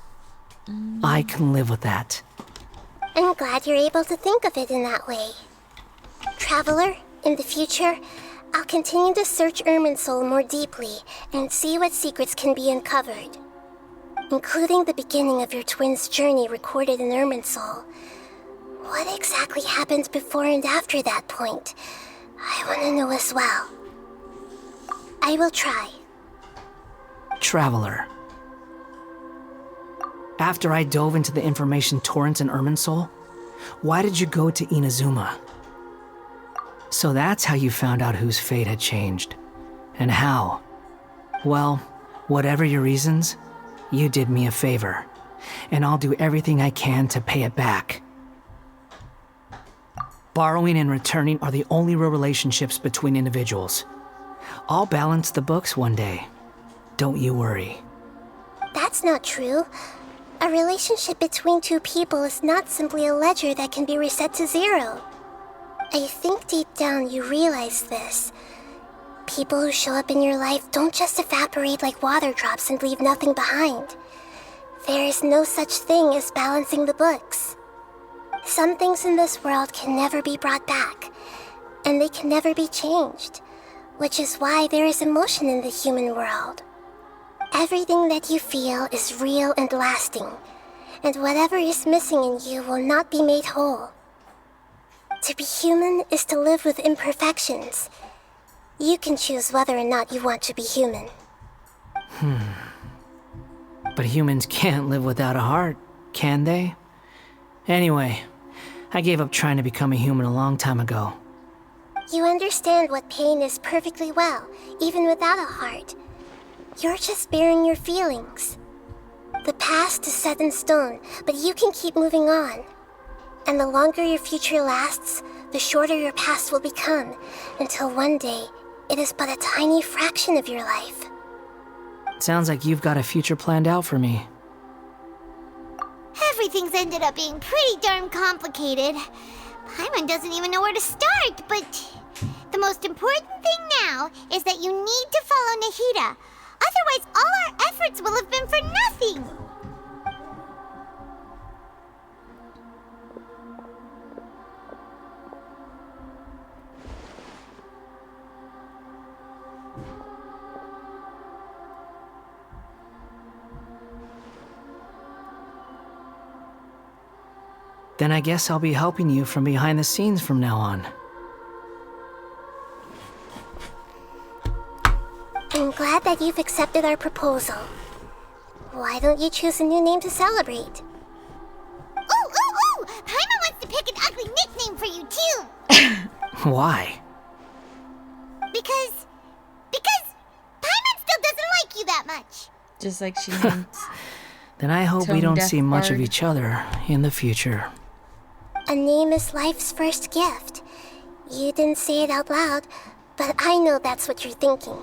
I can live with that. I'm glad you're able to think of it in that way. Traveler, in the future, I'll continue to search Irminsul more deeply and see what secrets can be uncovered. Including the beginning of your twins' journey recorded in Irminsul. What exactly happened before and after that point? I want to know as well. I will try. Traveler. After I dove into the information torrents in Irminsul, why did you go to Inazuma? So that's how you found out whose fate had changed. And how? Well, whatever your reasons, you did me a favor, and I'll do everything I can to pay it back. Borrowing and returning are the only real relationships between individuals. I'll balance the books one day. Don't you worry. That's not true. A relationship between two people is not simply a ledger that can be reset to zero. I think deep down you realize this. People who show up in your life don't just evaporate like water drops and leave nothing behind. There is no such thing as balancing the books. Some things in this world can never be brought back, and they can never be changed, which is why there is emotion in the human world. Everything that you feel is real and lasting, and whatever is missing in you will not be made whole. To be human is to live with imperfections. You can choose whether or not you want to be human. But humans can't live without a heart, can they? Anyway, I gave up trying to become a human a long time ago. You understand what pain is perfectly well, even without a heart. You're just bearing your feelings. The past is set in stone, but you can keep moving on. And the longer your future lasts, the shorter your past will become, until one day, it is but a tiny fraction of your life. Sounds like you've got a future planned out for me. Everything's ended up being pretty darn complicated. Paimon doesn't even know where to start, but The most important thing now is that you need to follow Nahida. Otherwise, all our efforts will have been for nothing. Then I guess I'll be helping you from behind the scenes from now on. I'm glad that you've accepted our proposal. Why don't you choose a new name to celebrate? Ooh! Paimon wants to pick an ugly nickname for you, too! Why? Because Paimon still doesn't like you that much. Just like she means. Then I hope we Tone don't deaf see much of bard. each other in the future. A name is life's first gift. You didn't say it out loud, but I know that's what you're thinking.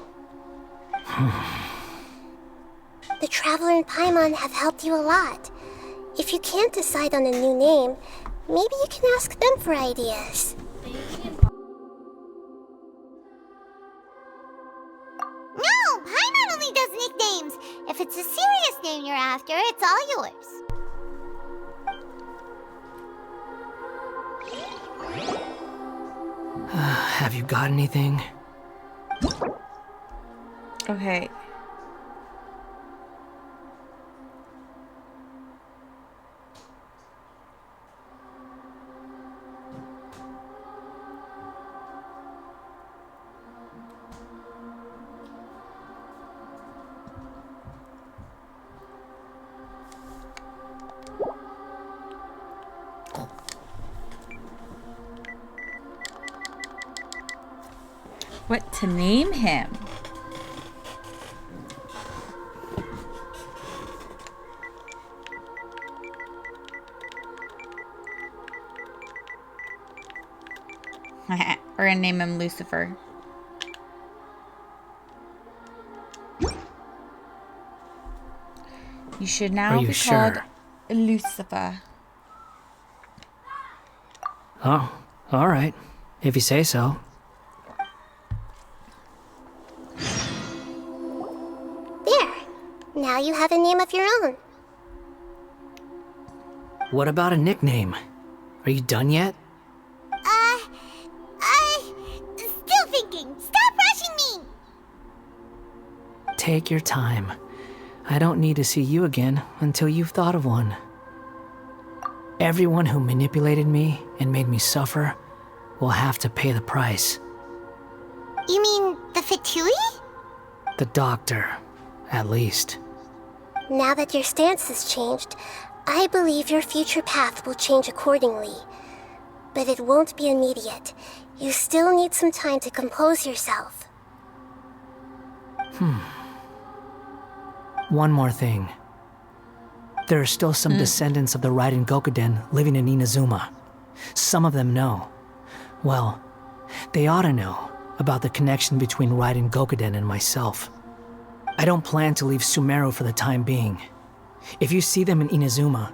The Traveler and Paimon have helped you a lot. If you can't decide on a new name, maybe you can ask them for ideas. No, Paimon only does nicknames. If it's a serious name you're after, it's all yours. Have you got anything? Okay. What to name him? We're gonna name him Lucifer. You should now Are you be sure? called Lucifer. Oh, all right. If you say so. There. Now you have a name of your own. What about a nickname? Are you done yet? Still thinking. Stop rushing me! Take your time. I don't need to see you again until you've thought of one. Everyone who manipulated me and made me suffer will have to pay the price. You mean the Fatui? The doctor, at least. Now that your stance has changed, I believe your future path will change accordingly. But it won't be immediate. You still need some time to compose yourself. One more thing. There are still some descendants of the Raiden Gokuden living in Inazuma. Some of them know. Well, they ought to know about the connection between Raiden Gokuden and myself. I don't plan to leave Sumeru for the time being. If you see them in Inazuma,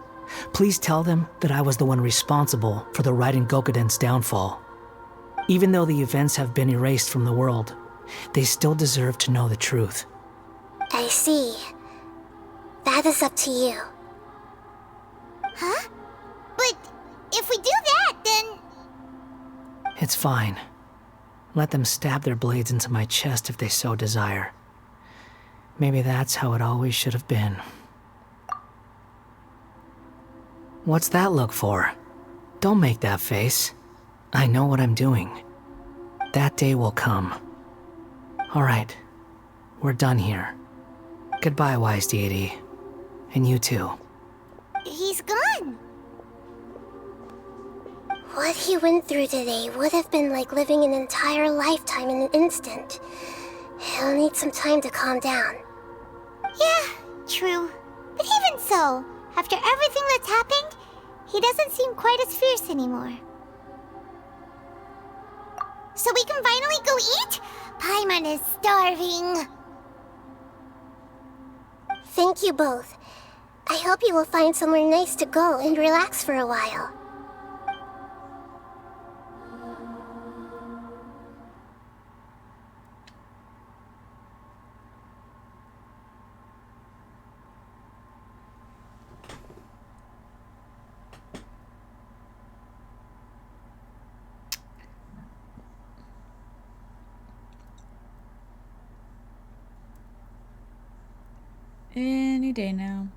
please tell them that I was the one responsible for the Raiden Gokuden's downfall. Even though the events have been erased from the world, they still deserve to know the truth. I see. That is up to you. Huh? But if we do that, then... It's fine. Let them stab their blades into my chest if they so desire. Maybe that's how it always should have been. What's that look for? Don't make that face. I know what I'm doing. That day will come. All right. We're done here. Goodbye, wise deity. And you too. He's gone. What he went through today would have been like living an entire lifetime in an instant. He'll need some time to calm down. Yeah, true. But even so, after everything that's happened, he doesn't seem quite as fierce anymore. So we can finally go eat? Paimon is starving. Thank you both. I hope you will find somewhere nice to go and relax for a while. any day now.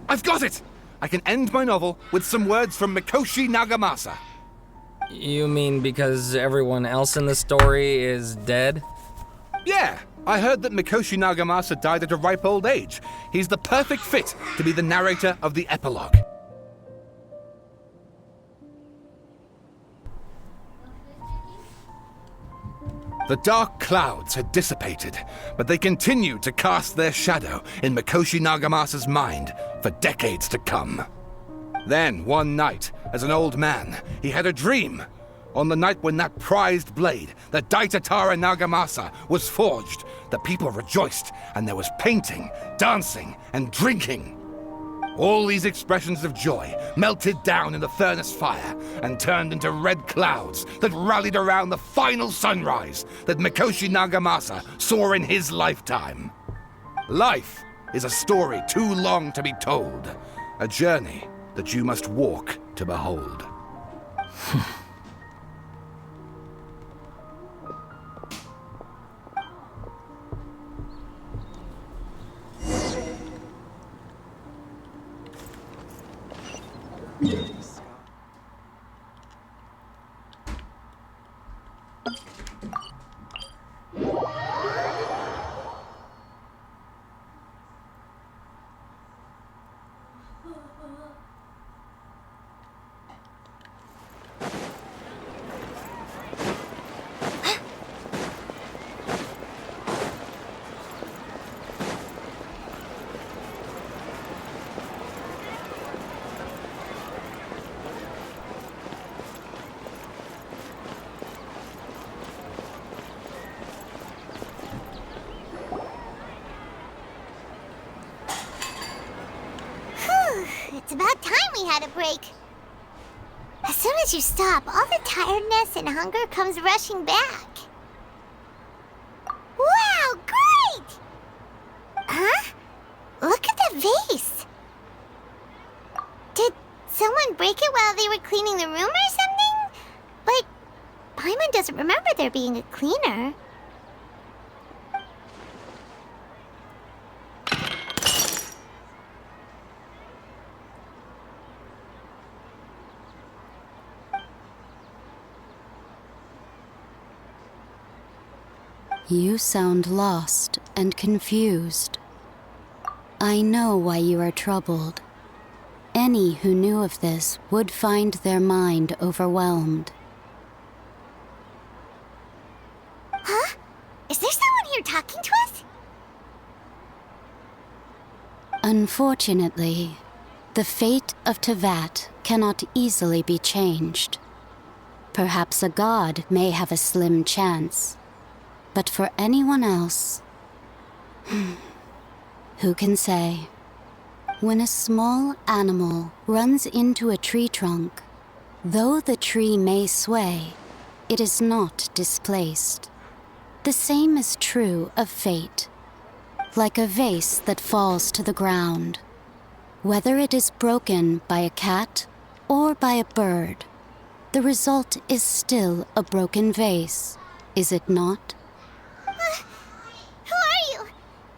I've got it! I can end my novel with some words from Mikoshi Nagamasa. You mean because everyone else in the story is dead? Yeah, I heard that Mikoshi Nagamasa died at a ripe old age. He's the perfect fit to be the narrator of the epilogue. The dark clouds had dissipated, but they continued to cast their shadow in Mikoshi Nagamasa's mind for decades to come. Then, one night, as an old man, he had a dream. On the night when that prized blade, the Daitatara Nagamasa, was forged, the people rejoiced, and there was painting, dancing, and drinking. All these expressions of joy melted down in the furnace fire and turned into red clouds that rallied around the final sunrise that Mikoshi Nagamasa saw in his lifetime. Life is a story too long to be told, a journey that you must walk to behold. It's about time we had a break. As soon as you stop, all the tiredness and hunger comes rushing back. Wow, great! Huh? Look at the vase. Did someone break it while they were cleaning the room or something? But Paimon doesn't remember there being a cleaner. You sound lost and confused. I know why you are troubled. Any who knew of this would find their mind overwhelmed. Huh? Is there someone here talking to us? Unfortunately, the fate of Tevat cannot easily be changed. Perhaps a god may have a slim chance. But for anyone else, who can say? When a small animal runs into a tree trunk, though the tree may sway, it is not displaced. The same is true of fate. Like a vase that falls to the ground. Whether it is broken by a cat or by a bird, the result is still a broken vase, is it not? Who are you?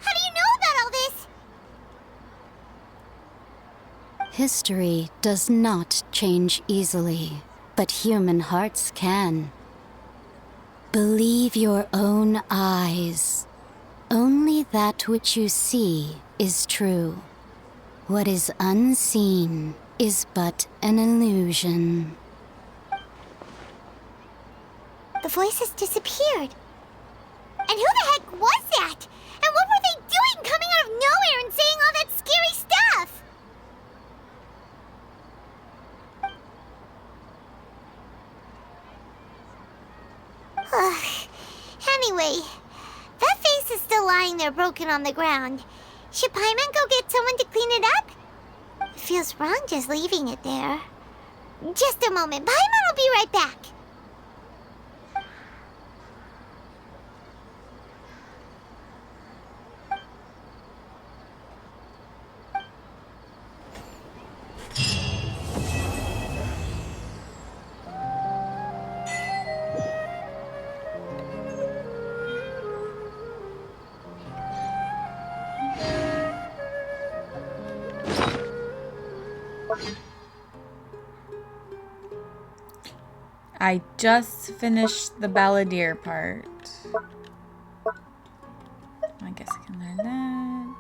How do you know about all this? History does not change easily, but human hearts can. Believe your own eyes. Only that which you see is true. What is unseen is but an illusion. The voice has disappeared. And who the heck was that? And what were they doing coming out of nowhere and saying all that scary stuff? Anyway, that face is still lying there broken on the ground. Should Paimon go get someone to clean it up? It feels wrong just leaving it there. Just a moment. Paimon will be right back. I just finished the balladeer part. I guess I can learn that.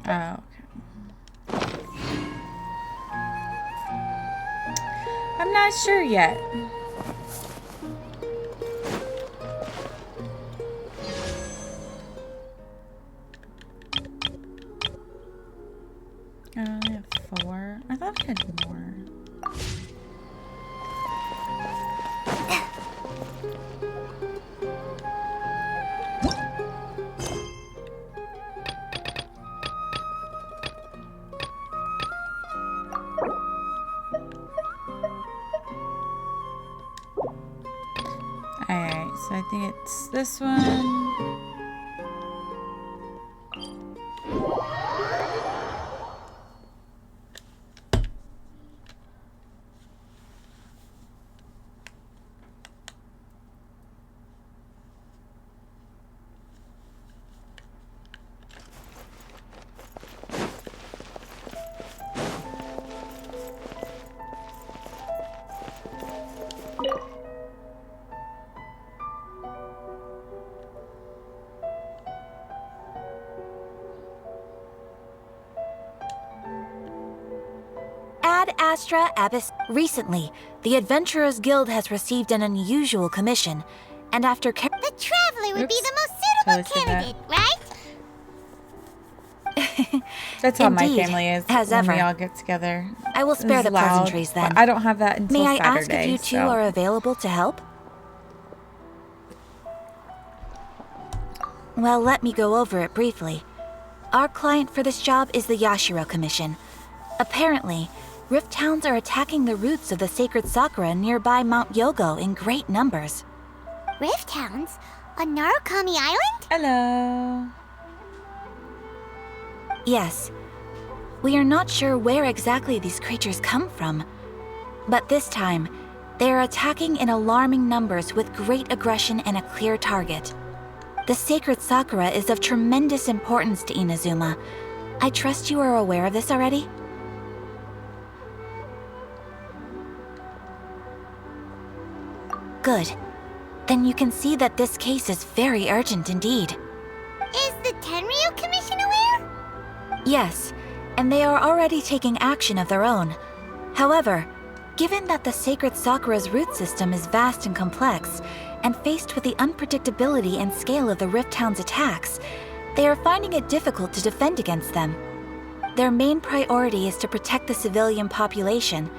Oh, okay. I'm not sure yet. I only have 4. I thought I had more. Alright, so I think it's this one. Ad Astra Abyss. Recently, the Adventurers Guild has received an unusual commission, and after the Traveler would be the most suitable candidate, right? That's how my Indeed, family is as when ever. we all get together. I will spare It's the loud, pleasantries then. but I don't have that until May I Saturday. ask if you two so. are available to help? Well, let me go over it briefly. Our client for this job is the Yashiro Commission. Apparently, Rift Hounds are attacking the roots of the sacred sakura nearby Mount Yogo in great numbers. Rift Hounds? On Narukami Island? Hello. Yes. We are not sure where exactly these creatures come from. But this time, they are attacking in alarming numbers with great aggression and a clear target. The sacred sakura is of tremendous importance to Inazuma. I trust you are aware of this already? Good. Then you can see that this case is very urgent indeed. Is the Tenryu Commission aware? Yes, and they are already taking action of their own. However, given that the sacred sakura's root system is vast and complex, and faced with the unpredictability and scale of the Rift Hound's attacks, they are finding it difficult to defend against them. Their main priority is to protect the civilian population,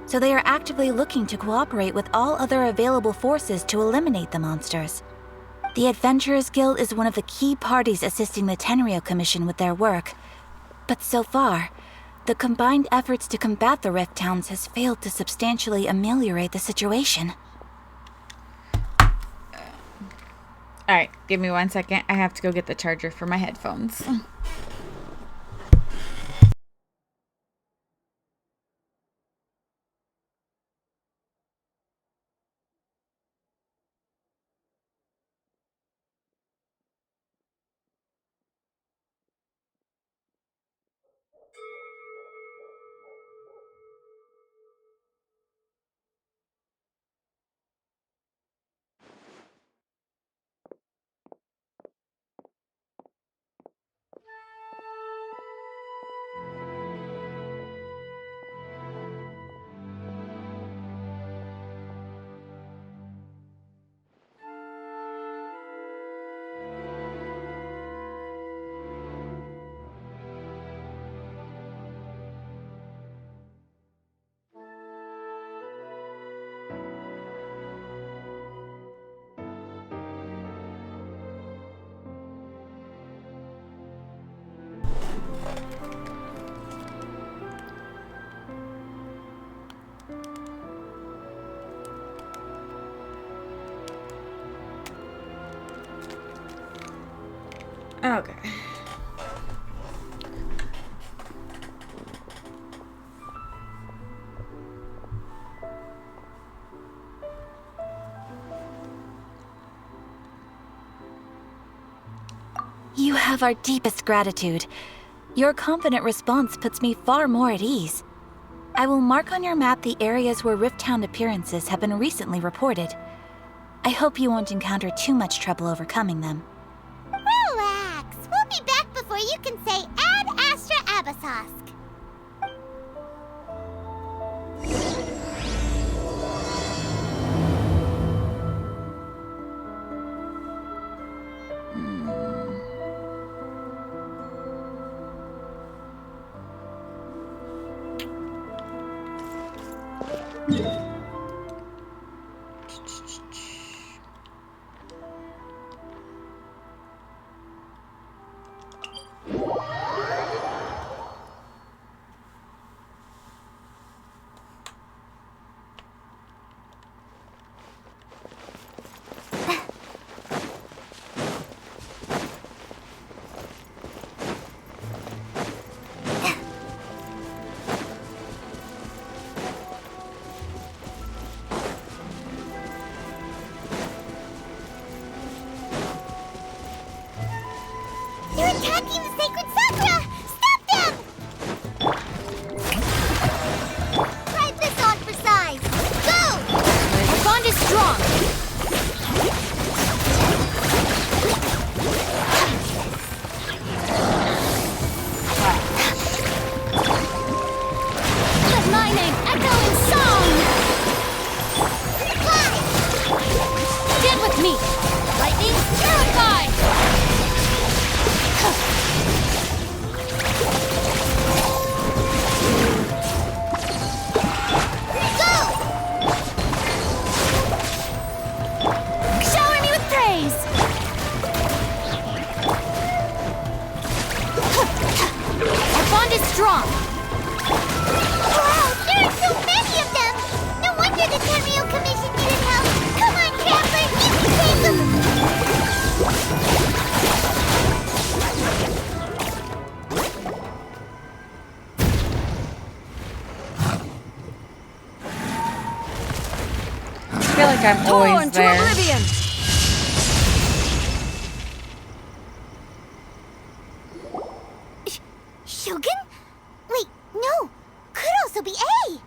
so they are actively looking to cooperate with all other available forces to eliminate the monsters. The Adventurers Guild is one of the key parties assisting the Tenryu Commission with their work, but so far, the combined efforts to combat the Rift Hounds has failed to substantially ameliorate the situation. Alright, give me 1 second. I have to go get the charger for my headphones. Okay. You have our deepest gratitude. Your confident response puts me far more at ease. I will mark on your map the areas where Rift Hound appearances have been recently reported. I hope you won't encounter too much trouble overcoming them. Relax. We'll be back before you can say Ad Astra Abyssosque. They're attacking the sacred Sakura! Stop them! Try this on for size. Go! Our bond is strong. Let my name echo in song! Fly! Stand with me! Lightning, purify! Shower me with praise! Our bond is strong! Wow, there are so many of them! No wonder the Tenryou Commission needed help! Come on, Camper, you can save them! I feel like I'm always there. Shogun? Wait, no. Could also be A.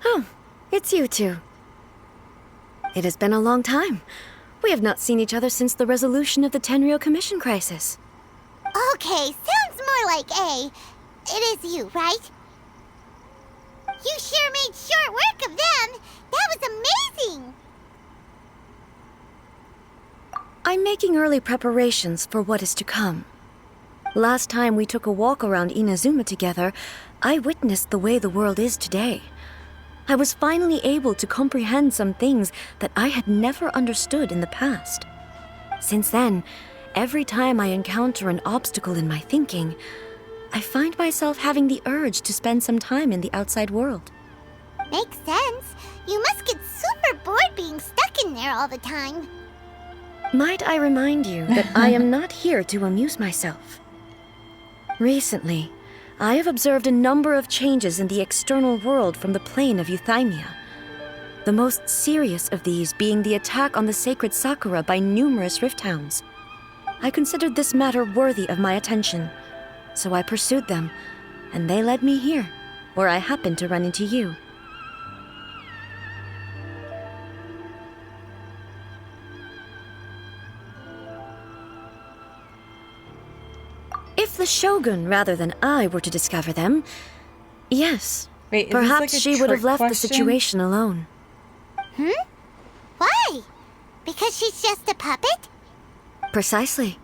Oh, it's you two. It has been a long time. We have not seen each other since the resolution of the Tenryou Commission crisis. Okay, sounds more like A. It is you, right? You sure made short work of them. That was amazing. I'm making early preparations for what is to come. Last time we took a walk around Inazuma together, I witnessed the way the world is today. I was finally able to comprehend some things that I had never understood in the past. Since then, every time I encounter an obstacle in my thinking, I find myself having the urge to spend some time in the outside world. Makes sense. You must get super bored being stuck in there all the time. Might I remind you that I am not here to amuse myself? Recently, I have observed a number of changes in the external world from the plane of Euthymia. The most serious of these being the attack on the sacred Sakura by numerous Rift Hounds. I considered this matter worthy of my attention, so I pursued them, and they led me here, where I happened to run into you. If the Shogun rather than I were to discover them, yes, wait, perhaps like she would have left the question? situation alone. Why? Because she's just a puppet? Precisely.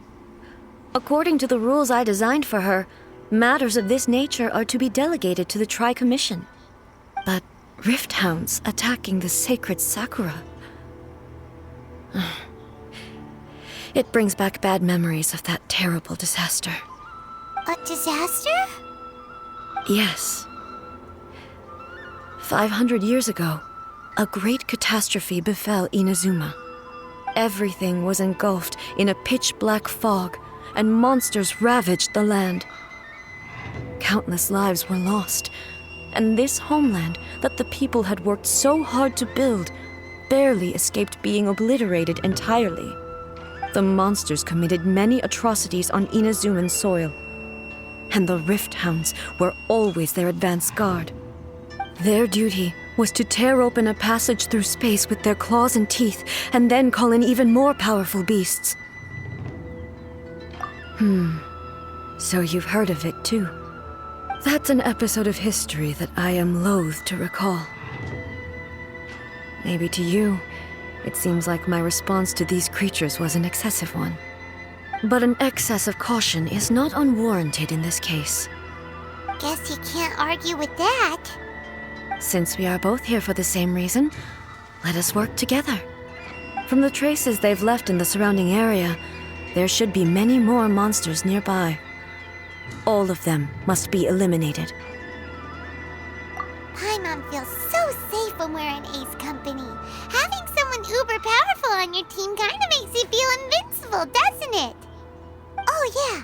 According to the rules I designed for her, matters of this nature are to be delegated to the Tri-Commission. But Rift Hounds attacking the sacred Sakura... It brings back bad memories of that terrible disaster. A disaster? Yes. 500 years ago, a great catastrophe befell Inazuma. Everything was engulfed in a pitch-black fog, and monsters ravaged the land. Countless lives were lost, and this homeland that the people had worked so hard to build barely escaped being obliterated entirely. The monsters committed many atrocities on Inazuman soil, and the Rift Hounds were always their advance guard. Their duty was to tear open a passage through space with their claws and teeth, and then call in even more powerful beasts. So you've heard of it too. That's an episode of history that I am loath to recall. Maybe to you, it seems like my response to these creatures was an excessive one. But an excess of caution is not unwarranted in this case. Guess you can't argue with that. Since we are both here for the same reason, let us work together. From the traces they've left in the surrounding area, there should be many more monsters nearby. All of them must be eliminated. Paimon feels so safe when we're in Ace company. Having someone uber powerful on your team kinda makes you feel invincible, doesn't it? Oh yeah,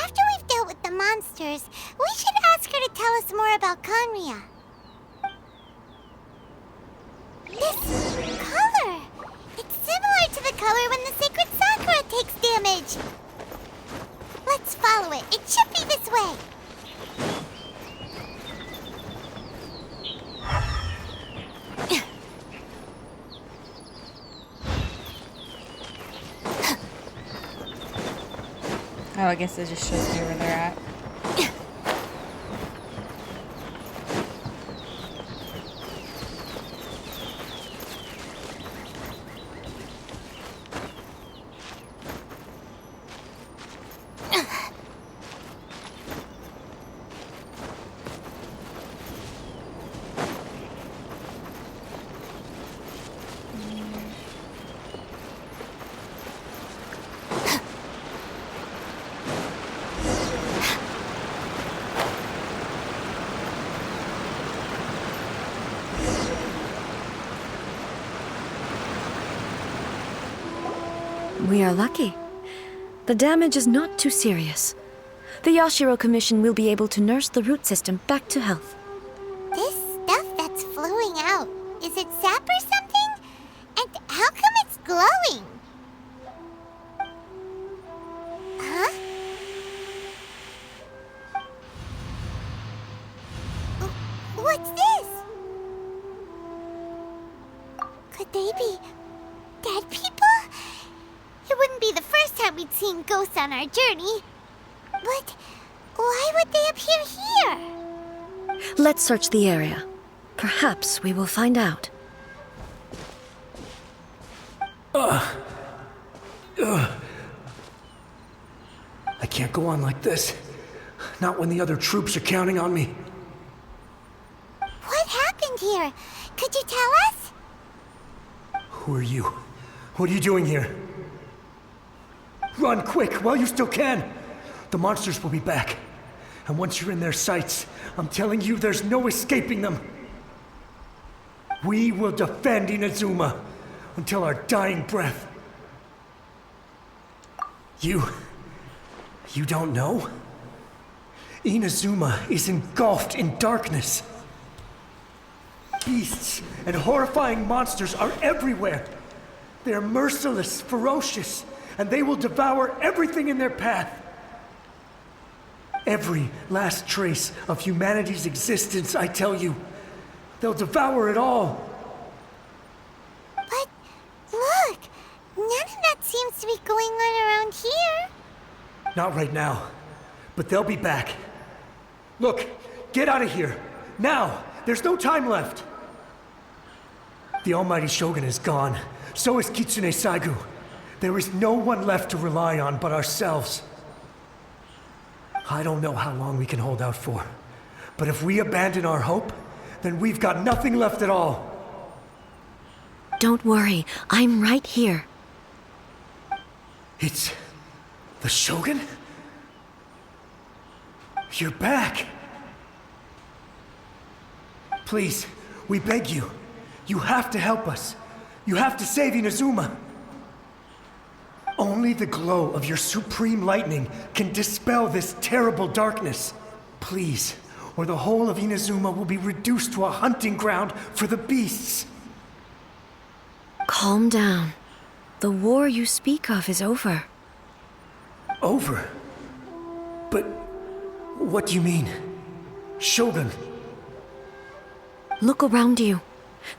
after we've dealt with the monsters, we should ask her to tell us more about Conria. This color! It's similar to the color when the sacred Sakura takes damage. Let's follow it. It should be this way. Oh, I guess it just shows me where they're at. We are lucky. The damage is not too serious. The Yashiro Commission will be able to nurse the root system back to health. This stuff that's flowing out, is it sap or something? And how come it's glowing? Huh? What's this? Could they be dead people? It wouldn't be the first time we'd seen ghosts on our journey. But why would they appear here? Let's search the area. Perhaps we will find out. I can't go on like this. Not when the other troops are counting on me. What happened here? Could you tell us? Who are you? What are you doing here? Run quick while you still can! The monsters will be back. And once you're in their sights, I'm telling you there's no escaping them. We will defend Inazuma until our dying breath. You don't know? Inazuma is engulfed in darkness. Beasts and horrifying monsters are everywhere. They're merciless, ferocious, and they will devour everything in their path. Every last trace of humanity's existence, I tell you. They'll devour it all. But look, none of that seems to be going on around here. Not right now, but they'll be back. Look, get out of here. Now! There's no time left. The Almighty Shogun is gone. So is Kitsune Saigu. There is no one left to rely on but ourselves. I don't know how long we can hold out for. But if we abandon our hope, then we've got nothing left at all. Don't worry, I'm right here. It's the Shogun? You're back! Please, we beg you. You have to help us. You have to save Inazuma. Only the glow of your supreme lightning can dispel this terrible darkness. Please, or the whole of Inazuma will be reduced to a hunting ground for the beasts. Calm down. The war you speak of is over. Over? But what do you mean? Shogun? Look around you.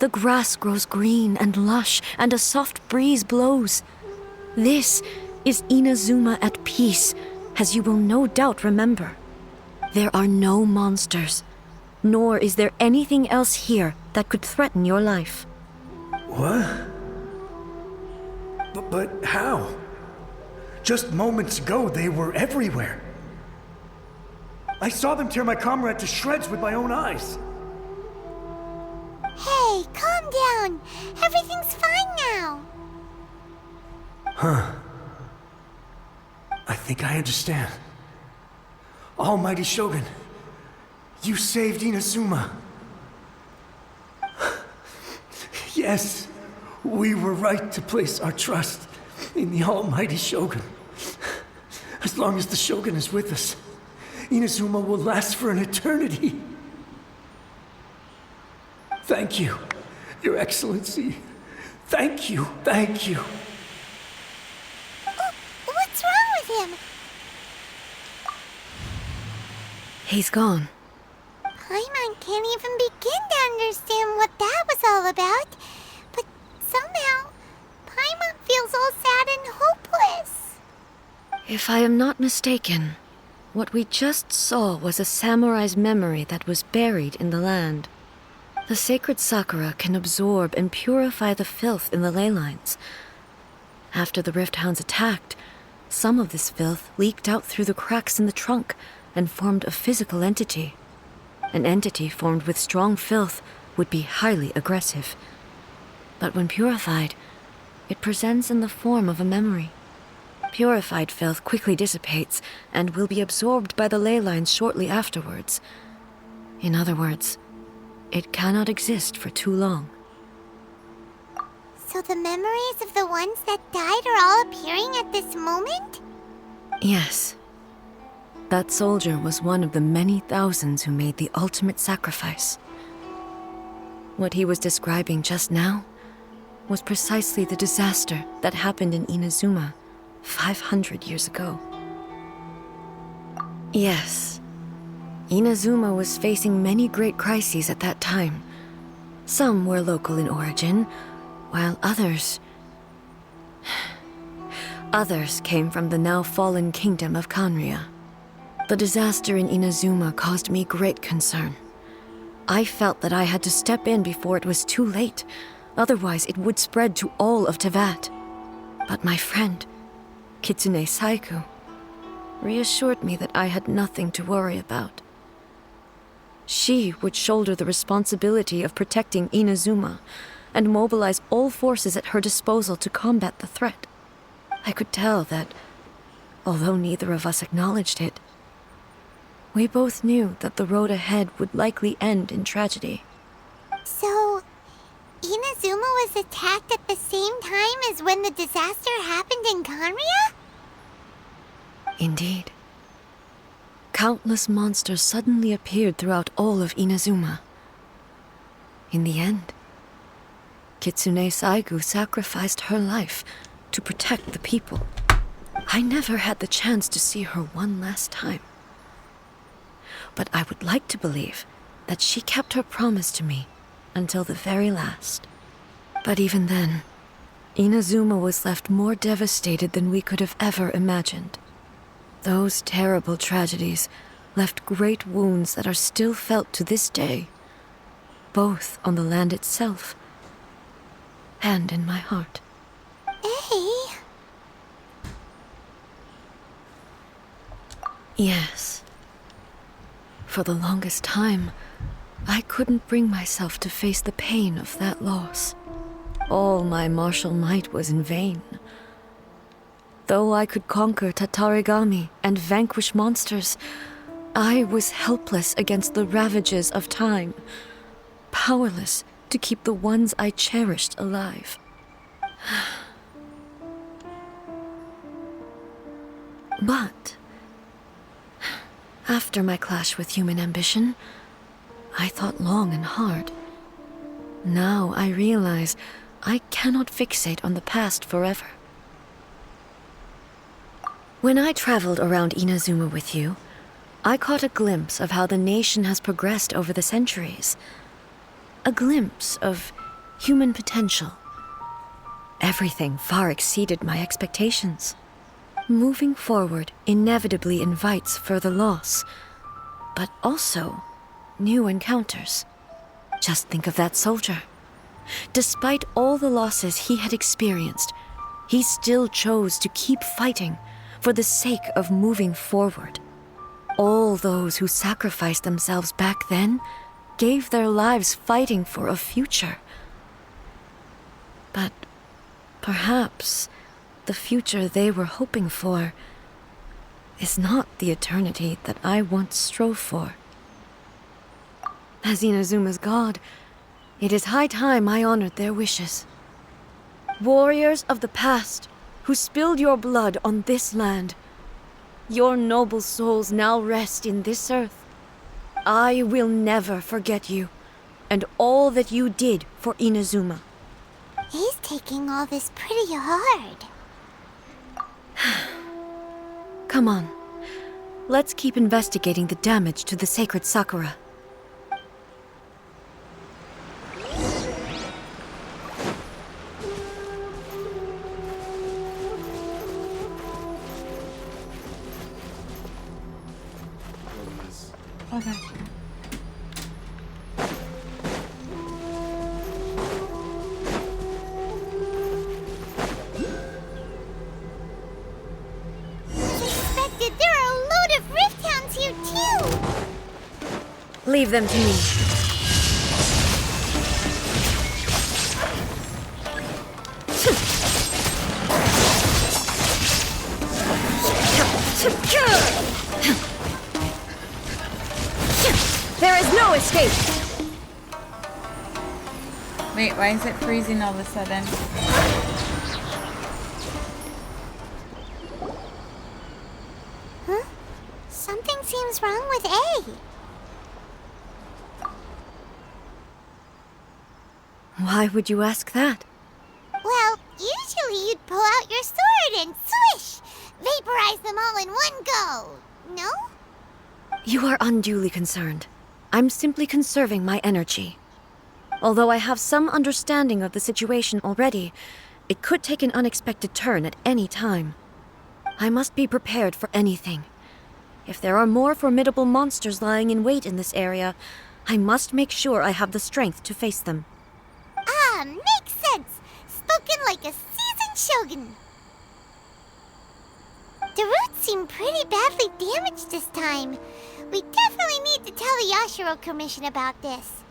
The grass grows green and lush, and a soft breeze blows. This is Inazuma at peace, as you will no doubt remember. There are no monsters, nor is there anything else here that could threaten your life. What? But how? Just moments ago, they were everywhere. I saw them tear my comrade to shreds with my own eyes. Hey, calm down. Everything's fine now. Huh. I think I understand. Almighty Shogun, you saved Inazuma. Yes, we were right to place our trust in the Almighty Shogun. As long as the Shogun is with us, Inazuma will last for an eternity. Thank you, Your Excellency. Thank you, thank you. What's wrong with him? He's gone. Paimon can't even begin to understand what that was all about. But somehow, Paimon feels all sad and hopeless. If I am not mistaken, what we just saw was a samurai's memory that was buried in the land. The sacred sakura can absorb and purify the filth in the ley lines. After the Rift Hounds attacked, some of this filth leaked out through the cracks in the trunk and formed a physical entity. An entity formed with strong filth would be highly aggressive. But when purified, it presents in the form of a memory. Purified filth quickly dissipates and will be absorbed by the ley lines shortly afterwards. In other words, it cannot exist for too long. So the memories of the ones that died are all appearing at this moment? Yes. That soldier was one of the many thousands who made the ultimate sacrifice. What he was describing just now was precisely the disaster that happened in Inazuma 500 years ago. Yes. Inazuma was facing many great crises at that time. Some were local in origin, while others came from the now fallen kingdom of Kanria. The disaster in Inazuma caused me great concern. I felt that I had to step in before it was too late, otherwise it would spread to all of Tevat. But my friend, Kitsune Saiku, reassured me that I had nothing to worry about. She would shoulder the responsibility of protecting Inazuma and mobilize all forces at her disposal to combat the threat. I could tell that, although neither of us acknowledged it, we both knew that the road ahead would likely end in tragedy. So, Inazuma was attacked at the same time as when the disaster happened in Kanria? Indeed. Countless monsters suddenly appeared throughout all of Inazuma. In the end, Kitsune Saigu sacrificed her life to protect the people. I never had the chance to see her one last time. But I would like to believe that she kept her promise to me until the very last. But even then, Inazuma was left more devastated than we could have ever imagined. Those terrible tragedies left great wounds that are still felt to this day, both on the land itself and in my heart. Hey? Yes. For the longest time, I couldn't bring myself to face the pain of that loss. All my martial might was in vain. Though I could conquer Tatarigami and vanquish monsters, I was helpless against the ravages of time, powerless to keep the ones I cherished alive. But after my clash with human ambition, I thought long and hard. Now I realize I cannot fixate on the past forever. When I traveled around Inazuma with you, I caught a glimpse of how the nation has progressed over the centuries. A glimpse of human potential. Everything far exceeded my expectations. Moving forward inevitably invites further loss, but also new encounters. Just think of that soldier. Despite all the losses he had experienced, he still chose to keep fighting for the sake of moving forward. All those who sacrificed themselves back then gave their lives fighting for a future. But perhaps the future they were hoping for is not the eternity that I once strove for. As Inazuma's god, it is high time I honored their wishes. Warriors of the past who spilled your blood on this land, your noble souls now rest in this earth. I will never forget you and all that you did for Inazuma. He's taking all this pretty hard. Come on. Let's keep investigating the damage to the sacred Sakura. Okay. There are a load of Rift Hounds here too! Leave them to me. There is no escape! Wait, why is it freezing all of a sudden? Huh? Something seems wrong with A. Why would you ask that? Well, usually you'd pull out your sword and swish! Vaporize them all in one go! No? You are unduly concerned. I'm simply conserving my energy. Although I have some understanding of the situation already, it could take an unexpected turn at any time. I must be prepared for anything. If there are more formidable monsters lying in wait in this area, I must make sure I have the strength to face them. Ah, makes sense! Spoken like a seasoned shogun. The roots seem pretty badly damaged this time. We definitely need to tell the Yashiro Commission about this.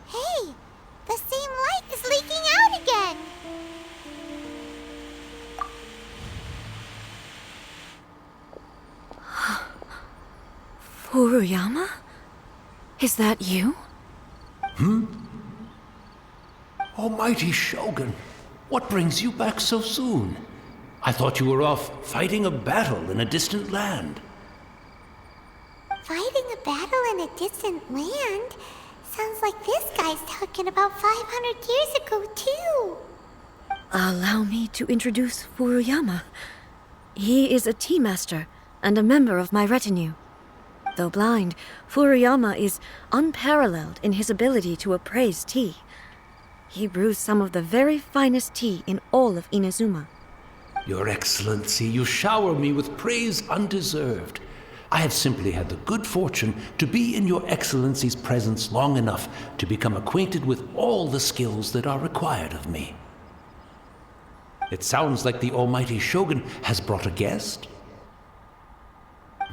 Hey, the same light is leaking out again. Furuyama? Is that you? Almighty Shogun, what brings you back so soon? I thought you were off fighting a battle in a distant land. Fighting a battle in a distant land? Sounds like this guy's talking about 500 years ago, too. Allow me to introduce Furuyama. He is a tea master and a member of my retinue. Though blind, Furuyama is unparalleled in his ability to appraise tea. He brews some of the very finest tea in all of Inazuma. Your Excellency, you shower me with praise undeserved. I have simply had the good fortune to be in Your Excellency's presence long enough to become acquainted with all the skills that are required of me. It sounds like the Almighty Shogun has brought a guest.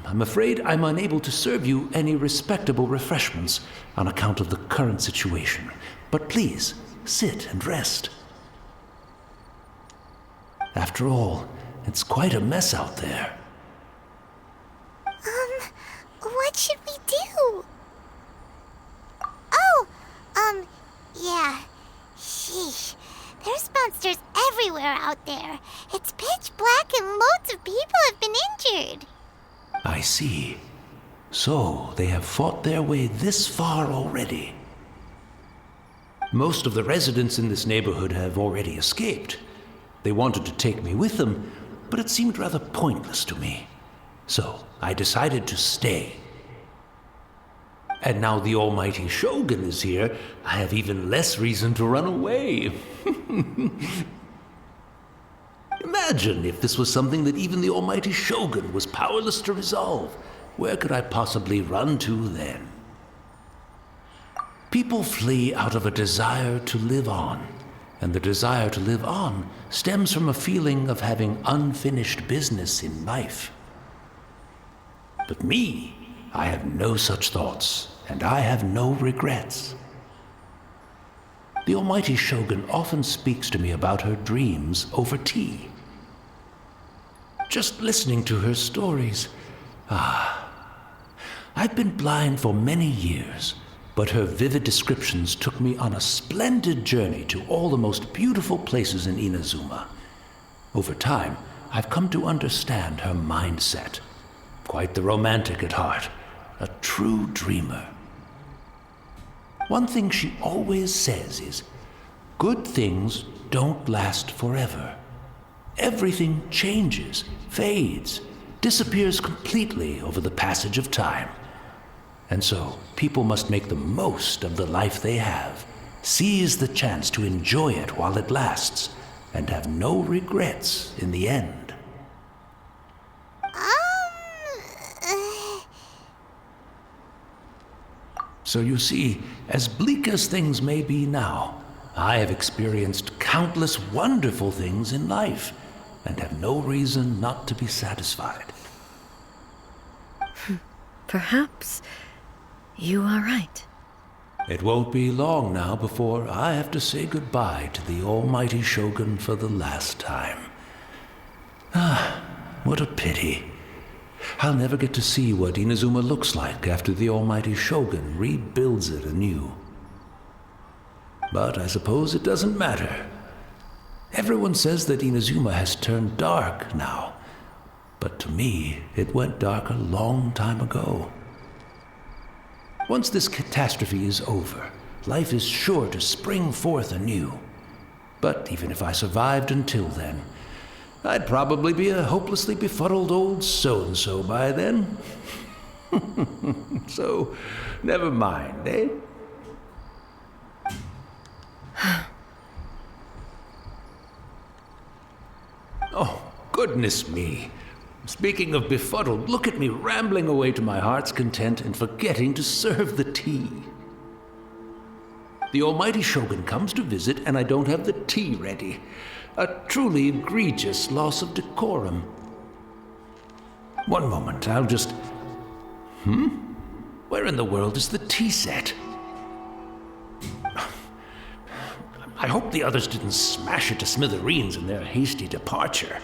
I'm afraid I'm unable to serve you any respectable refreshments on account of the current situation. But please, sit and rest. After all, it's quite a mess out there. What should we do? Oh, yeah. Sheesh. There's monsters everywhere out there. It's pitch black and loads of people have been injured. I see. So, they have fought their way this far already. Most of the residents in this neighborhood have already escaped. They wanted to take me with them, but it seemed rather pointless to me. So I decided to stay. And now the almighty Shogun is here, I have even less reason to run away. Imagine if this was something that even the almighty Shogun was powerless to resolve. Where could I possibly run to then? People flee out of a desire to live on, and the desire to live on stems from a feeling of having unfinished business in life. But me, I have no such thoughts, and I have no regrets. The almighty Shogun often speaks to me about her dreams over tea. Just listening to her stories, I've been blind for many years, but her vivid descriptions took me on a splendid journey to all the most beautiful places in Inazuma. Over time, I've come to understand her mindset. Quite the romantic at heart, a true dreamer. One thing she always says is, good things don't last forever. Everything changes, fades, disappears completely over the passage of time. And so, people must make the most of the life they have, seize the chance to enjoy it while it lasts, and have no regrets in the end. So you see, as bleak as things may be now, I have experienced countless wonderful things in life, and have no reason not to be satisfied. Perhaps you are right. It won't be long now before I have to say goodbye to the almighty Shogun for the last time. What a pity. I'll never get to see what Inazuma looks like after the almighty Shogun rebuilds it anew. But I suppose it doesn't matter. Everyone says that Inazuma has turned dark now, but to me, it went dark a long time ago. Once this catastrophe is over, life is sure to spring forth anew. But even if I survived until then, I'd probably be a hopelessly befuddled old so-and-so by then. So, never mind, eh? Oh, goodness me. Speaking of befuddled, look at me rambling away to my heart's content and forgetting to serve the tea. The almighty Shogun comes to visit and I don't have the tea ready. A truly egregious loss of decorum. One moment, I'll just... Where in the world is the tea set? I hope the others didn't smash it to smithereens in their hasty departure.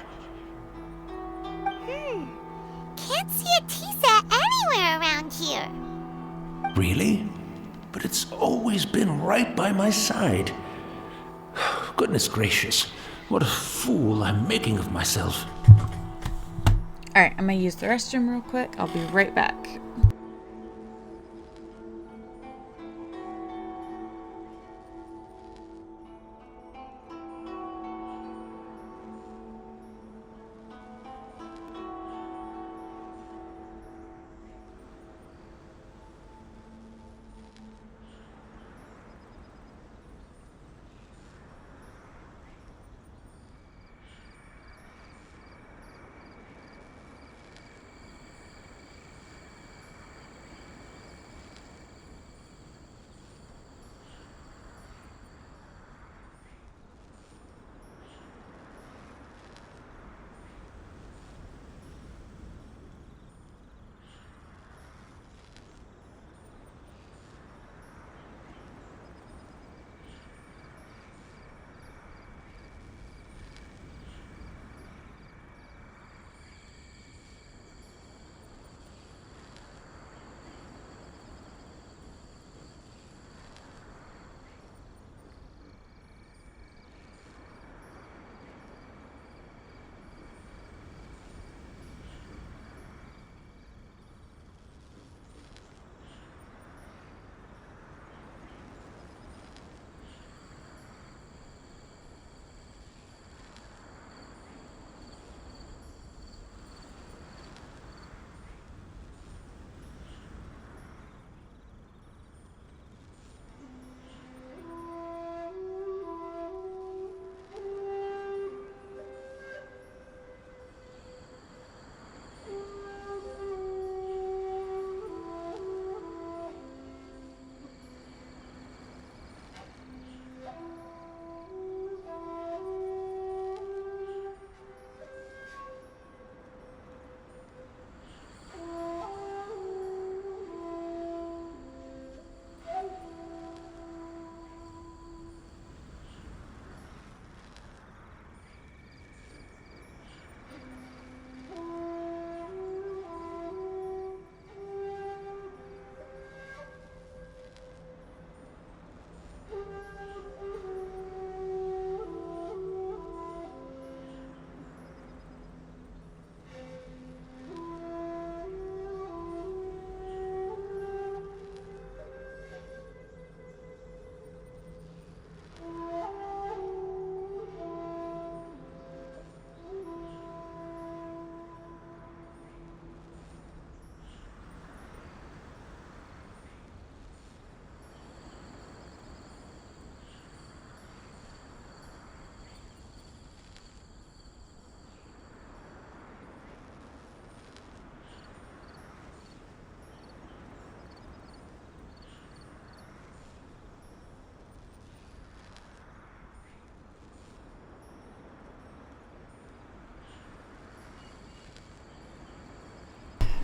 Can't see a tea set anywhere around here. Really? But it's always been right by my side. Goodness gracious, what a fool I'm making of myself. Alright, I'm gonna use the restroom real quick. I'll be right back.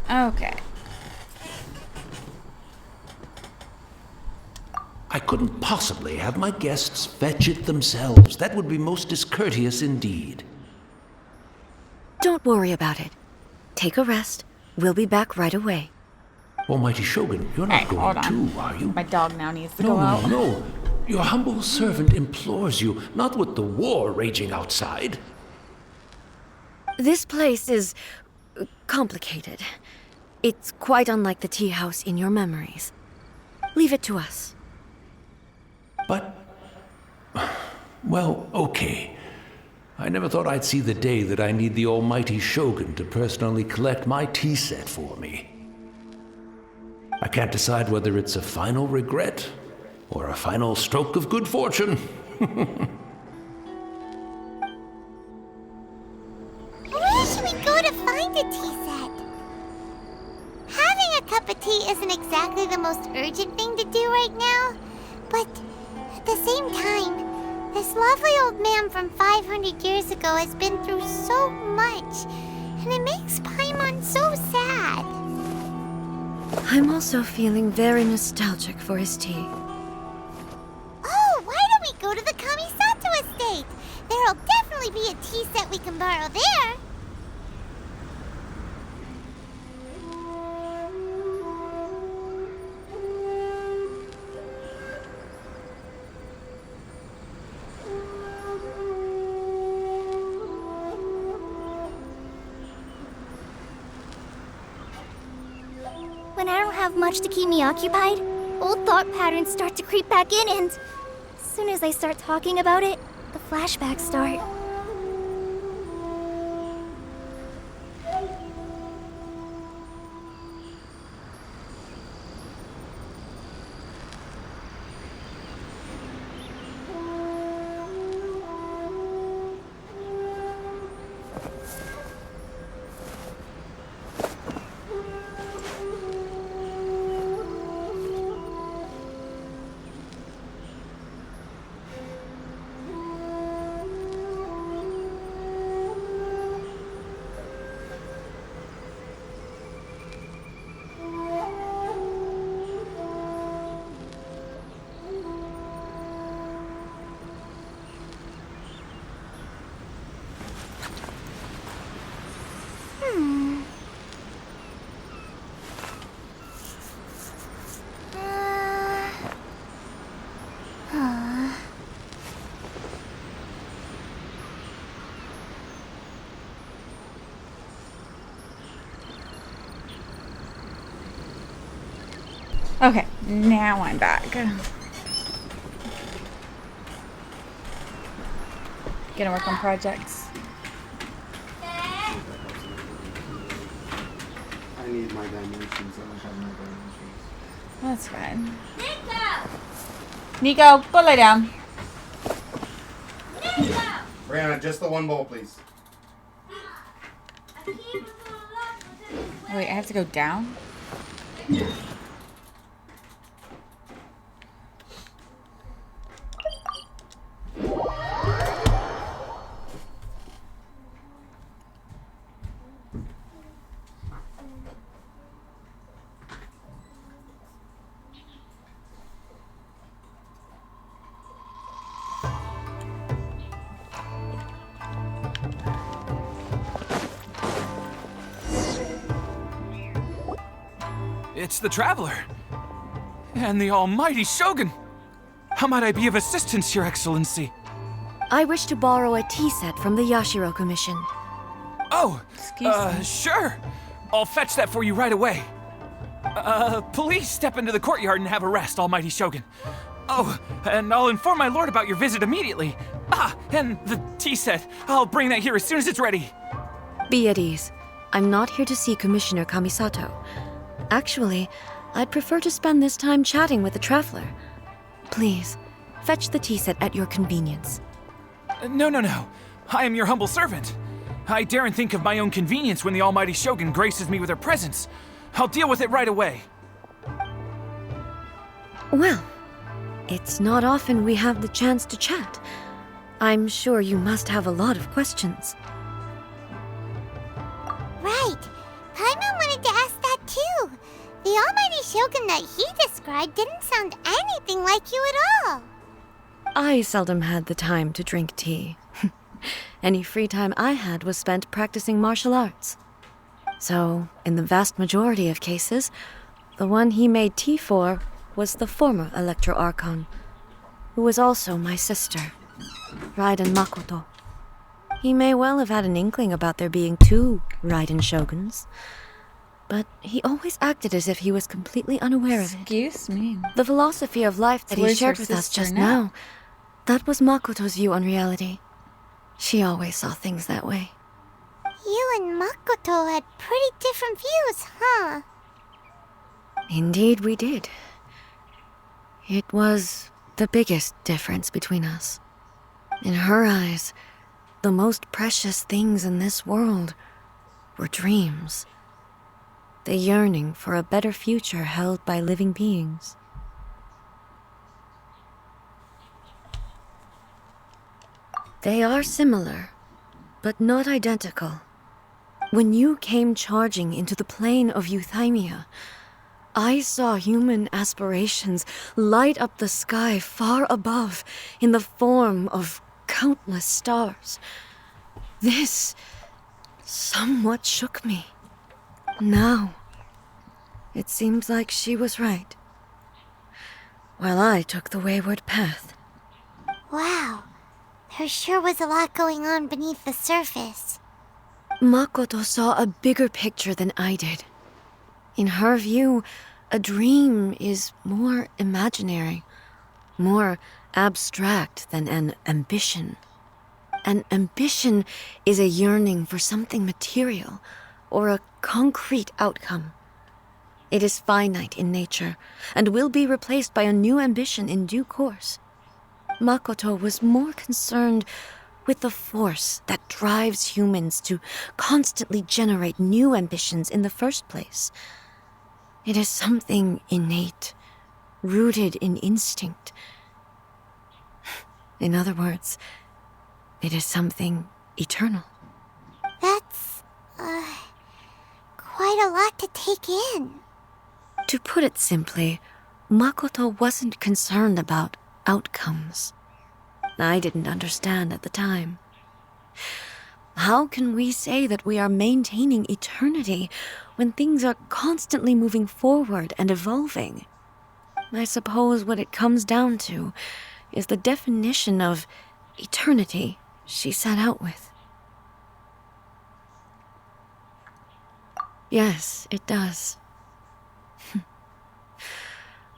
Okay. I couldn't possibly have my guests fetch it themselves. That would be most discourteous indeed. Don't worry about it. Take a rest. We'll be back right away. Almighty Shogun, you're not hold going on. too, are you? My dog now needs to No, go no, out. no. Your humble servant implores you, not with the war raging outside. This place is complicated. It's quite unlike the tea house in your memories. Leave it to us. But, well, okay. I never thought I'd see the day that I need the almighty Shogun to personally collect my tea set for me. I can't decide whether it's a final regret or a final stroke of good fortune. Where should we go to find a tea set? Having a cup of tea isn't exactly the most urgent thing to do right now, but at the same time, this lovely old man from 500 years ago has been through so much, and it makes Paimon so sad. I'm also feeling very nostalgic for his tea. Oh, why don't we go to the Kamisato estate? There'll definitely be a tea set we can borrow there. When I don't have much to keep me occupied, old thought patterns start to creep back in, and as soon as I start talking about it, the flashbacks start. Okay, now I'm back. Gonna work on projects. I need my dimensions. I don't have my dimensions. That's fine. Nico, go lay down. Brianna, just the one bowl, please. Oh, wait, I have to go down? It's the Traveler. And the almighty Shogun. How might I be of assistance, Your Excellency? I wish to borrow a tea set from the Yashiro Commission. Oh, sure. I'll fetch that for you right away. Please step into the courtyard and have a rest, almighty Shogun. Oh, and I'll inform my lord about your visit immediately. Ah, and the tea set. I'll bring that here as soon as it's ready. Be at ease. I'm not here to see Commissioner Kamisato. Actually, I'd prefer to spend this time chatting with the Traveler. Please, fetch the tea set at your convenience. No. I am your humble servant. I daren't think of my own convenience when the almighty Shogun graces me with her presence. I'll deal with it right away. Well, it's not often we have the chance to chat. I'm sure you must have a lot of questions. Right. Paimon wanted to ask one that he described didn't sound anything like you at all. I seldom had the time to drink tea. Any free time I had was spent practicing martial arts. So, in the vast majority of cases, the one he made tea for was the former Electro Archon, who was also my sister, Raiden Makoto. He may well have had an inkling about there being two Raiden Shoguns, but he always acted as if he was completely unaware of it. Excuse me. The philosophy of life that he Where's shared your with us sister just now? now, that was Makoto's view on reality. She always saw things that way. You and Makoto had pretty different views, huh? Indeed we did. It was the biggest difference between us. In her eyes, the most precious things in this world were dreams. The yearning for a better future held by living beings. They are similar, but not identical. When you came charging into the plane of Euthymia, I saw human aspirations light up the sky far above in the form of countless stars. This somewhat shook me. Now, it seems like she was right, while I took the wayward path. Wow, there sure was a lot going on beneath the surface. Makoto saw a bigger picture than I did. In her view, a dream is more imaginary, more abstract than an ambition. An ambition is a yearning for something material, or a concrete outcome. It is finite in nature, and will be replaced by a new ambition in due course. Makoto was more concerned with the force that drives humans to constantly generate new ambitions in the first place. It is something innate, rooted in instinct. In other words, it is something eternal. That's, quite a lot to take in. To put it simply, Makoto wasn't concerned about outcomes. I didn't understand at the time. How can we say that we are maintaining eternity when things are constantly moving forward and evolving? I suppose what it comes down to is the definition of eternity she set out with. Yes, it does.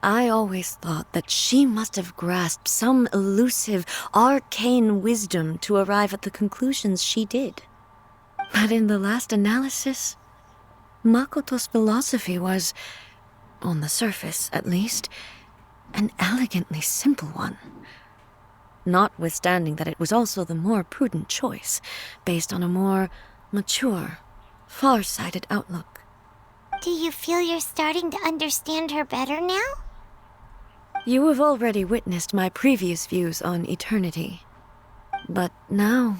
I always thought that she must have grasped some elusive, arcane wisdom to arrive at the conclusions she did. But in the last analysis, Makoto's philosophy was, on the surface at least, an elegantly simple one. Notwithstanding that it was also the more prudent choice, based on a more mature, far-sighted outlook. Do you feel you're starting to understand her better now? You have already witnessed my previous views on eternity. But now,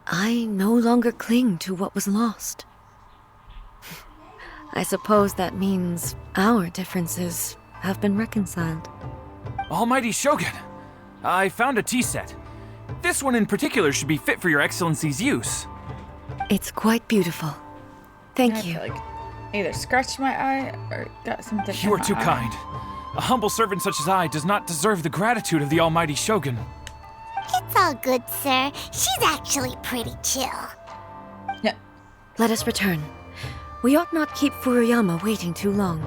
I no longer cling to what was lost. I suppose that means our differences have been reconciled. Almighty Shogun, I found a tea set. This one in particular should be fit for your Excellency's use. It's quite beautiful. Thank you. I feel like either scratched my eye or got something. You are too kind. A humble servant such as I does not deserve the gratitude of the Almighty Shogun. It's all good, sir. She's actually pretty chill. Yeah. Let us return. We ought not keep Furuyama waiting too long.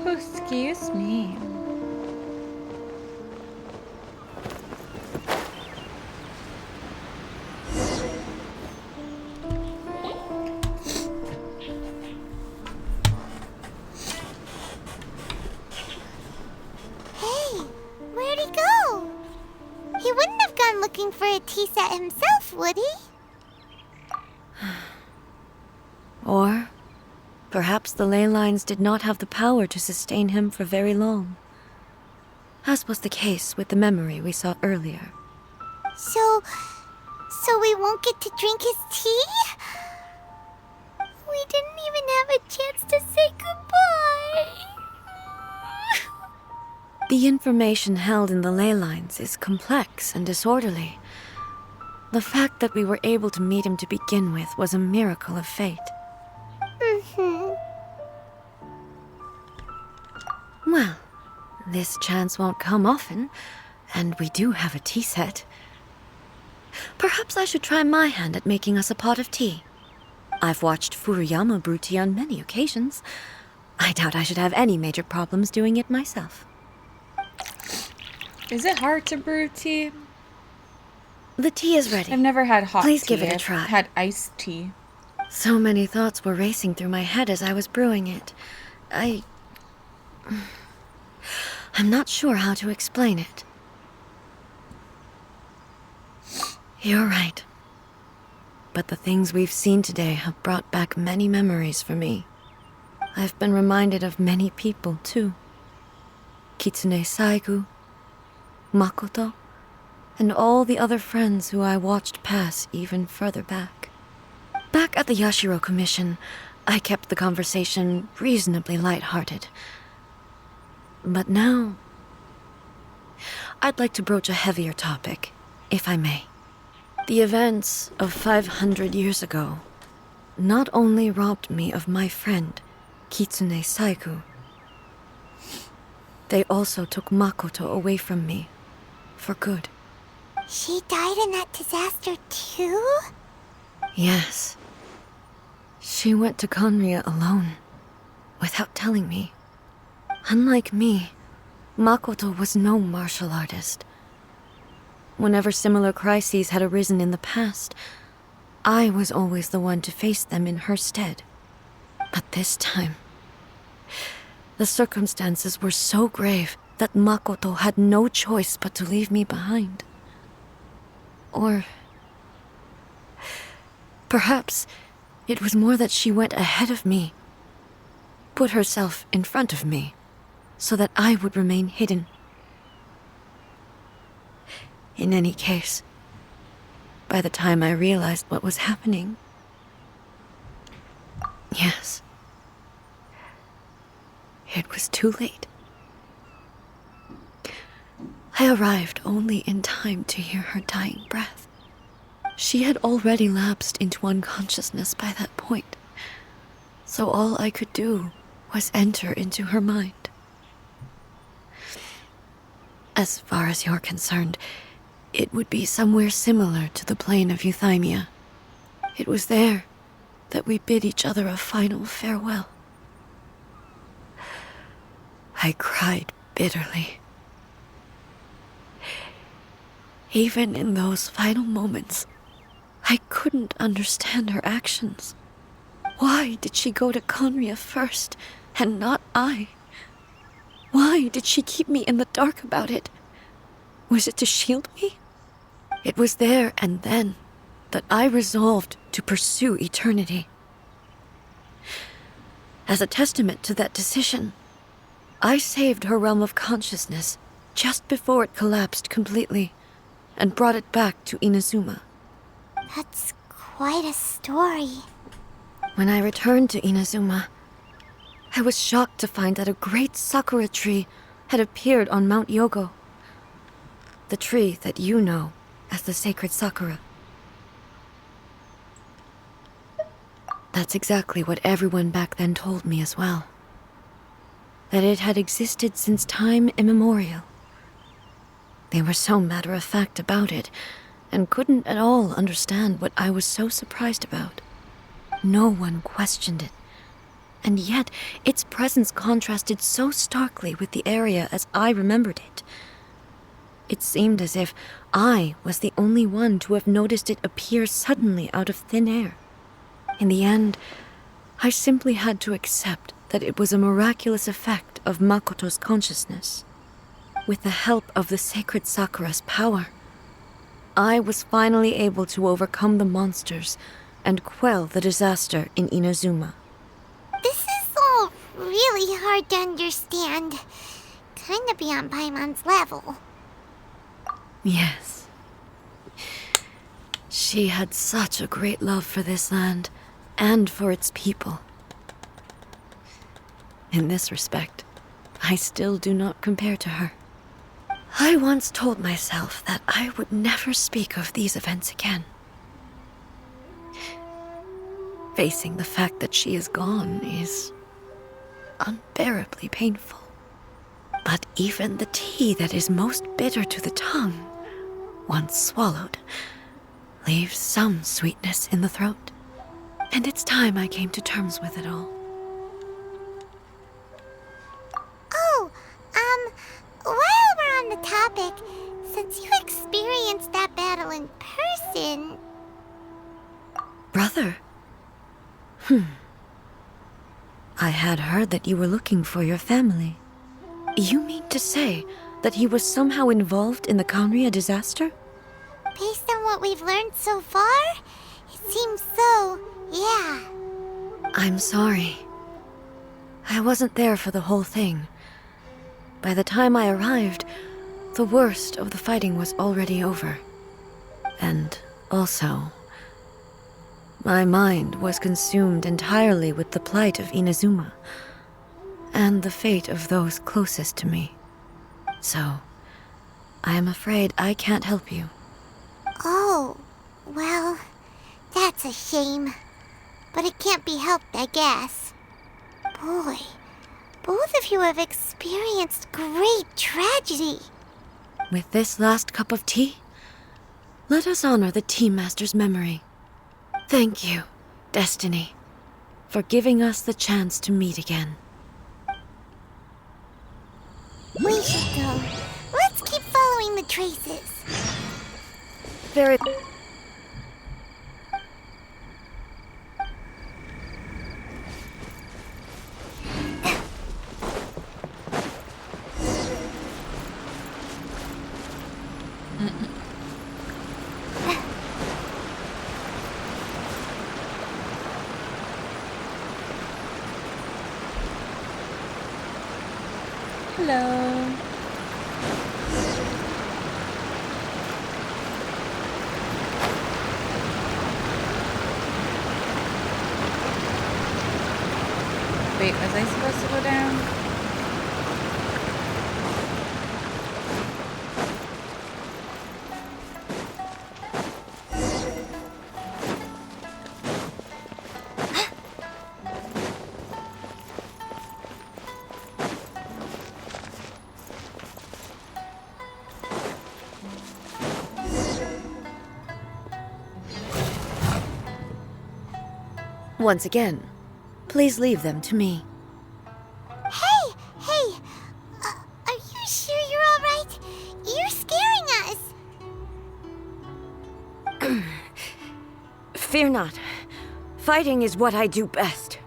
Excuse me. looking for a tea set himself, would he? Or perhaps the ley lines did not have the power to sustain him for very long, as was the case with the memory we saw earlier. So we won't get to drink his tea? We didn't even have a chance to say goodbye. The information held in the ley lines is complex and disorderly. The fact that we were able to meet him to begin with was a miracle of fate. Well, this chance won't come often, and we do have a tea set. Perhaps I should try my hand at making us a pot of tea. I've watched Furuyama brew tea on many occasions. I doubt I should have any major problems doing it myself. Is it hard to brew tea? The tea is ready. I've never had hot tea. Please give it a I've try. had iced tea. So many thoughts were racing through my head as I was brewing it. I'm not sure how to explain it. You're right. But the things we've seen today have brought back many memories for me. I've been reminded of many people, too. Kitsune Saigu, Makoto, and all the other friends who I watched pass even further back. Back at the Yashiro Commission, I kept the conversation reasonably lighthearted. But now, I'd like to broach a heavier topic, if I may. The events of 500 years ago not only robbed me of my friend, Kitsune Saigu, they also took Makoto away from me, for good. She died in that disaster too? Yes. She went to Conria alone, without telling me. Unlike me, Makoto was no martial artist. Whenever similar crises had arisen in the past, I was always the one to face them in her stead. But this time, the circumstances were so grave that Makoto had no choice but to leave me behind. Or perhaps it was more that she went ahead of me, put herself in front of me, so that I would remain hidden. In any case, by the time I realized what was happening, yes, it was too late. I arrived only in time to hear her dying breath. She had already lapsed into unconsciousness by that point, so all I could do was enter into her mind. As far as you're concerned, it would be somewhere similar to the plane of Euthymia. It was there that we bid each other a final farewell. I cried bitterly. Even in those final moments, I couldn't understand her actions. Why did she go to Conria first, and not I? Why did she keep me in the dark about it? Was it to shield me? It was there and then that I resolved to pursue eternity. As a testament to that decision, I saved her realm of consciousness just before it collapsed completely and brought it back to Inazuma. That's quite a story. When I returned to Inazuma, I was shocked to find that a great sakura tree had appeared on Mount Yogo. The tree that you know as the sacred sakura. That's exactly what everyone back then told me as well. That it had existed since time immemorial. They were so matter-of-fact about it, and couldn't at all understand what I was so surprised about. No one questioned it, and yet its presence contrasted so starkly with the area as I remembered it. It seemed as if I was the only one to have noticed it appear suddenly out of thin air. In the end, I simply had to accept that it was a miraculous effect of Makoto's consciousness. With the help of the sacred Sakura's power, I was finally able to overcome the monsters and quell the disaster in Inazuma. This is all really hard to understand. Kinda beyond Paimon's level. Yes. She had such a great love for this land and for its people. In this respect, I still do not compare to her. I once told myself that I would never speak of these events again. Facing the fact that she is gone is unbearably painful. But even the tea that is most bitter to the tongue, once swallowed, leaves some sweetness in the throat. And it's time I came to terms with it all. Oh, while we're on the topic, since you experienced that battle in person... Brother? I had heard that you were looking for your family. You mean to say that he was somehow involved in the Conria disaster? Based on what we've learned so far, it seems so, yeah. I'm sorry. I wasn't there for the whole thing. By the time I arrived, the worst of the fighting was already over. And also, my mind was consumed entirely with the plight of Inazuma and the fate of those closest to me. So, I am afraid I can't help you. Oh, well, that's a shame. But it can't be helped, I guess. Boy, both of you have experienced great tragedy. With this last cup of tea, let us honor the Tea Master's memory. Thank you, Destiny, for giving us the chance to meet again. We should go. Let's keep following the traces. Very... Hello. Wait, was I supposed to go down? Once again, please leave them to me. Hey! Are you sure you're all right? You're scaring us! Fear not. Fighting is what I do best.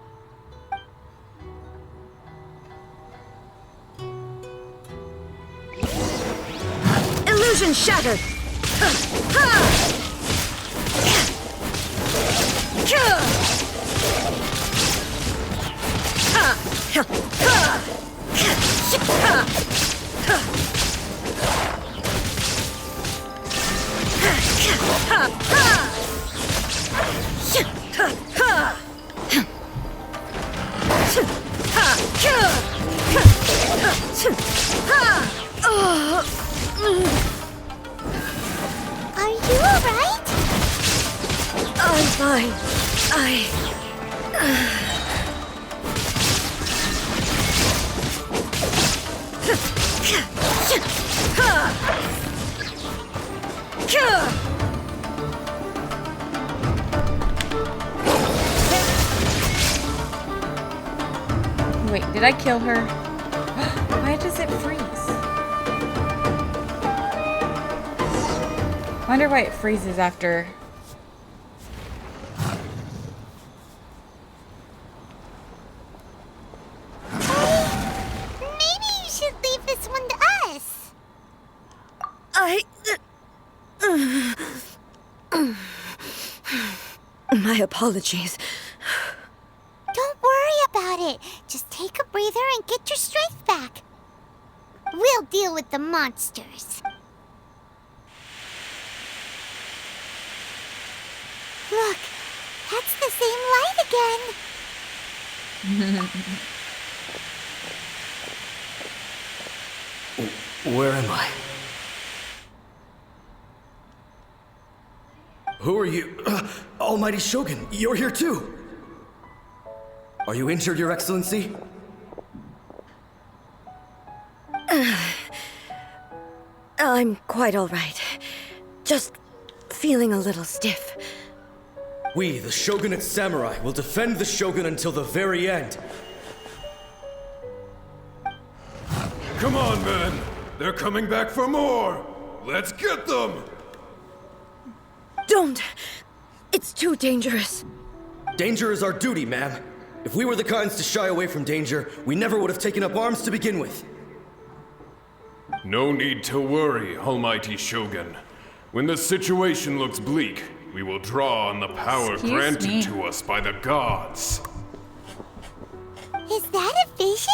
Illusion shattered! Are you alright? I'm fine. Wait, did I kill her? Why does it freeze? Wonder why it freezes after. Maybe you should leave this one to us. My apologies. Don't worry about it. Just take a breather and get your strength back. We'll deal with the monsters. Look, that's the same light again. Where am I? Who are you? Almighty Shogun, you're here too! Are you injured, Your Excellency? I'm quite all right. Just feeling a little stiff. We, the Shogunate Samurai, will defend the Shogun until the very end. Come on, men! They're coming back for more! Let's get them! Don't! It's too dangerous. Danger is our duty, ma'am. If we were the kinds to shy away from danger, we never would have taken up arms to begin with. No need to worry, Almighty Shogun. When the situation looks bleak, we will draw on the power granted to us by the gods. Is that a vision?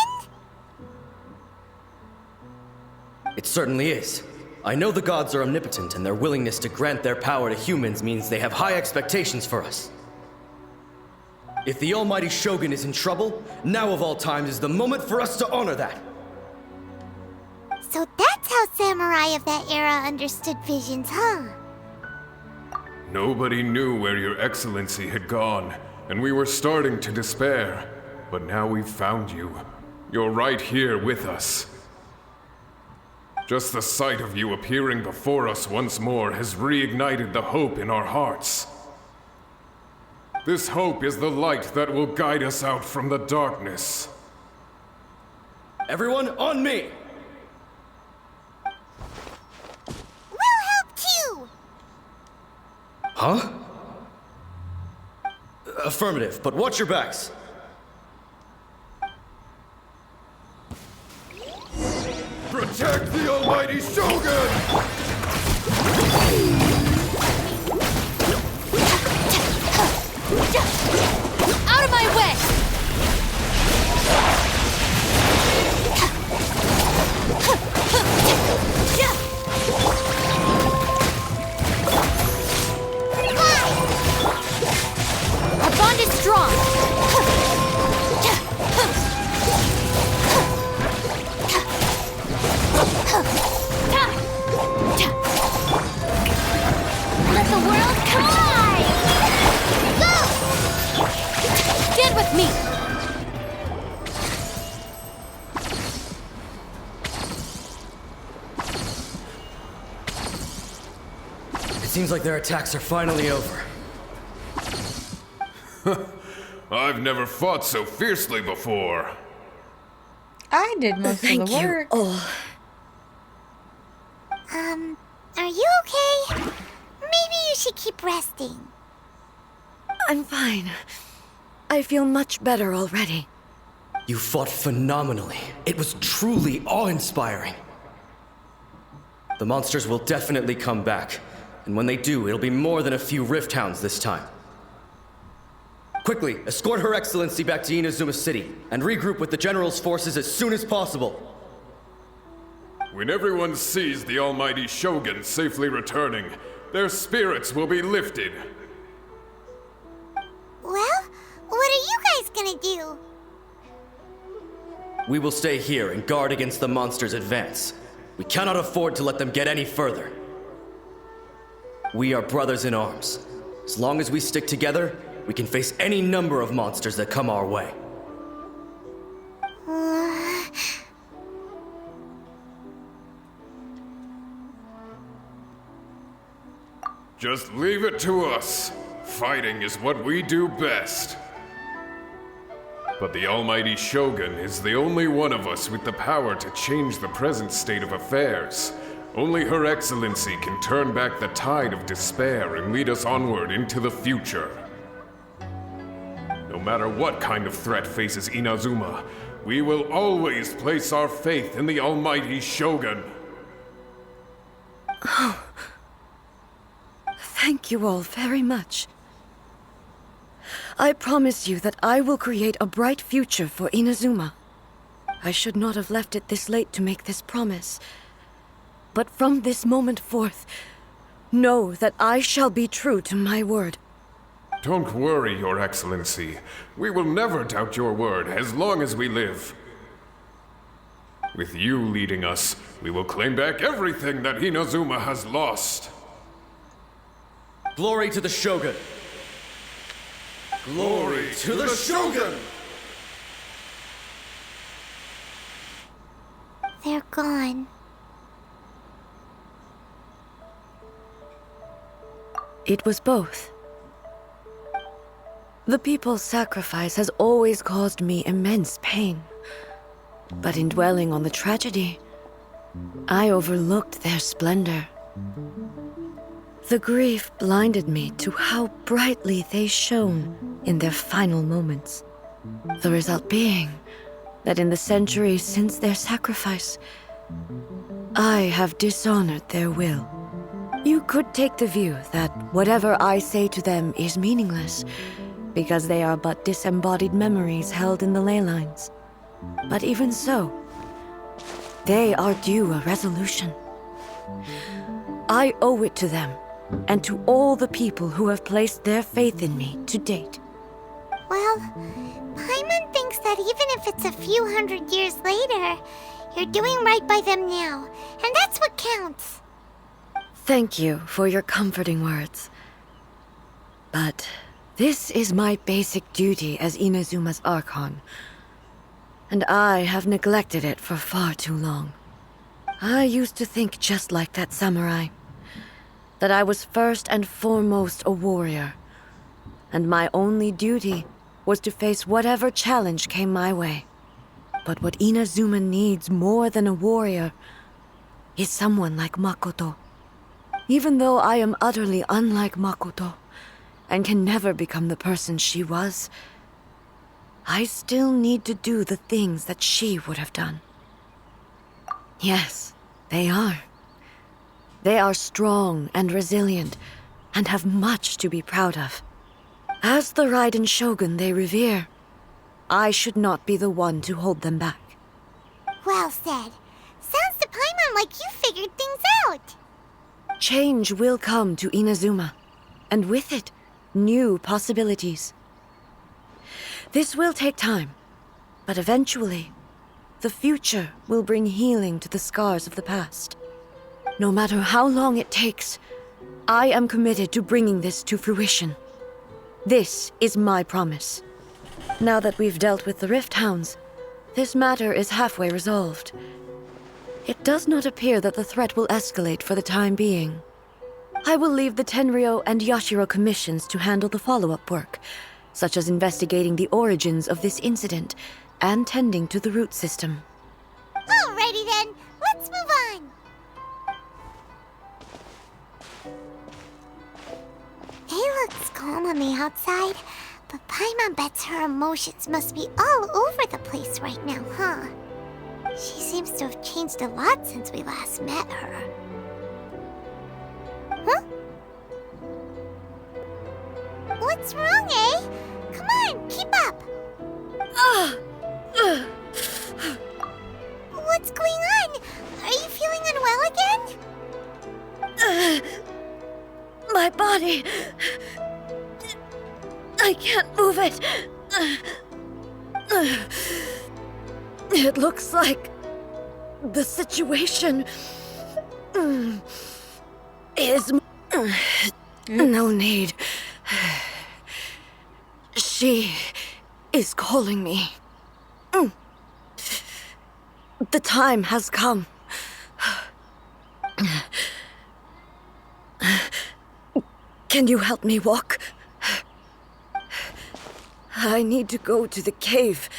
It certainly is. I know the gods are omnipotent, and their willingness to grant their power to humans means they have high expectations for us. If the Almighty Shogun is in trouble, now of all times is the moment for us to honor that. So that's how samurai of that era understood visions, huh? Nobody knew where Your Excellency had gone, and we were starting to despair. But now we've found you. You're right here with us. Just the sight of you appearing before us once more has reignited the hope in our hearts. This hope is the light that will guide us out from the darkness. Everyone, on me! We'll help too! Huh? Affirmative, but watch your backs. Protect the Almighty Shogun! Out of my way! Our bond is strong! Let the world collide! Go! Stand with me! It seems like their attacks are finally over. I've never fought so fiercely before. I did most of the work. Are you okay? Maybe you should keep resting. I'm fine. I feel much better already. You fought phenomenally. It was truly awe-inspiring. The monsters will definitely come back. And when they do, it'll be more than a few Rift Hounds this time. Quickly, escort Her Excellency back to Inazuma City, and regroup with the General's forces as soon as possible. When everyone sees the Almighty Shogun safely returning, their spirits will be lifted. Well, what are you guys gonna do? We will stay here and guard against the monsters' advance. We cannot afford to let them get any further. We are brothers in arms. As long as we stick together, we can face any number of monsters that come our way. Just leave it to us. Fighting is what we do best. But the Almighty Shogun is the only one of us with the power to change the present state of affairs. Only Her Excellency can turn back the tide of despair and lead us onward into the future. No matter what kind of threat faces Inazuma, we will always place our faith in the Almighty Shogun. Thank you all very much. I promise you that I will create a bright future for Inazuma. I should not have left it this late to make this promise. But from this moment forth, know that I shall be true to my word. Don't worry, Your Excellency. We will never doubt your word as long as we live. With you leading us, we will claim back everything that Inazuma has lost. Glory to the Shogun! Glory to the Shogun! They're gone. It was both. The people's sacrifice has always caused me immense pain. But in dwelling on the tragedy, I overlooked their splendor. The grief blinded me to how brightly they shone in their final moments. The result being that in the centuries since their sacrifice, I have dishonored their will. You could take the view that whatever I say to them is meaningless, because they are but disembodied memories held in the ley lines. But even so, they are due a resolution. I owe it to them, and to all the people who have placed their faith in me to date. Well, Paimon thinks that even if it's a few hundred years later, you're doing right by them now, and that's what counts. Thank you for your comforting words. But this is my basic duty as Inazuma's Archon, and I have neglected it for far too long. I used to think just like that samurai, that I was first and foremost a warrior, and my only duty was to face whatever challenge came my way. But what Inazuma needs more than a warrior is someone like Makoto. Even though I am utterly unlike Makoto, and can never become the person she was, I still need to do the things that she would have done. Yes, they are. They are strong and resilient, and have much to be proud of. As the Raiden Shogun they revere, I should not be the one to hold them back. Well said. Sounds to Paimon like you figured things out. Change will come to Inazuma, and with it, new possibilities. This will take time, but eventually, the future will bring healing to the scars of the past. No matter how long it takes, I am committed to bringing this to fruition. This is my promise. Now that we've dealt with the Rift Hounds, this matter is halfway resolved. It does not appear that the threat will escalate for the time being. I will leave the Tenryo and Yashiro commissions to handle the follow-up work, such as investigating the origins of this incident and tending to the root system. Alrighty then, let's move on. It looks calm on the outside, but Paimon bets her emotions must be all over the place right now, huh? She seems to have changed a lot since we last met her. Huh? What's wrong, eh? Come on, keep up! What's going on? Are you feeling unwell again? My body... I can't move it. It looks like the situation is... No need. She is calling me. The time has come. Can you help me walk? I need to go to the cave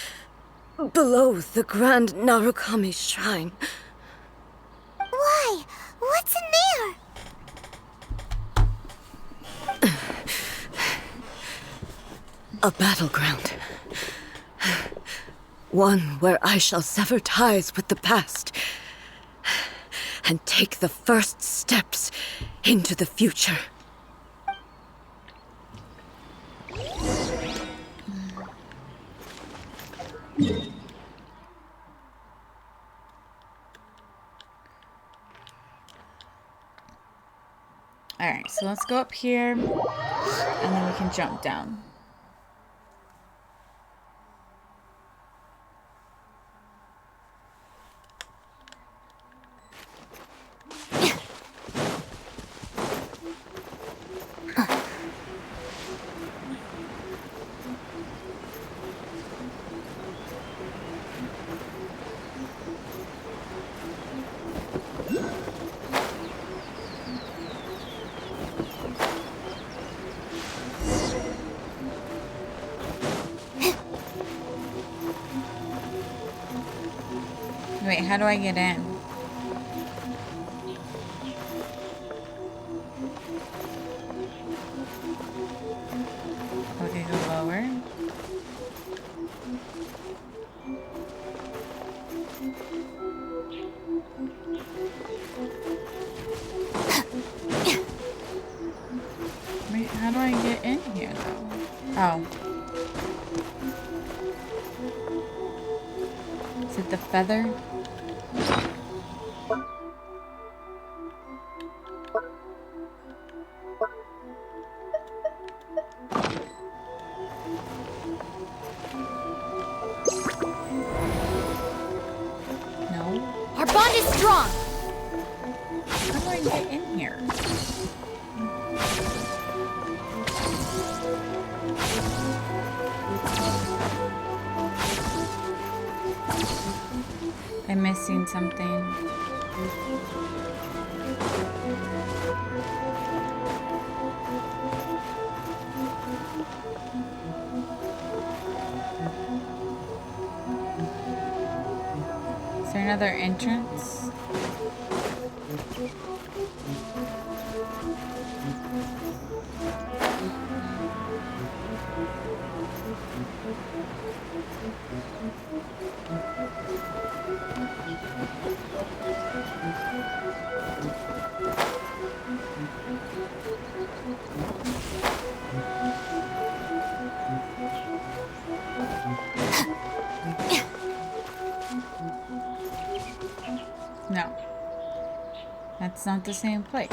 below the Grand Narukami Shrine. Why? What's in there? A battleground. One where I shall sever ties with the past and take the first steps into the future. Alright, so let's go up here, and then we can jump down. Wait, how do I get in? Okay, go lower. Wait, how do I get in here though? Oh. Is it the feather? Our bond is strong! How do I get in here? I'm missing something. Is there another entrance? No. That's not the same place.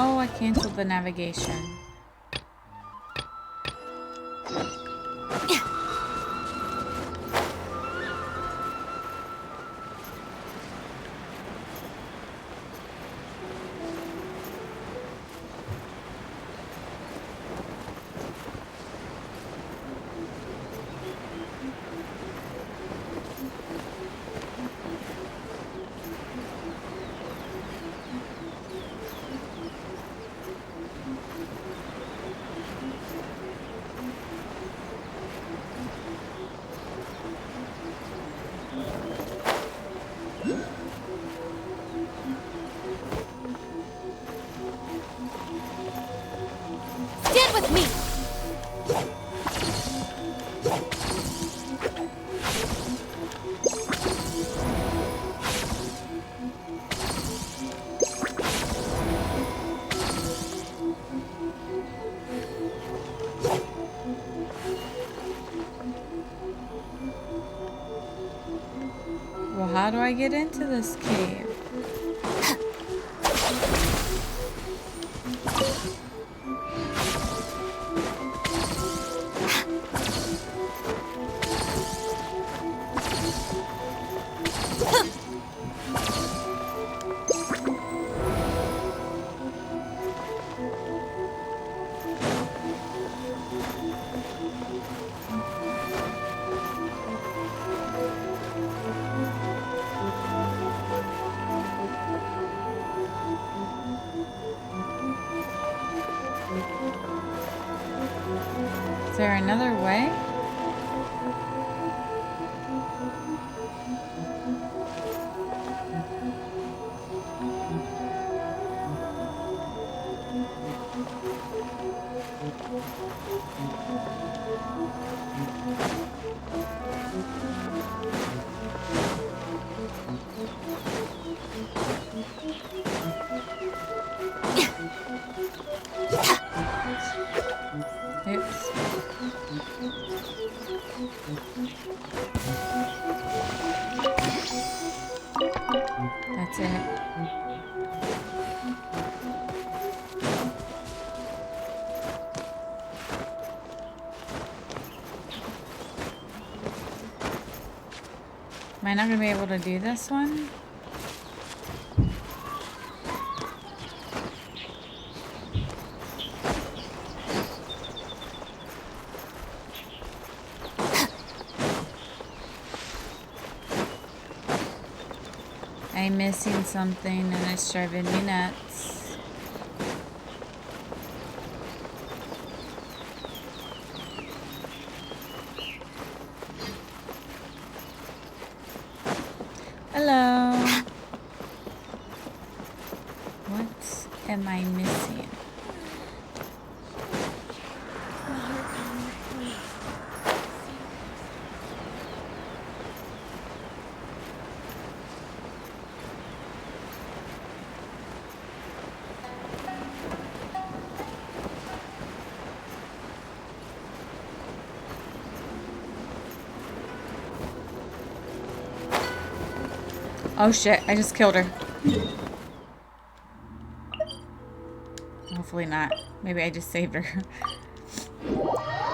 Oh, I canceled the navigation. Stand with me! Well, how do I get into this cave? Is there another way? Oops. That's it. Am I not gonna be able to do this one? I'm missing something and it's driving me nuts. Hello. What am I missing? Oh shit, I just killed her. Hopefully not. Maybe I just saved her.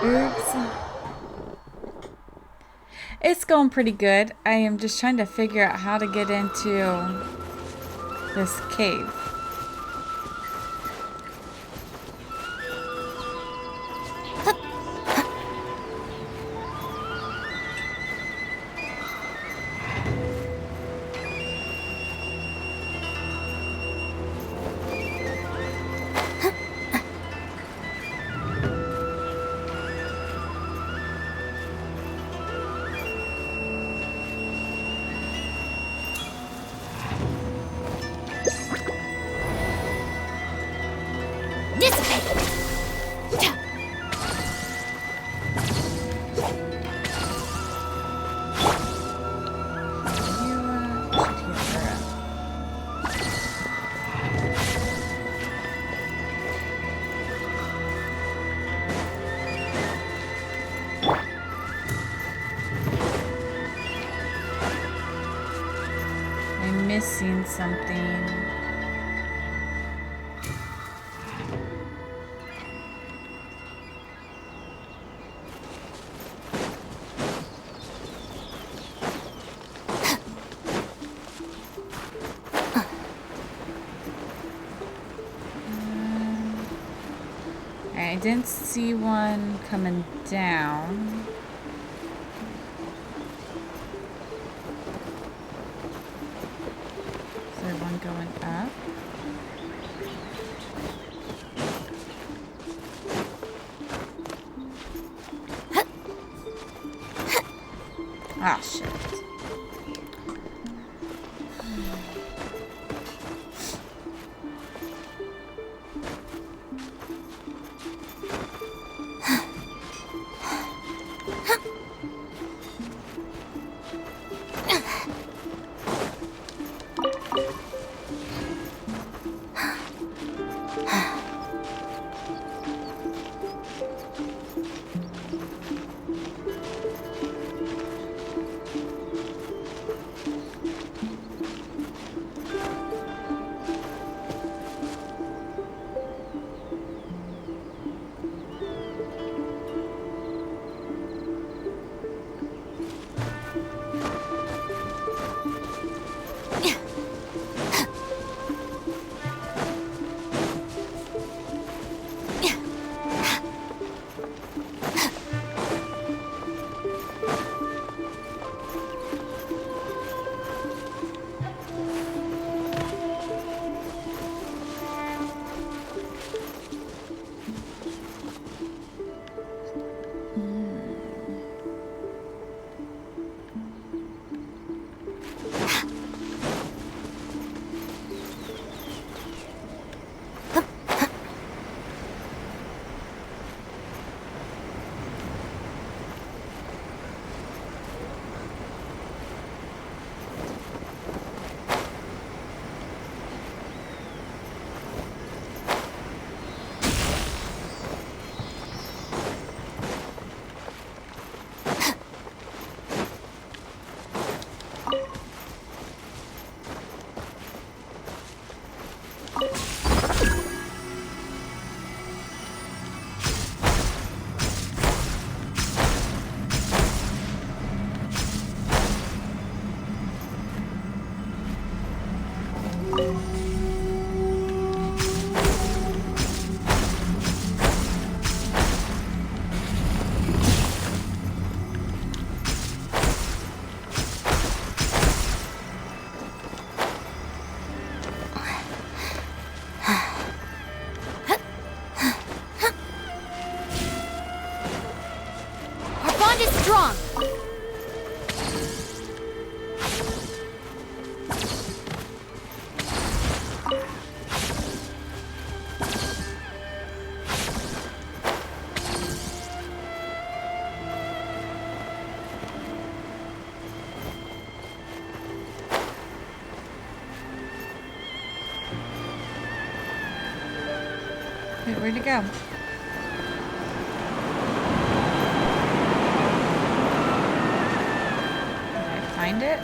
Oops. It's going pretty good. I am just trying to figure out how to get into this cave. Missing something. I didn't see one coming down. One going up. Ah, shit. Wait, where'd it go? Did I find it?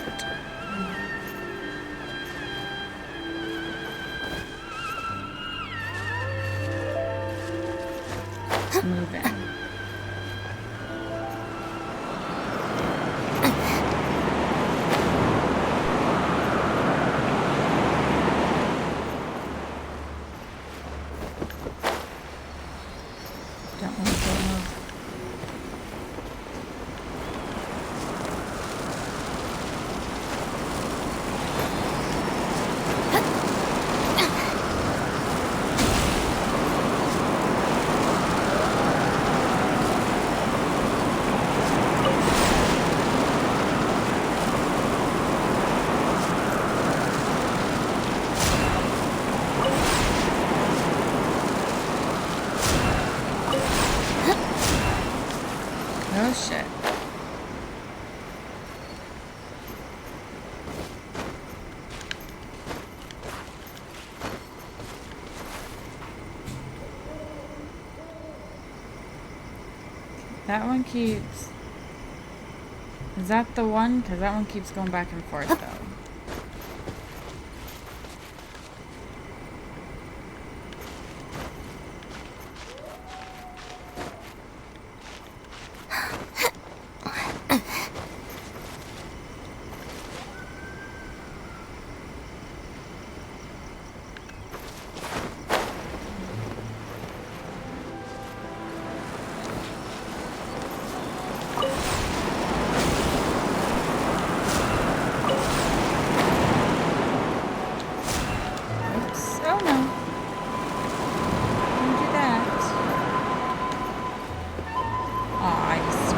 It's moving. Don't move, don't move. Oh shit. That one keeps... Is that the one? Because that one keeps going back and forth though. Oops. Oh no. Don't do that. Aw, I just...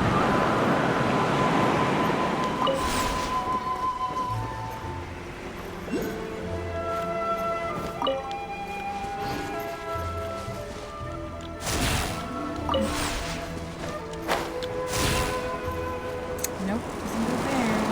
Nope, doesn't go there.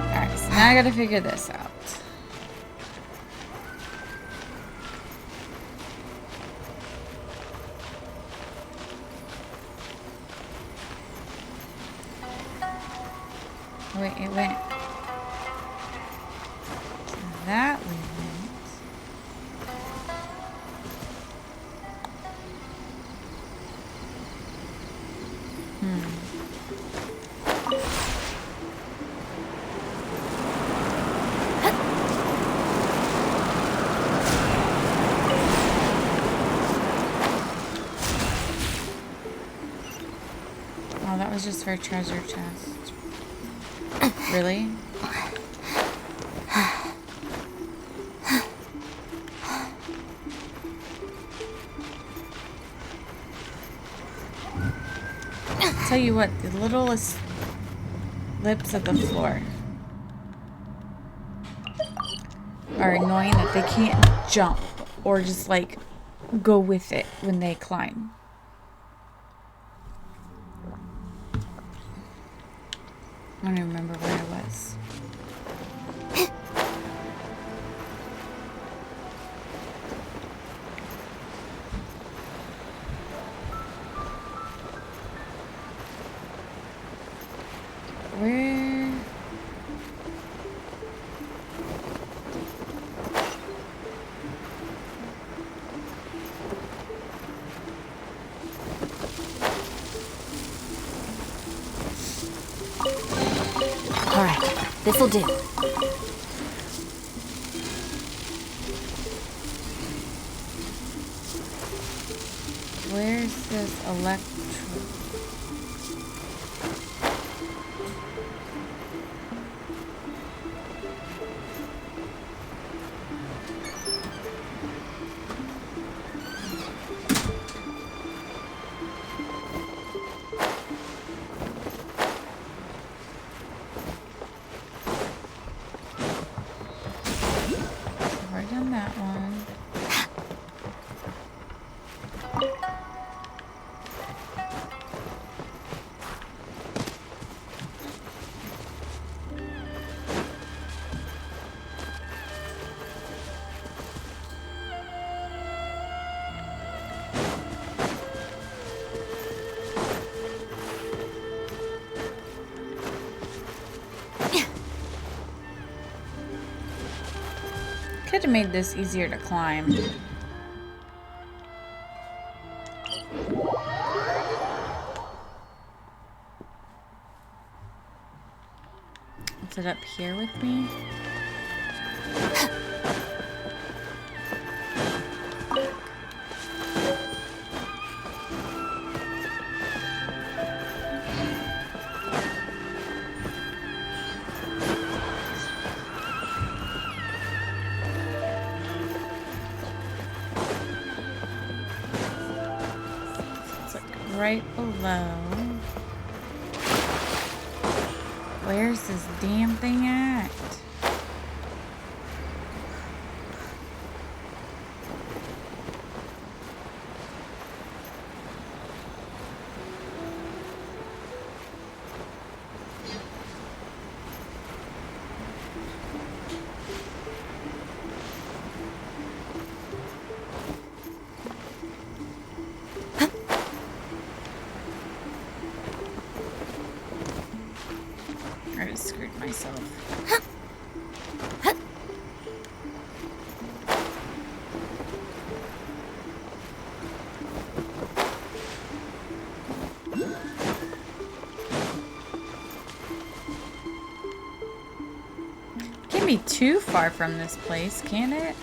Alright, so now I gotta figure this out. Wait, it went. So that we went. Oh, that was just for a treasure chest. Really? Tell you what, the littlest lips of the floor are annoying that they can't jump or just like go with it when they climb. I don't even remember where I was. Where? All right, this'll do. Where's this electro? I've already done that one. have made this easier to climb. Is it up here with me? Right below. Where's this damn thing at? I just screwed myself. Can't be too far from this place, can it?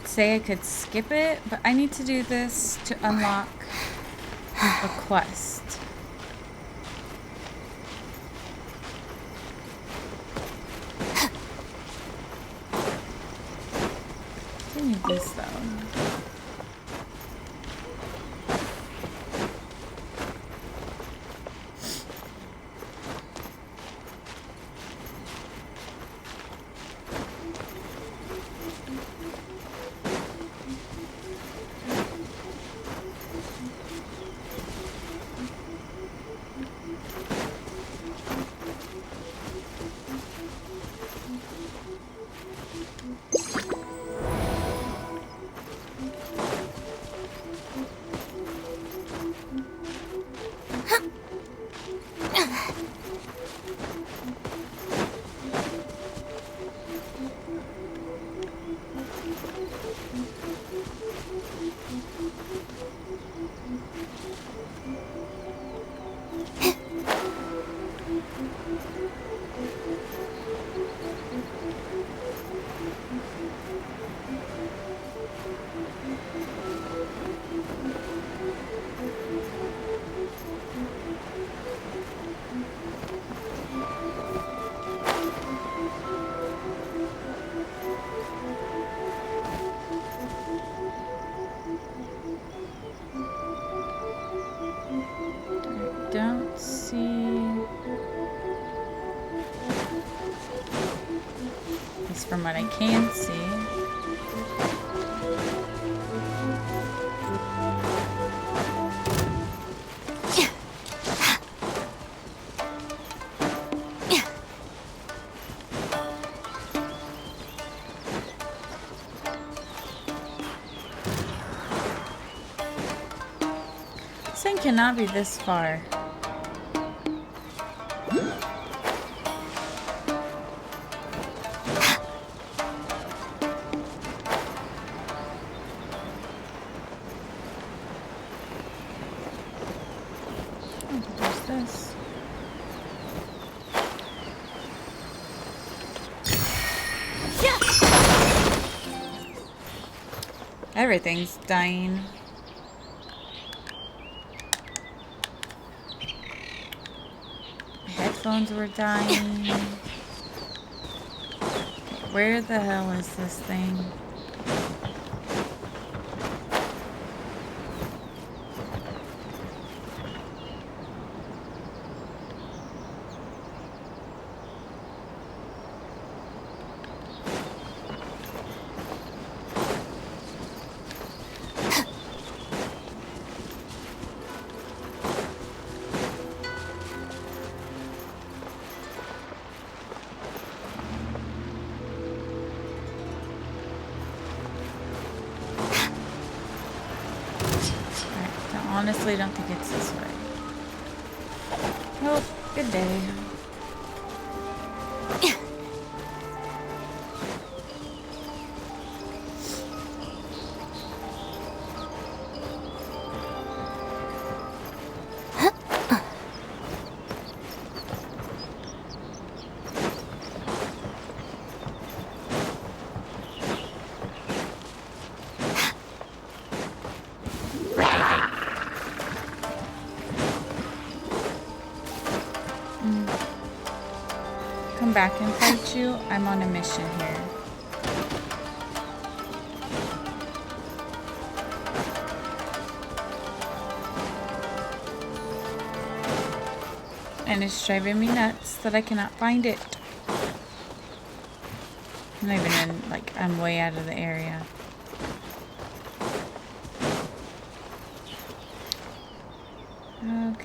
Say I could skip it, but I need to do this to unlock a quest. I need this though. Don't see, at least from what I can see. This thing cannot be this far. What's this? Everything's dying. Headphones were dying. Where the hell is this thing? Honestly, don't think it's this way. Well, good day. Come back and fight you. I'm on a mission here. And it's driving me nuts that I cannot find it. I'm not even in, like, I'm way out of the area. Okay.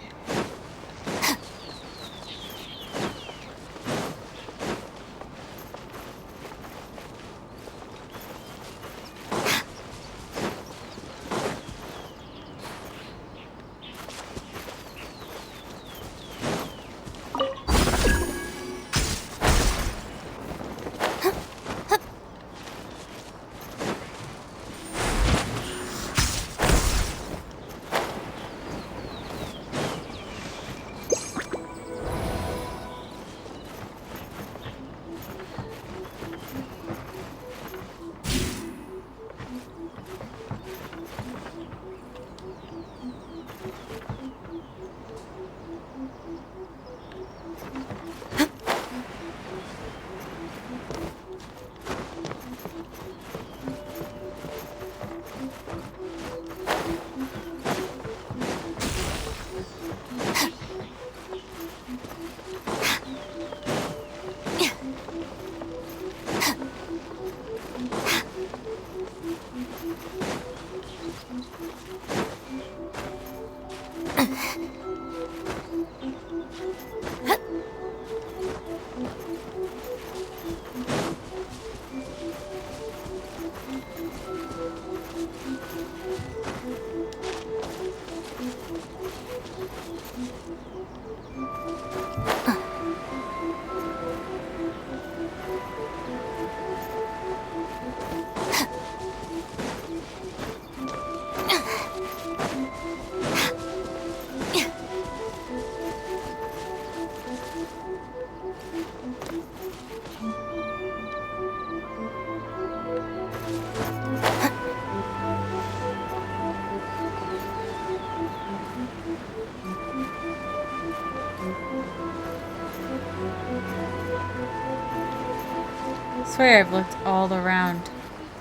I swear I've looked all around.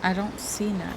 I don't see none.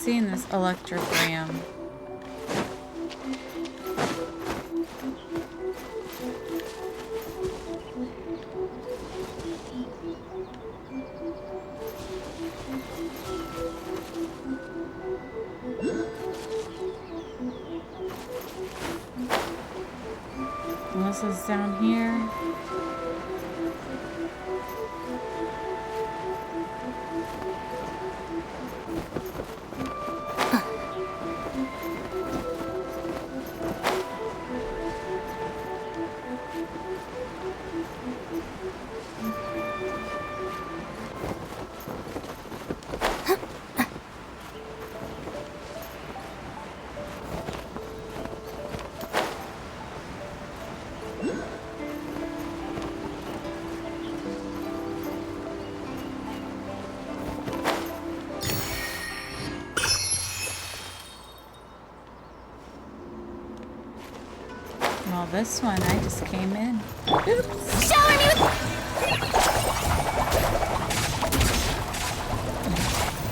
seen this electrogram. This is down here. Well, this one, I just came in. Oops. Shower me with...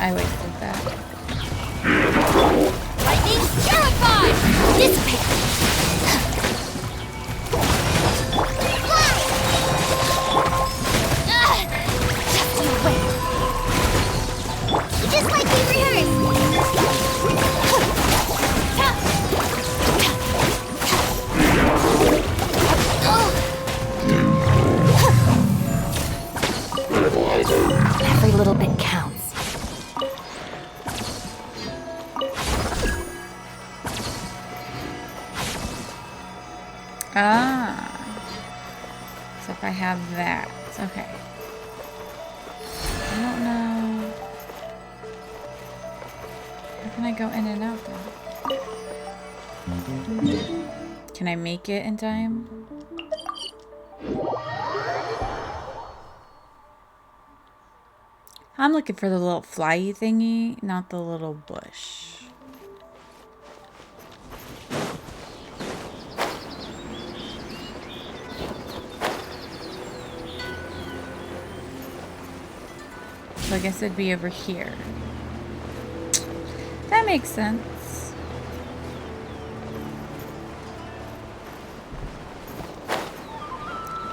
I wasted that. Lightning purified! Dissipate! Just like we rehearsed! Every little bit counts. Ah. So if I have that, okay. I don't know. How can I go in and out then? Can I make it in time? I'm looking for the little flyy thingy, not the little bush. So I guess it'd be over here. That makes sense.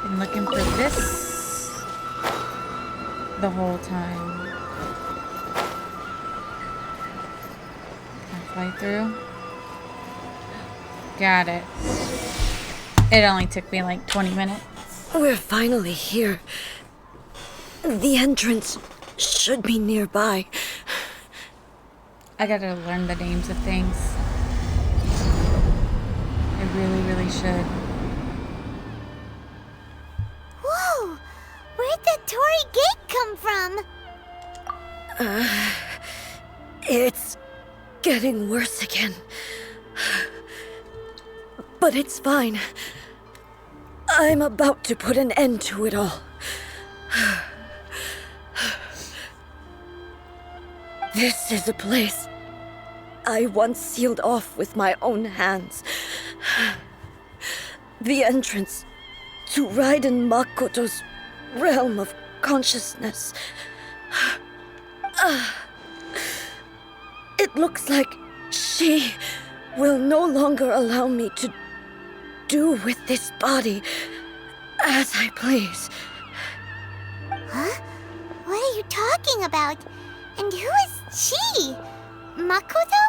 Been looking for this the whole time. Can I fly through? Got it. It only took me like 20 minutes. We're finally here. The entrance should be nearby. I gotta learn the names of things. I really, really should. Whoa! Where'd the Torii Gate come from? It's getting worse again. But it's fine. I'm about to put an end to it all. This is a place I once sealed off with my own hands. The entrance to Raiden Makoto's realm of consciousness. It looks like she will no longer allow me to do with this body as I please. Huh? What are you talking about? And who is she? Makoto?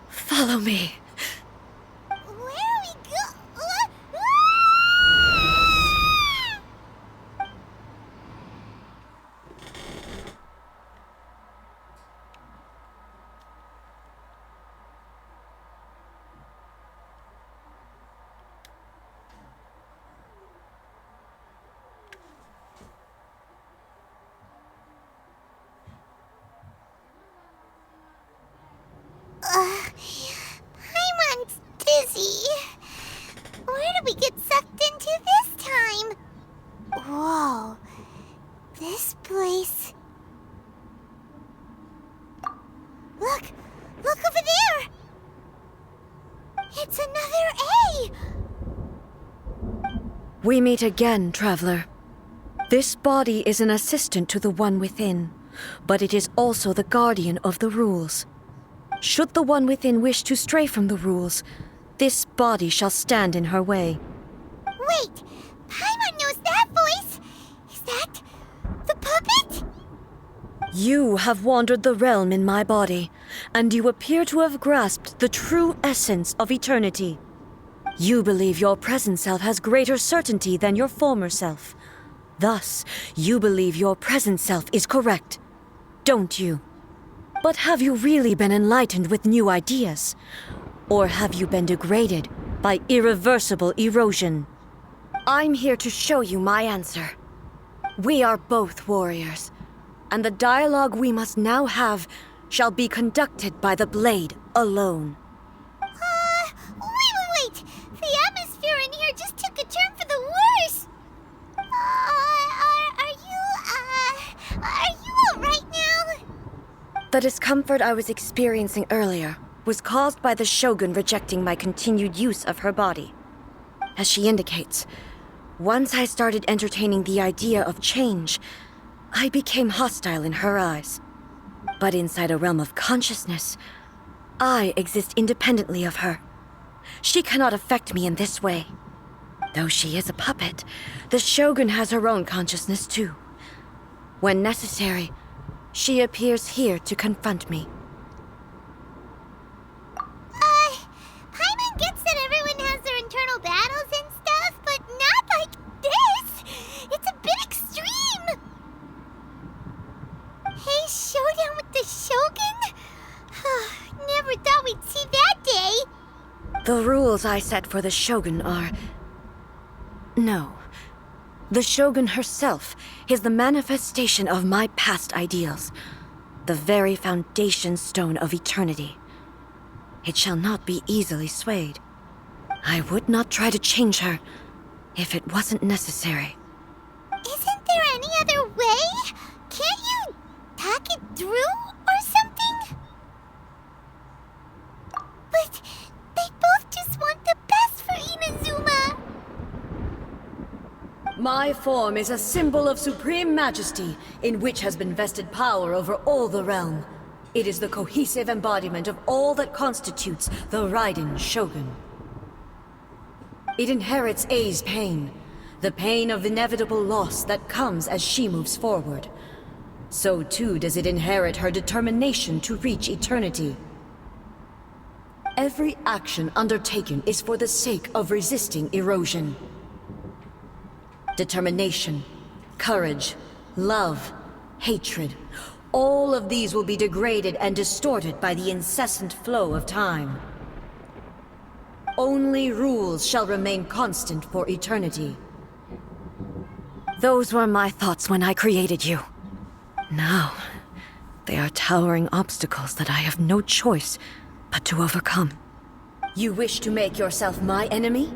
Follow me. Where are we go? Paimon's dizzy. Where did we get sucked into this time? Whoa. This place... Look! Look over there! It's another A! We meet again, traveler. This body is an assistant to the one within, but it is also the guardian of the rules. Should the one within wish to stray from the rules, this body shall stand in her way. Wait! Paimon knows that voice! Is that the puppet? You have wandered the realm in my body, and you appear to have grasped the true essence of eternity. You believe your present self has greater certainty than your former self. Thus, you believe your present self is correct, don't you? But have you really been enlightened with new ideas? Or have you been degraded by irreversible erosion? I'm here to show you my answer. We are both warriors, and the dialogue we must now have shall be conducted by the blade alone. Wait! The atmosphere in here just took a turn for the worse! Are you alright now? The discomfort I was experiencing earlier was caused by the Shogun rejecting my continued use of her body. As she indicates, once I started entertaining the idea of change, I became hostile in her eyes. But inside a realm of consciousness, I exist independently of her. She cannot affect me in this way. Though she is a puppet, the Shogun has her own consciousness too. When necessary, she appears here to confront me. Paimon gets that everyone has their internal battles and stuff, but not like this! It's a bit extreme! Hey, showdown with the Shogun? Never thought we'd see that day! The rules I set for the Shogun are... No. The Shogun herself is the manifestation of my past ideals. The very foundation stone of eternity. It shall not be easily swayed. I would not try to change her if it wasn't necessary. Isn't there any other way? Can't you talk it through or something? But they both just want the best for Inazuma. My form is a symbol of supreme majesty, in which has been vested power over all the realm. It is the cohesive embodiment of all that constitutes the Raiden Shogun. It inherits Ei's pain, the pain of inevitable loss that comes as she moves forward. So too does it inherit her determination to reach eternity. Every action undertaken is for the sake of resisting erosion. Determination, courage, love, hatred, all of these will be degraded and distorted by the incessant flow of time. Only rules shall remain constant for eternity. Those were my thoughts when I created you. Now, they are towering obstacles that I have no choice but to overcome. You wish to make yourself my enemy?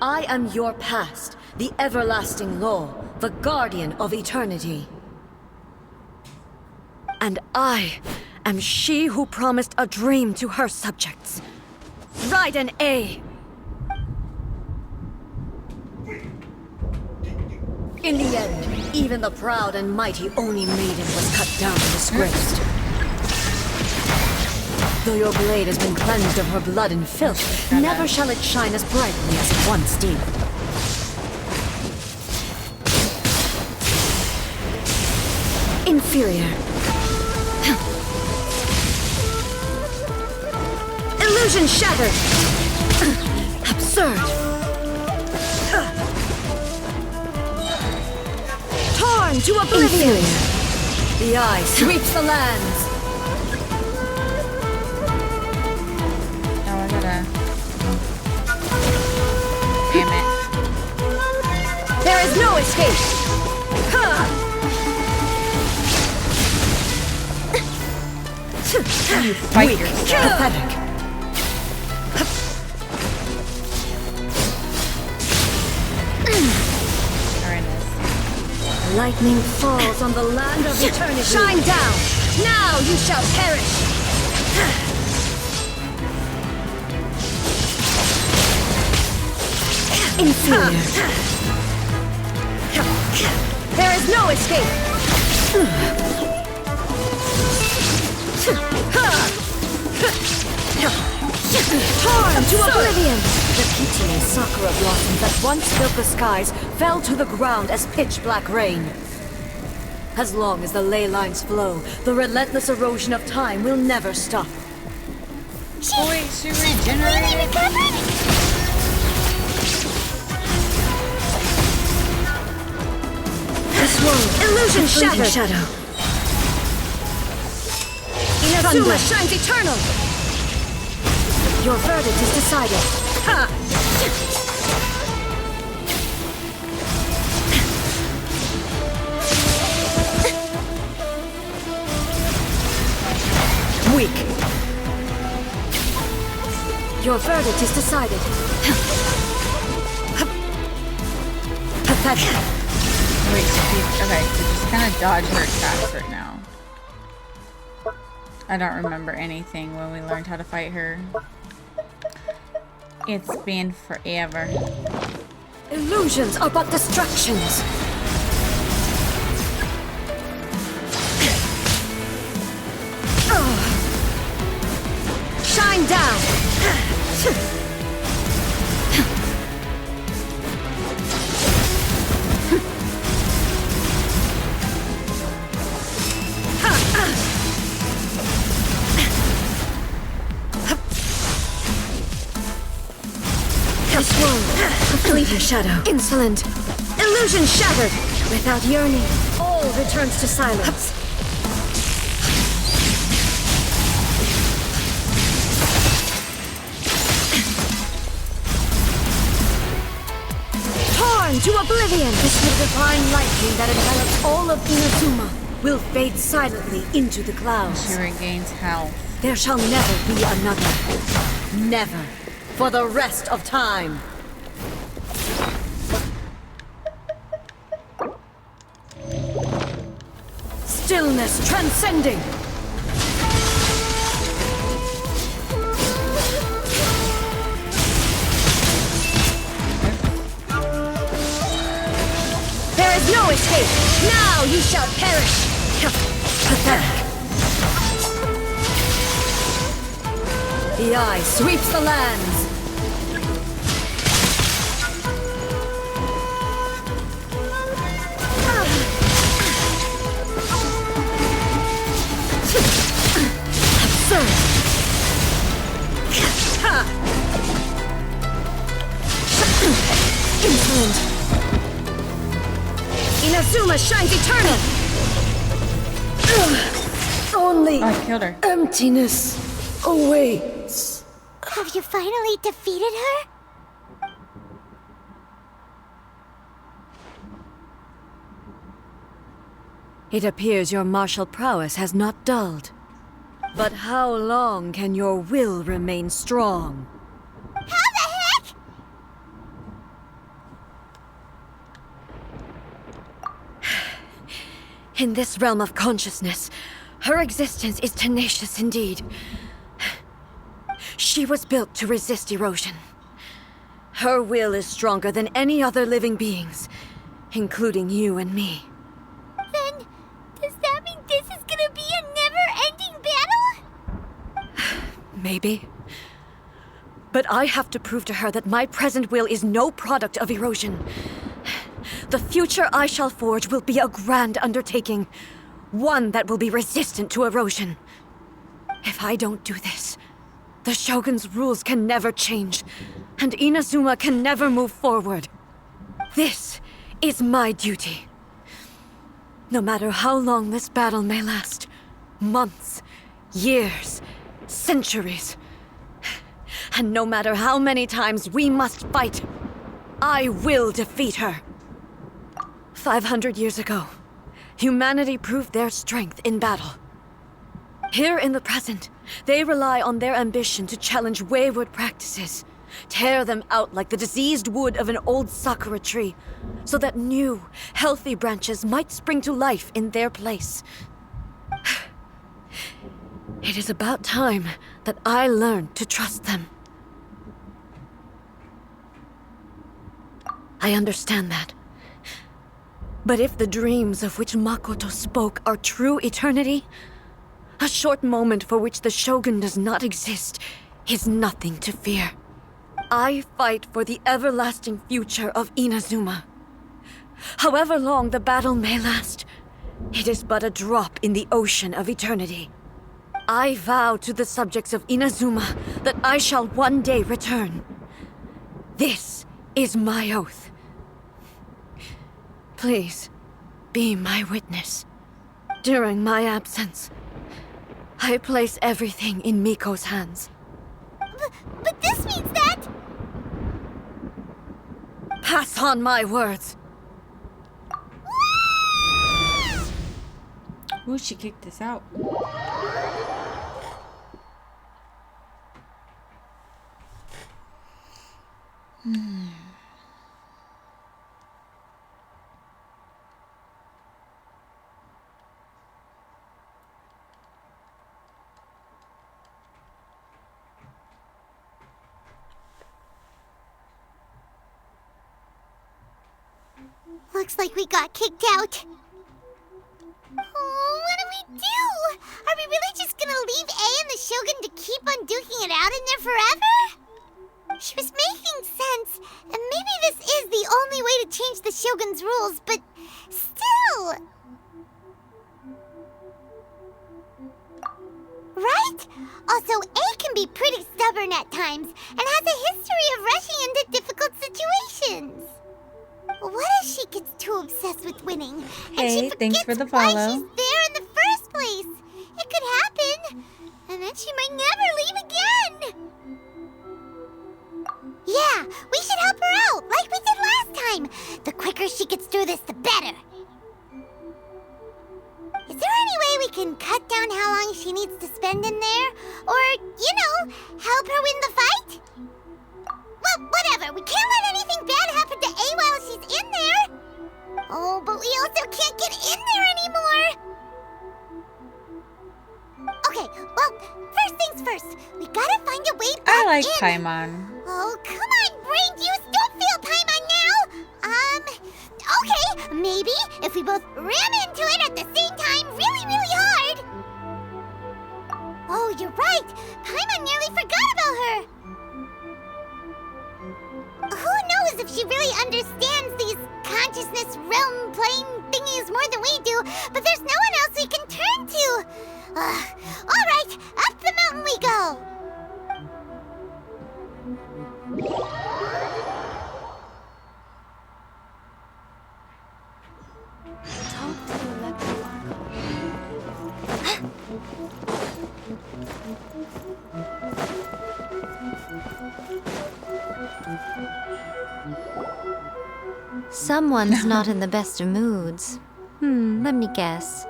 I am your past, the everlasting law, the guardian of eternity. And I am she who promised a dream to her subjects. Raiden A. In the end, even the proud and mighty Oni Maiden was cut down and disgraced. Though your blade has been cleansed of her blood and filth, never shall it shine as brightly as it once did. Inferior. Illusion shattered! Absurd! Torn to oblivion! Inferior. The eye sweeps the lands! Damn it. There is no escape! You fight yourself. Pathetic. Lightning falls on the land of eternity. Shine down! Now you shall perish! Inferior. There is no escape! Torn to oblivion! The Kichine sakura blossoms that once filled the skies fell to the ground as pitch-black rain. As long as the ley lines flow, the relentless erosion of time will never stop. Oh wait, she regenerated? This world, illusion shattered. Shadow. Inazuma shines eternal. Your verdict is decided. Ha! Weak. Your verdict is decided. Pathetic. Wait, okay, so just kind of dodge her attacks right now. I don't remember anything when we learned how to fight her. It's been forever. Illusions are but distractions. Shine down. This world, a fleeting shadow. Insolent. Illusion shattered. Without yearning, all returns to silence. Torn to oblivion! This divine lightning that envelops all of Inazuma will fade silently into the clouds. She regains health. There shall never be another. Never. For the rest of time. Stillness transcending. There is no escape. Now you shall perish. Pathetic. The eye sweeps the lands. Absurd. Insolent. Inazuma shines eternal. Only I killed her. Emptiness awaits. Have you finally defeated her? It appears your martial prowess has not dulled. But how long can your will remain strong? How the heck? In this realm of consciousness, her existence is tenacious indeed. She was built to resist erosion. Her will is stronger than any other living being's, including you and me. Then, does that mean this is gonna be a never-ending battle? Maybe. But I have to prove to her that my present will is no product of erosion. The future I shall forge will be a grand undertaking, one that will be resistant to erosion. If I don't do this, the Shogun's rules can never change, and Inazuma can never move forward. This is my duty. No matter how long this battle may last, months, years, centuries, and no matter how many times we must fight, I will defeat her. 500 years ago, humanity proved their strength in battle. Here in the present, they rely on their ambition to challenge wayward practices, tear them out like the diseased wood of an old sakura tree, so that new, healthy branches might spring to life in their place. It is about time that I learned to trust them. I understand that. But if the dreams of which Makoto spoke are true eternity, a short moment for which the Shogun does not exist is nothing to fear. I fight for the everlasting future of Inazuma. However long the battle may last, it is but a drop in the ocean of eternity. I vow to the subjects of Inazuma that I shall one day return. This is my oath. Please, be my witness. During my absence, I place everything in Miko's hands. But this means that... Pass on my words. Ooh, she kicked us out. Looks like we got kicked out. Oh, what do we do? Are we really just gonna leave A and the Shogun to keep on duking it out in there forever? She was making sense, and maybe this is the only way to change the Shogun's rules, but still... Right? Also, A can be pretty stubborn at times, and has a history of rushing into difficult situations. What if she gets too obsessed with winning, and Hey, she thanks forgets for the why follow. she's there in the first place? It could happen, and then she might never leave again. Yeah, we should help her out, like we did last time. The quicker she gets through this, the better. Is there any way we can cut down how long she needs to spend in there? Or, help her win the fight? Well, whatever. We can't let anything bad happen to A while she's in there. Oh, but we also can't get in there anymore. Okay, well, first things first. We gotta find a way back I like in. Paimon. Oh, come on, brain juice. Don't feel Paimon now. Okay, maybe if we both ram into it at the same time really, really hard. Oh, you're right. Paimon nearly forgot about her. Who knows if she really understands these consciousness realm plane thingies more than we do, but there's no one else we can turn to. All right, up the mountain we go. Talk to the electric Someone's not in the best of moods. Let me guess.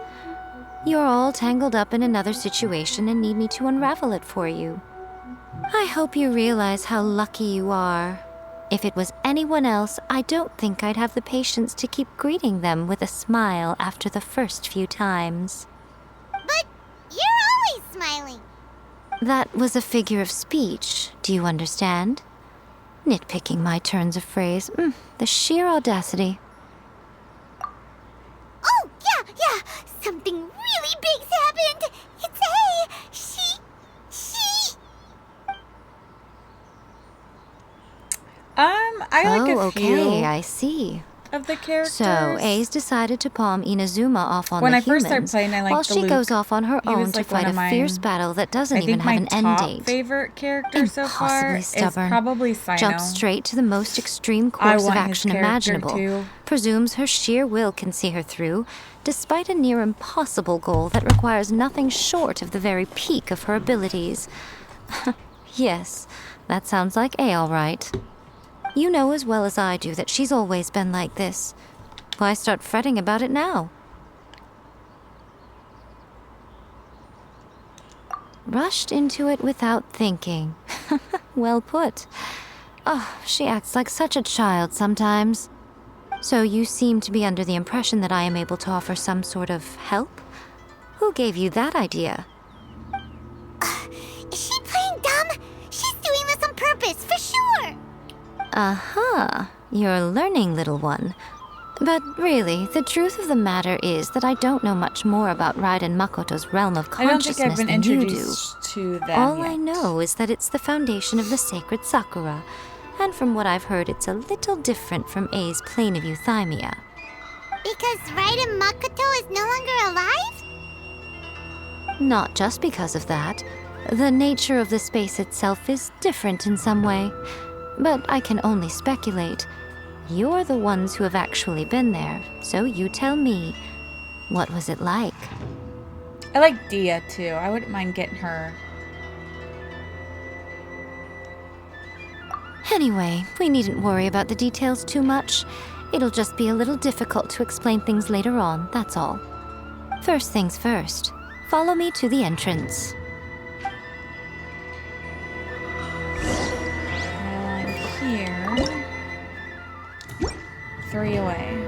You're all tangled up in another situation and need me to unravel it for you. I hope you realize how lucky you are. If it was anyone else, I don't think I'd have the patience to keep greeting them with a smile after the first few times. But you're always smiling. That was a figure of speech, do you understand? Nitpicking my turns of phrase. The sheer audacity. Oh, yeah. Something really big's happened. It's A. She... I like a few okay, I see. of the characters. So, A's decided to palm Inazuma off on When the I first humans, started playing, I liked while the she Luke. goes off on her He own was to like one fight of a my- fierce battle that doesn't I even think have my an end top date. favorite character so far Impossibly is stubborn. probably Sino. Jumps straight to the most extreme I course of want his action character imaginable. too. Presumes her sheer will can see her through, despite a near impossible goal that requires nothing short of the very peak of her abilities. Yes, that sounds like A all right. You know as well as I do that she's always been like this. Why start fretting about it now? Rushed into it without thinking. Well put. Oh, she acts like such a child sometimes. So you seem to be under the impression that I am able to offer some sort of help? Who gave you that idea? Is she playing dumb? She's doing this on purpose, for sure. Uh-huh. You're learning, little one. But really, the truth of the matter is that I don't know much more about Raiden Makoto's realm of I don't think consciousness I've been than you do. introduced to them All yet. I know is that it's the foundation of the sacred Sakura, and from what I've heard, it's a little different from A's plane of euthymia. Because Raiden Makoto is no longer alive? Not just because of that. The nature of the space itself is different in some way. But I can only speculate. You're the ones who have actually been there, so you tell me. What was it like? I like Dia too. I wouldn't mind getting her. Anyway, we needn't worry about the details too much. It'll just be a little difficult to explain things later on, that's all. First things first. Follow me to the entrance. I'm here. 3 away.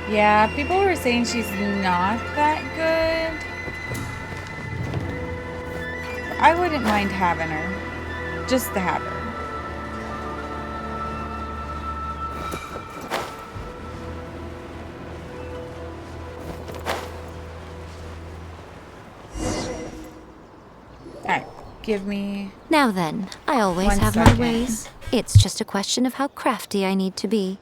Yeah, people were saying she's not that good. I wouldn't mind having her. Just to have her. Alright, give me... Now then, I always 1 have my second. ways. It's just a question of how crafty I need to be.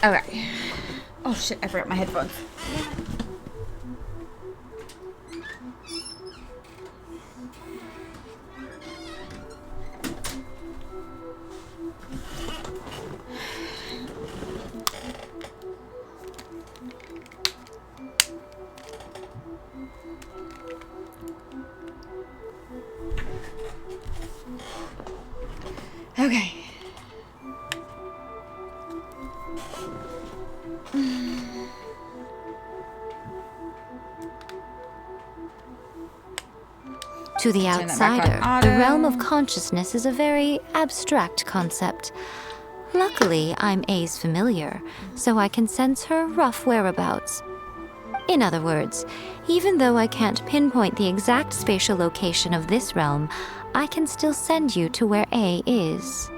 Okay. Oh shit, I forgot my headphones. Okay. To the Turn that back outsider, on the auto. realm of consciousness is a very abstract concept. Luckily, I'm A's familiar, so I can sense her rough whereabouts. In other words, even though I can't pinpoint the exact spatial location of this realm, I can still send you to where A is.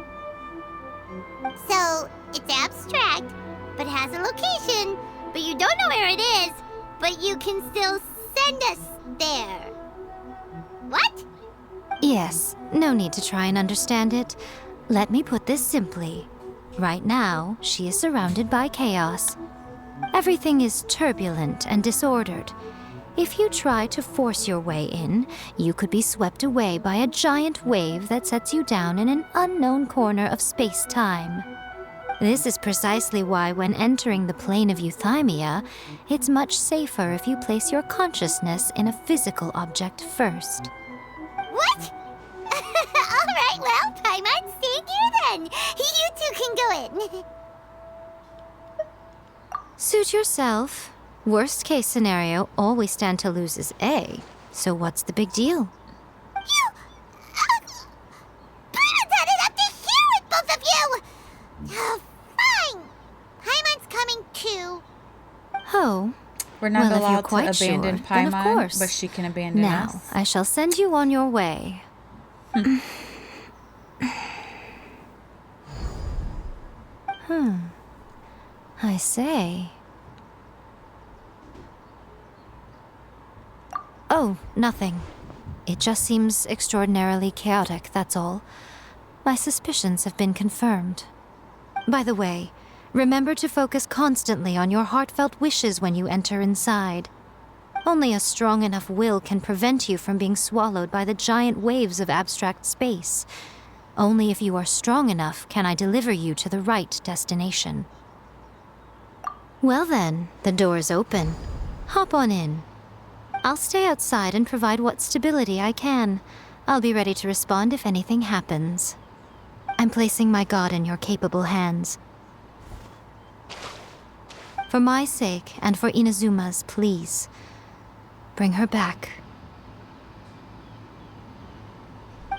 So, it's abstract, but has a location, but you don't know where it is, but you can still send us there. What? Yes, no need to try and understand it. Let me put this simply. Right now, she is surrounded by chaos. Everything is turbulent and disordered. If you try to force your way in, you could be swept away by a giant wave that sets you down in an unknown corner of space-time. This is precisely why when entering the plane of euthymia, it's much safer if you place your consciousness in a physical object first. What? Alright, well, Paimon, thank you can! You two can go in! Suit yourself. Worst case scenario, all we stand to lose is A. So what's the big deal? You... Paimon had it up to here with both of you! Fine! Paimon's coming too. Oh. We're not well, if you're allowed to quite abandon sure, then of Paimon, course. but she can abandon now, us. I shall send you on your way. I say. Oh, nothing. It just seems extraordinarily chaotic, that's all. My suspicions have been confirmed. By the way, remember to focus constantly on your heartfelt wishes when you enter inside. Only a strong enough will can prevent you from being swallowed by the giant waves of abstract space. Only if you are strong enough can I deliver you to the right destination. Well then, the door's open. Hop on in. I'll stay outside and provide what stability I can. I'll be ready to respond if anything happens. I'm placing my god in your capable hands. For my sake and for Inazuma's, please. Bring her back.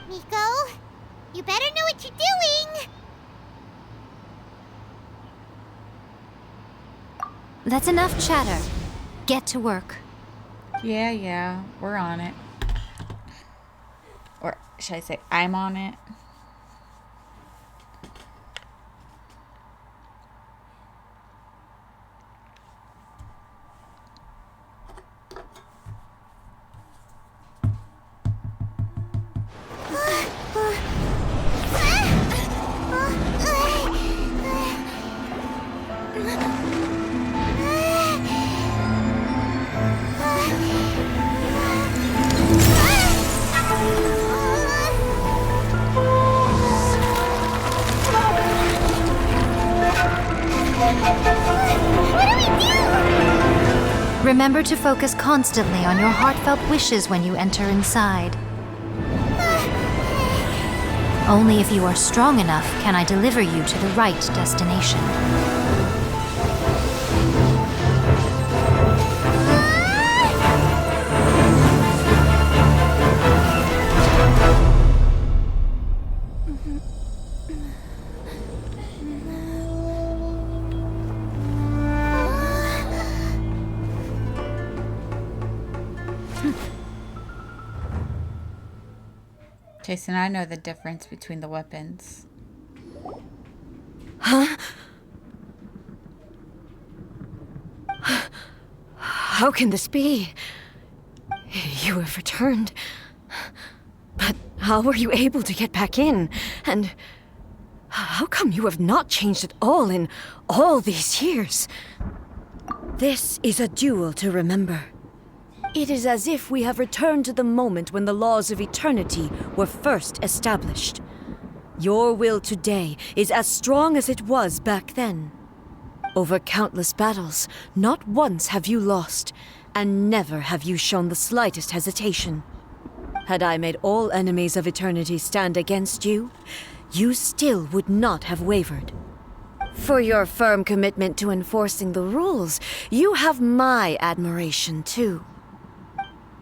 Miko, you better know what you're doing! That's enough chatter. Get to work. Yeah, we're on it. Or should I say, I'm on it? Remember to focus constantly on your heartfelt wishes when you enter inside. Only if you are strong enough can I deliver you to the right destination. Jason, I know the difference between the weapons. Huh? How can this be? You have returned. But how were you able to get back in? And how come you have not changed at all in all these years? This is a duel to remember. It is as if we have returned to the moment when the laws of eternity were first established. Your will today is as strong as it was back then. Over countless battles, not once have you lost, and never have you shown the slightest hesitation. Had I made all enemies of eternity stand against you, you still would not have wavered. For your firm commitment to enforcing the rules, you have my admiration too.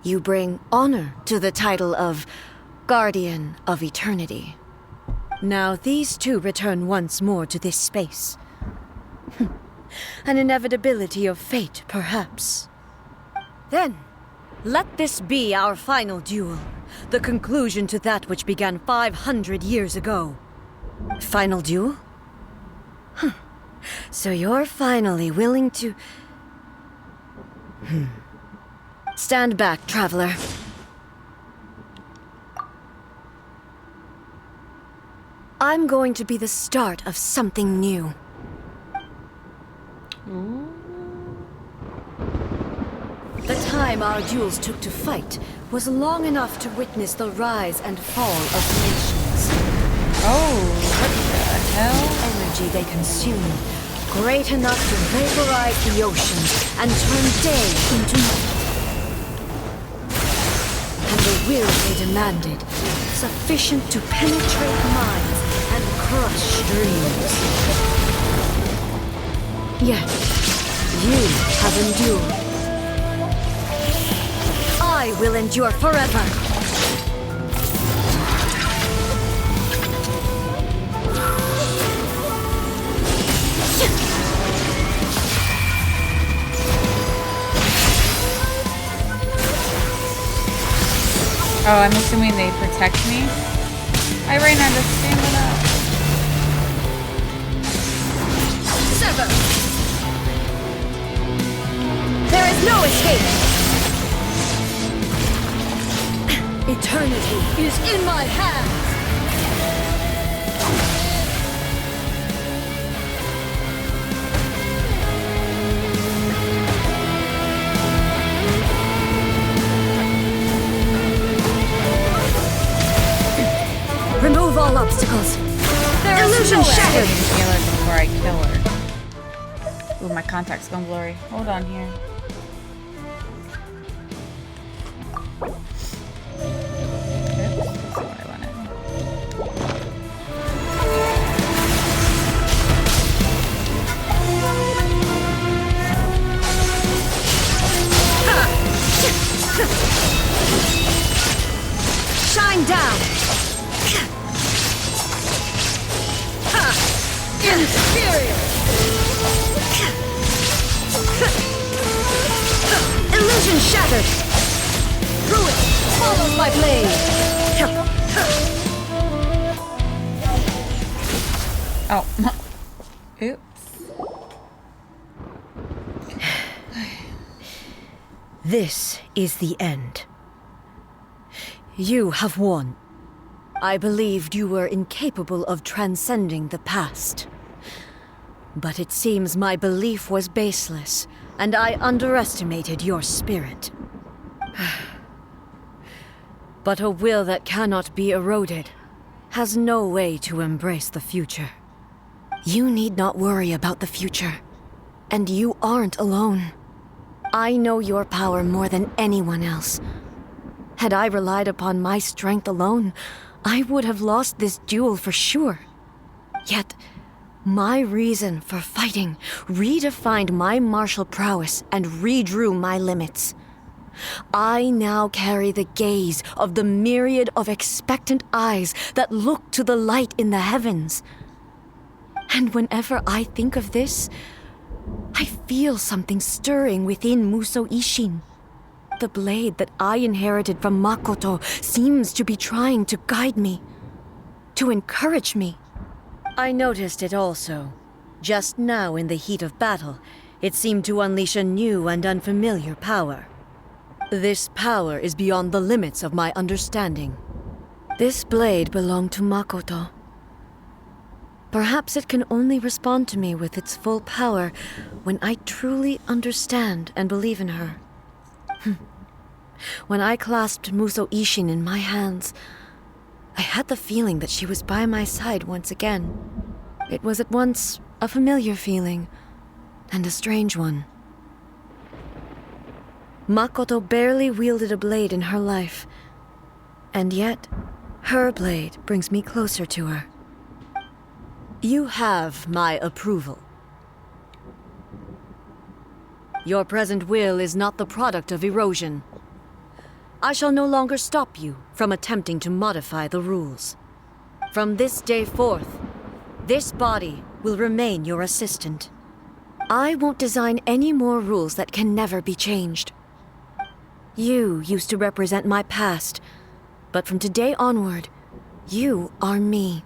You bring honor to the title of Guardian of Eternity. Now these two return once more to this space. An inevitability of fate, perhaps. Then, let this be our final duel, the conclusion to that which began 500 years ago. Final duel? So you're finally willing to... Stand back, traveler. I'm going to be the start of something new. The time our duels took to fight was long enough to witness the rise and fall of nations. Oh, what the hell? Energy they consume, great enough to vaporize the oceans and turn day into night. And the will they demanded, sufficient to penetrate minds and crush dreams. Yet, you have endured. I will endure forever. Oh, I'm assuming they protect me. I ran out of stamina. Sever! There is no escape! Eternity is in my hands! Remove all obstacles. Illusion shattered. Heal her before I kill her. Ooh, my contact's gone blurry. Hold on here. Shine down. Inferior! Illusion shattered! Through it! Follow my blade! Oh. Oops. This is the end. You have won. I believed you were incapable of transcending the past. But it seems my belief was baseless, and I underestimated your spirit. But a will that cannot be eroded has no way to embrace the future. You need not worry about the future, and you aren't alone. I know your power more than anyone else. Had I relied upon my strength alone, I would have lost this duel for sure. Yet, my reason for fighting redefined my martial prowess and redrew my limits. I now carry the gaze of the myriad of expectant eyes that look to the light in the heavens. And whenever I think of this, I feel something stirring within Musou Ishin. The blade that I inherited from Makoto seems to be trying to guide me, to encourage me. I noticed it also. Just now in the heat of battle, it seemed to unleash a new and unfamiliar power. This power is beyond the limits of my understanding. This blade belonged to Makoto. Perhaps it can only respond to me with its full power when I truly understand and believe in her. When I clasped Musou Ishin in my hands, I had the feeling that she was by my side once again. It was at once a familiar feeling and a strange one. Makoto barely wielded a blade in her life, and yet her blade brings me closer to her. You have my approval. Your present will is not the product of erosion. I shall no longer stop you from attempting to modify the rules. From this day forth, this body will remain your assistant. I won't design any more rules that can never be changed. You used to represent my past, but from today onward, you are me.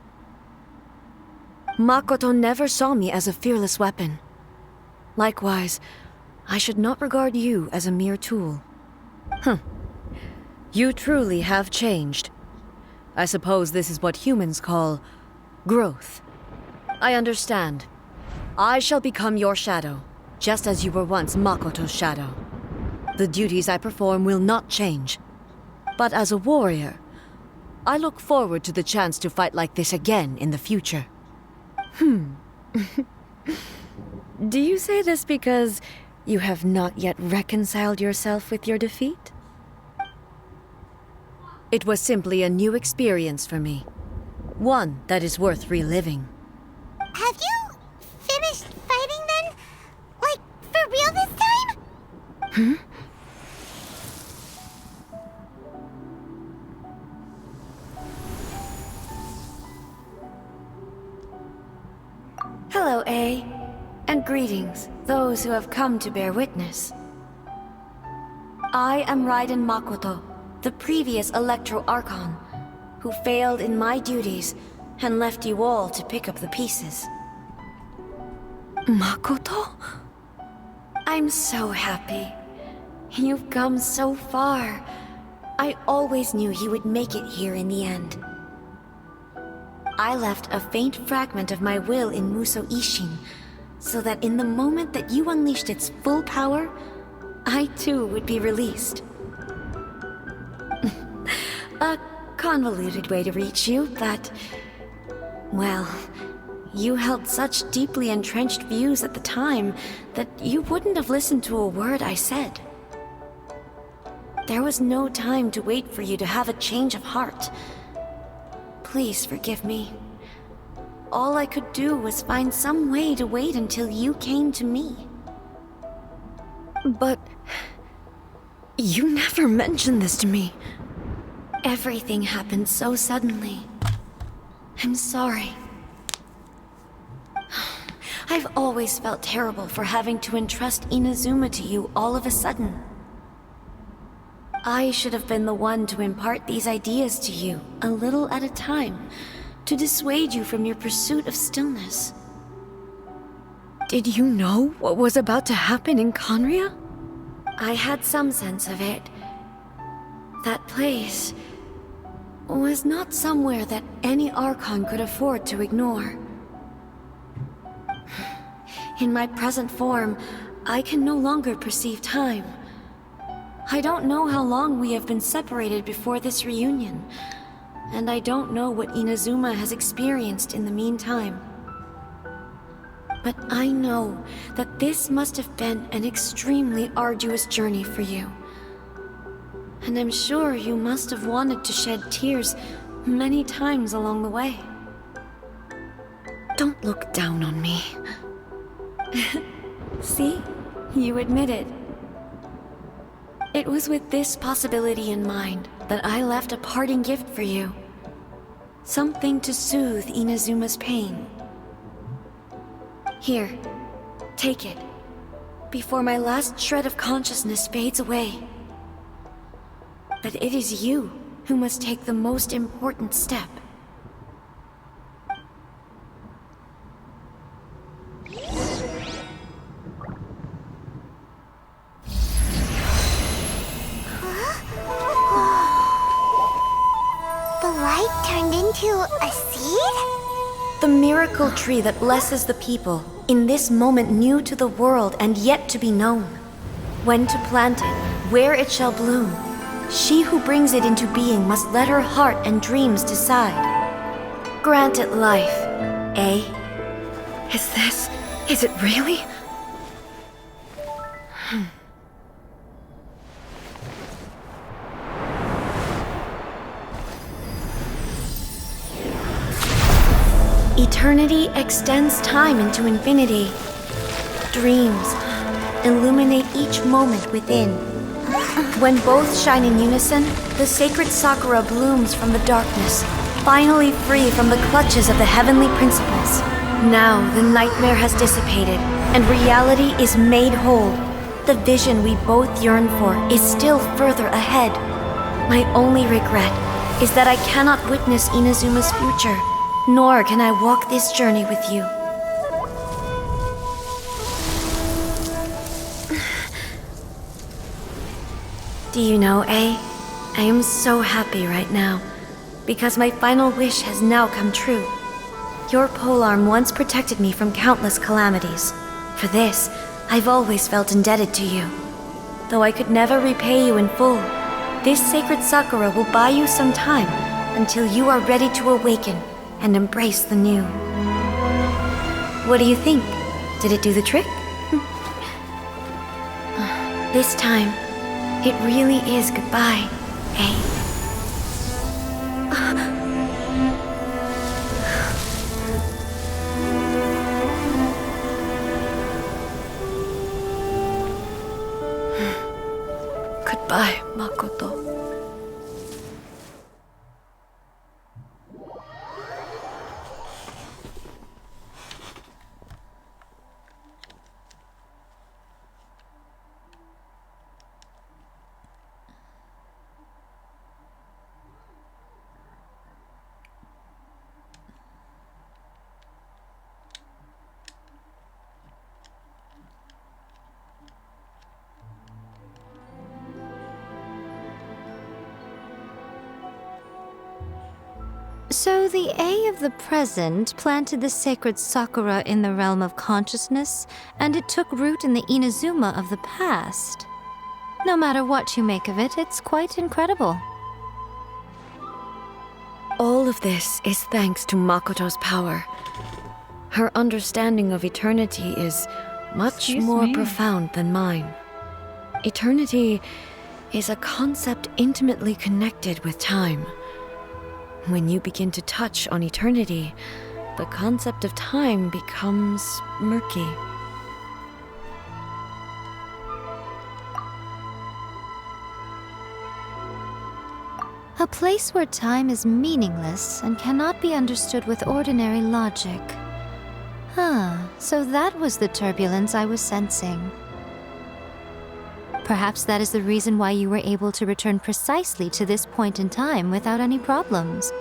Makoto never saw me as a fearless weapon. Likewise, I should not regard you as a mere tool. You truly have changed. I suppose this is what humans call growth. I understand. I shall become your shadow, just as you were once Makoto's shadow. The duties I perform will not change. But as a warrior, I look forward to the chance to fight like this again in the future. Do you say this because you have not yet reconciled yourself with your defeat? It was simply a new experience for me. One that is worth reliving. Have you finished fighting then? Like, for real this time? Hmm? Hello, A. And greetings, those who have come to bear witness. I am Raiden Makoto, the previous Electro Archon, who failed in my duties and left you all to pick up the pieces. Makoto? I'm so happy. You've come so far. I always knew you would make it here in the end. I left a faint fragment of my will in Muso Ishin, so that in the moment that you unleashed its full power, I too would be released. A convoluted way to reach you, but... well, you held such deeply entrenched views at the time that you wouldn't have listened to a word I said. There was no time to wait for you to have a change of heart. Please forgive me. All I could do was find some way to wait until you came to me. But... you never mentioned this to me. Everything happened so suddenly. I'm sorry. I've always felt terrible for having to entrust Inazuma to you all of a sudden. I should have been the one to impart these ideas to you, a little at a time, to dissuade you from your pursuit of stillness. Did you know what was about to happen in Conria? I had some sense of it. That place was not somewhere that any Archon could afford to ignore. In my present form, I can no longer perceive time. I don't know how long we have been separated before this reunion, and I don't know what Inazuma has experienced in the meantime. But I know that this must have been an extremely arduous journey for you. And I'm sure you must have wanted to shed tears many times along the way. Don't look down on me. See? You admitted. It was with this possibility in mind that I left a parting gift for you. Something to soothe Inazuma's pain. Here, take it, before my last shred of consciousness fades away. But it is you who must take the most important step. The light turned into a seed? The miracle tree that blesses the people, in this moment new to the world and yet to be known. When to plant it, where it shall bloom, she who brings it into being must let her heart and dreams decide. Grant it life, eh? Is it really? Eternity extends time into infinity. Dreams illuminate each moment within. When both shine in unison, the sacred Sakura blooms from the darkness, finally free from the clutches of the heavenly principles. Now the nightmare has dissipated, and reality is made whole. The vision we both yearn for is still further ahead. My only regret is that I cannot witness Inazuma's future, nor can I walk this journey with you. Do you know, A? I am so happy right now, because my final wish has now come true. Your polearm once protected me from countless calamities. For this, I've always felt indebted to you. Though I could never repay you in full, this sacred Sakura will buy you some time until you are ready to awaken and embrace the new. What do you think? Did it do the trick? This time, it really is goodbye, eh? So the A of the present planted the sacred Sakura in the realm of consciousness, and it took root in the Inazuma of the past. No matter what you make of it, it's quite incredible. All of this is thanks to Makoto's power. Her understanding of eternity is much more profound than mine. Eternity is a concept intimately connected with time. When you begin to touch on eternity, the concept of time becomes murky. A place where time is meaningless and cannot be understood with ordinary logic. So that was the turbulence I was sensing. Perhaps that is the reason why you were able to return precisely to this point in time without any problems.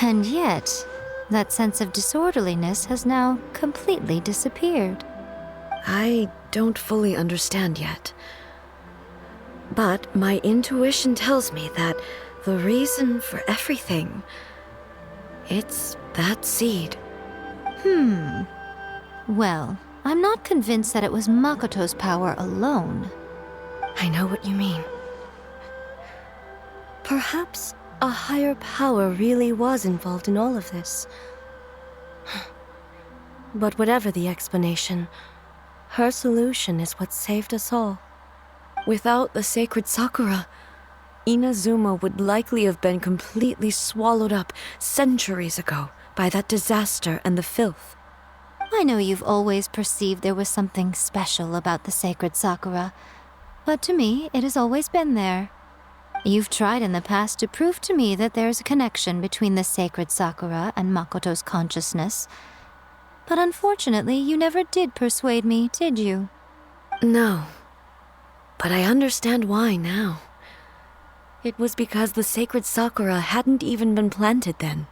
And yet, that sense of disorderliness has now completely disappeared. I don't fully understand yet. But my intuition tells me that the reason for everything, it's that seed. Well, I'm not convinced that it was Makoto's power alone. I know what you mean. Perhaps a higher power really was involved in all of this. But whatever the explanation, her solution is what saved us all. Without the sacred Sakura, Inazuma would likely have been completely swallowed up centuries ago by that disaster and the filth. I know you've always perceived there was something special about the sacred Sakura, but to me, it has always been there. You've tried in the past to prove to me that there's a connection between the sacred Sakura and Makoto's consciousness, but unfortunately, you never did persuade me, did you? No, but I understand why now. It was because the sacred Sakura hadn't even been planted then.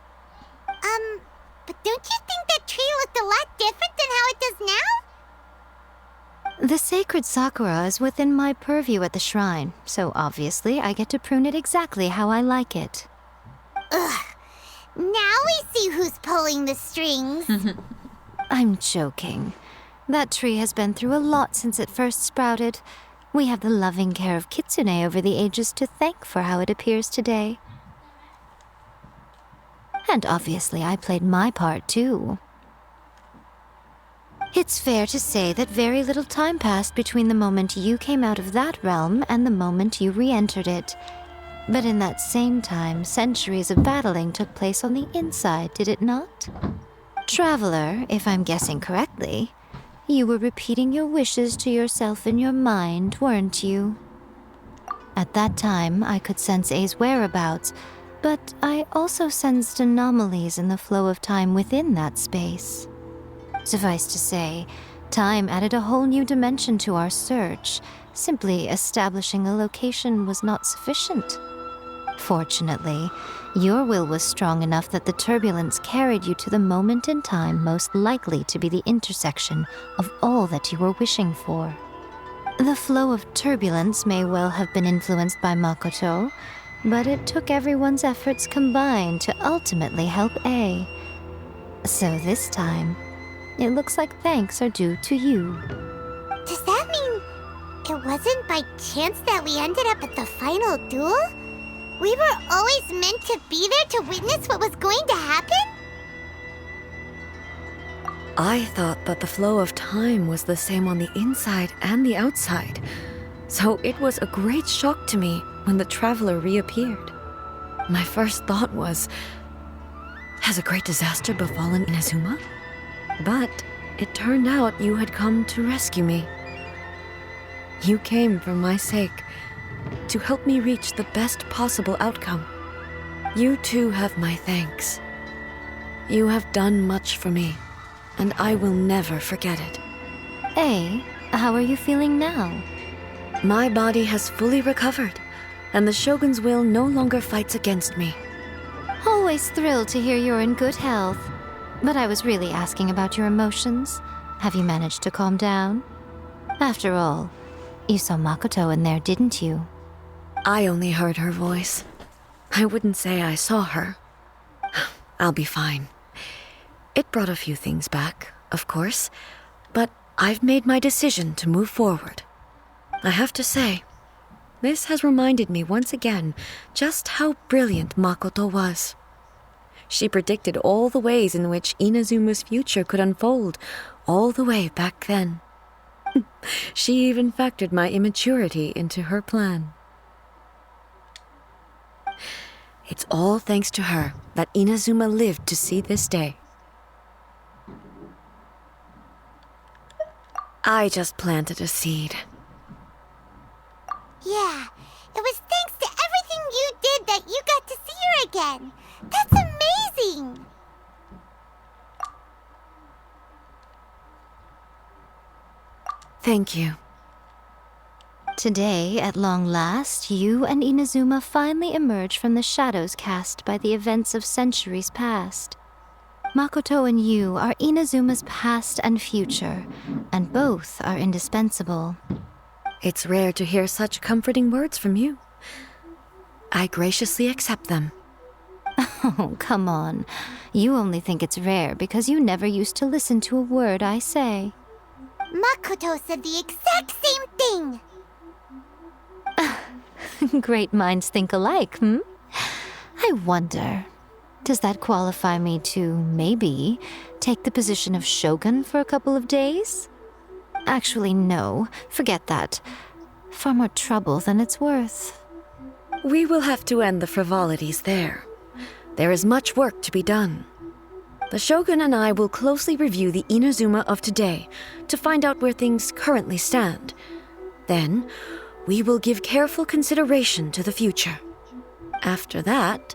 But don't you think that tree looked a lot different than how it does now? The sacred Sakura is within my purview at the shrine, so obviously I get to prune it exactly how I like it. Ugh. Now we see who's pulling the strings. I'm joking. That tree has been through a lot since it first sprouted. We have the loving care of Kitsune over the ages to thank for how it appears today. And obviously I played my part too. It's fair to say that very little time passed between the moment you came out of that realm and the moment you re-entered it. But in that same time, centuries of battling took place on the inside, did it not? Traveler, if I'm guessing correctly, you were repeating your wishes to yourself in your mind, weren't you? At that time, I could sense A's whereabouts, but I also sensed anomalies in the flow of time within that space. Suffice to say, time added a whole new dimension to our search. Simply establishing a location was not sufficient. Fortunately, your will was strong enough that the turbulence carried you to the moment in time most likely to be the intersection of all that you were wishing for. The flow of turbulence may well have been influenced by Makoto, but it took everyone's efforts combined to ultimately help A. So this time, it looks like thanks are due to you. Does that mean it wasn't by chance that we ended up at the final duel? We were always meant to be there to witness what was going to happen? I thought that the flow of time was the same on the inside and the outside, so it was a great shock to me when the traveler reappeared. My first thought was, has a great disaster befallen Inazuma? But it turned out you had come to rescue me. You came for my sake, to help me reach the best possible outcome. You too have my thanks. You have done much for me, and I will never forget it. A, how are you feeling now? My body has fully recovered, and the Shogun's will no longer fights against me. Always thrilled to hear you're in good health. But I was really asking about your emotions. Have you managed to calm down? After all, you saw Makoto in there, didn't you? I only heard her voice. I wouldn't say I saw her. I'll be fine. It brought a few things back, of course, but I've made my decision to move forward. I have to say, this has reminded me once again just how brilliant Makoto was. She predicted all the ways in which Inazuma's future could unfold, all the way back then. She even factored my immaturity into her plan. It's all thanks to her that Inazuma lived to see this day. I just planted a seed. Yeah, it was thanks to everything you did that you got to see her again. That's amazing! Thank you. Today, at long last, you and Inazuma finally emerge from the shadows cast by the events of centuries past. Makoto and you are Inazuma's past and future, and both are indispensable. It's rare to hear such comforting words from you. I graciously accept them. Oh, come on. You only think it's rare because you never used to listen to a word I say. Makoto said the exact same thing! Great minds think alike, hmm? I wonder, does that qualify me to, maybe, take the position of Shogun for a couple of days? Actually, no. Forget that. Far more trouble than it's worth. We will have to end the frivolities there. There is much work to be done. The Shogun and I will closely review the Inazuma of today to find out where things currently stand. Then, we will give careful consideration to the future. After that,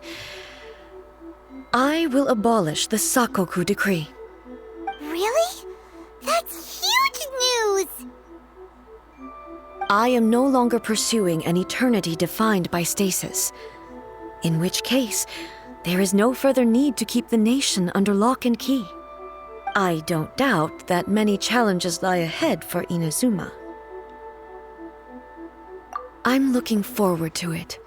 I will abolish the Sakoku decree. Really? That's huge news! I am no longer pursuing an eternity defined by stasis. In which case, there is no further need to keep the nation under lock and key. I don't doubt that many challenges lie ahead for Inazuma. I'm looking forward to it.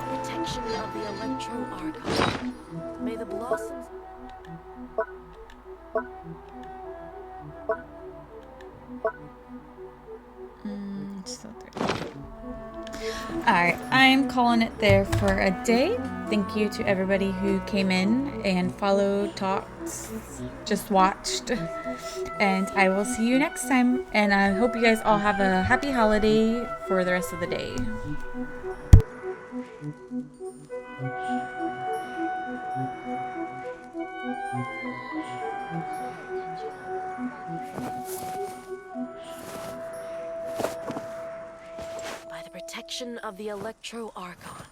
Protection of the Electro Archon. May the blossoms. Alright, I'm calling it there for a day. Thank you to everybody who came in and followed, talked, just watched. And I will see you next time. And I hope you guys all have a happy holiday for the rest of the day. By the protection of the Electro Archon,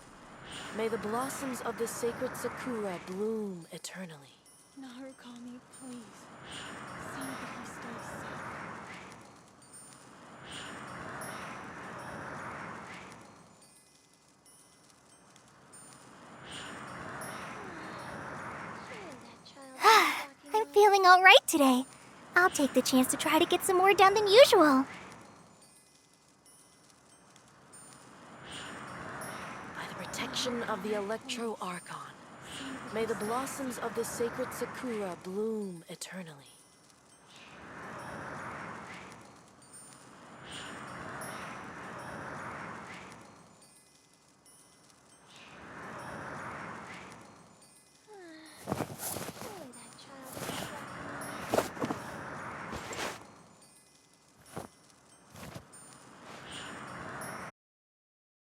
may the blossoms of the sacred Sakura bloom eternally. Narukami, please. See that he stays safe. I'm feeling alright today. I'll take the chance to try to get some more done than usual. By the protection of the Electro Archon, may the blossoms of the sacred Sakura bloom eternally.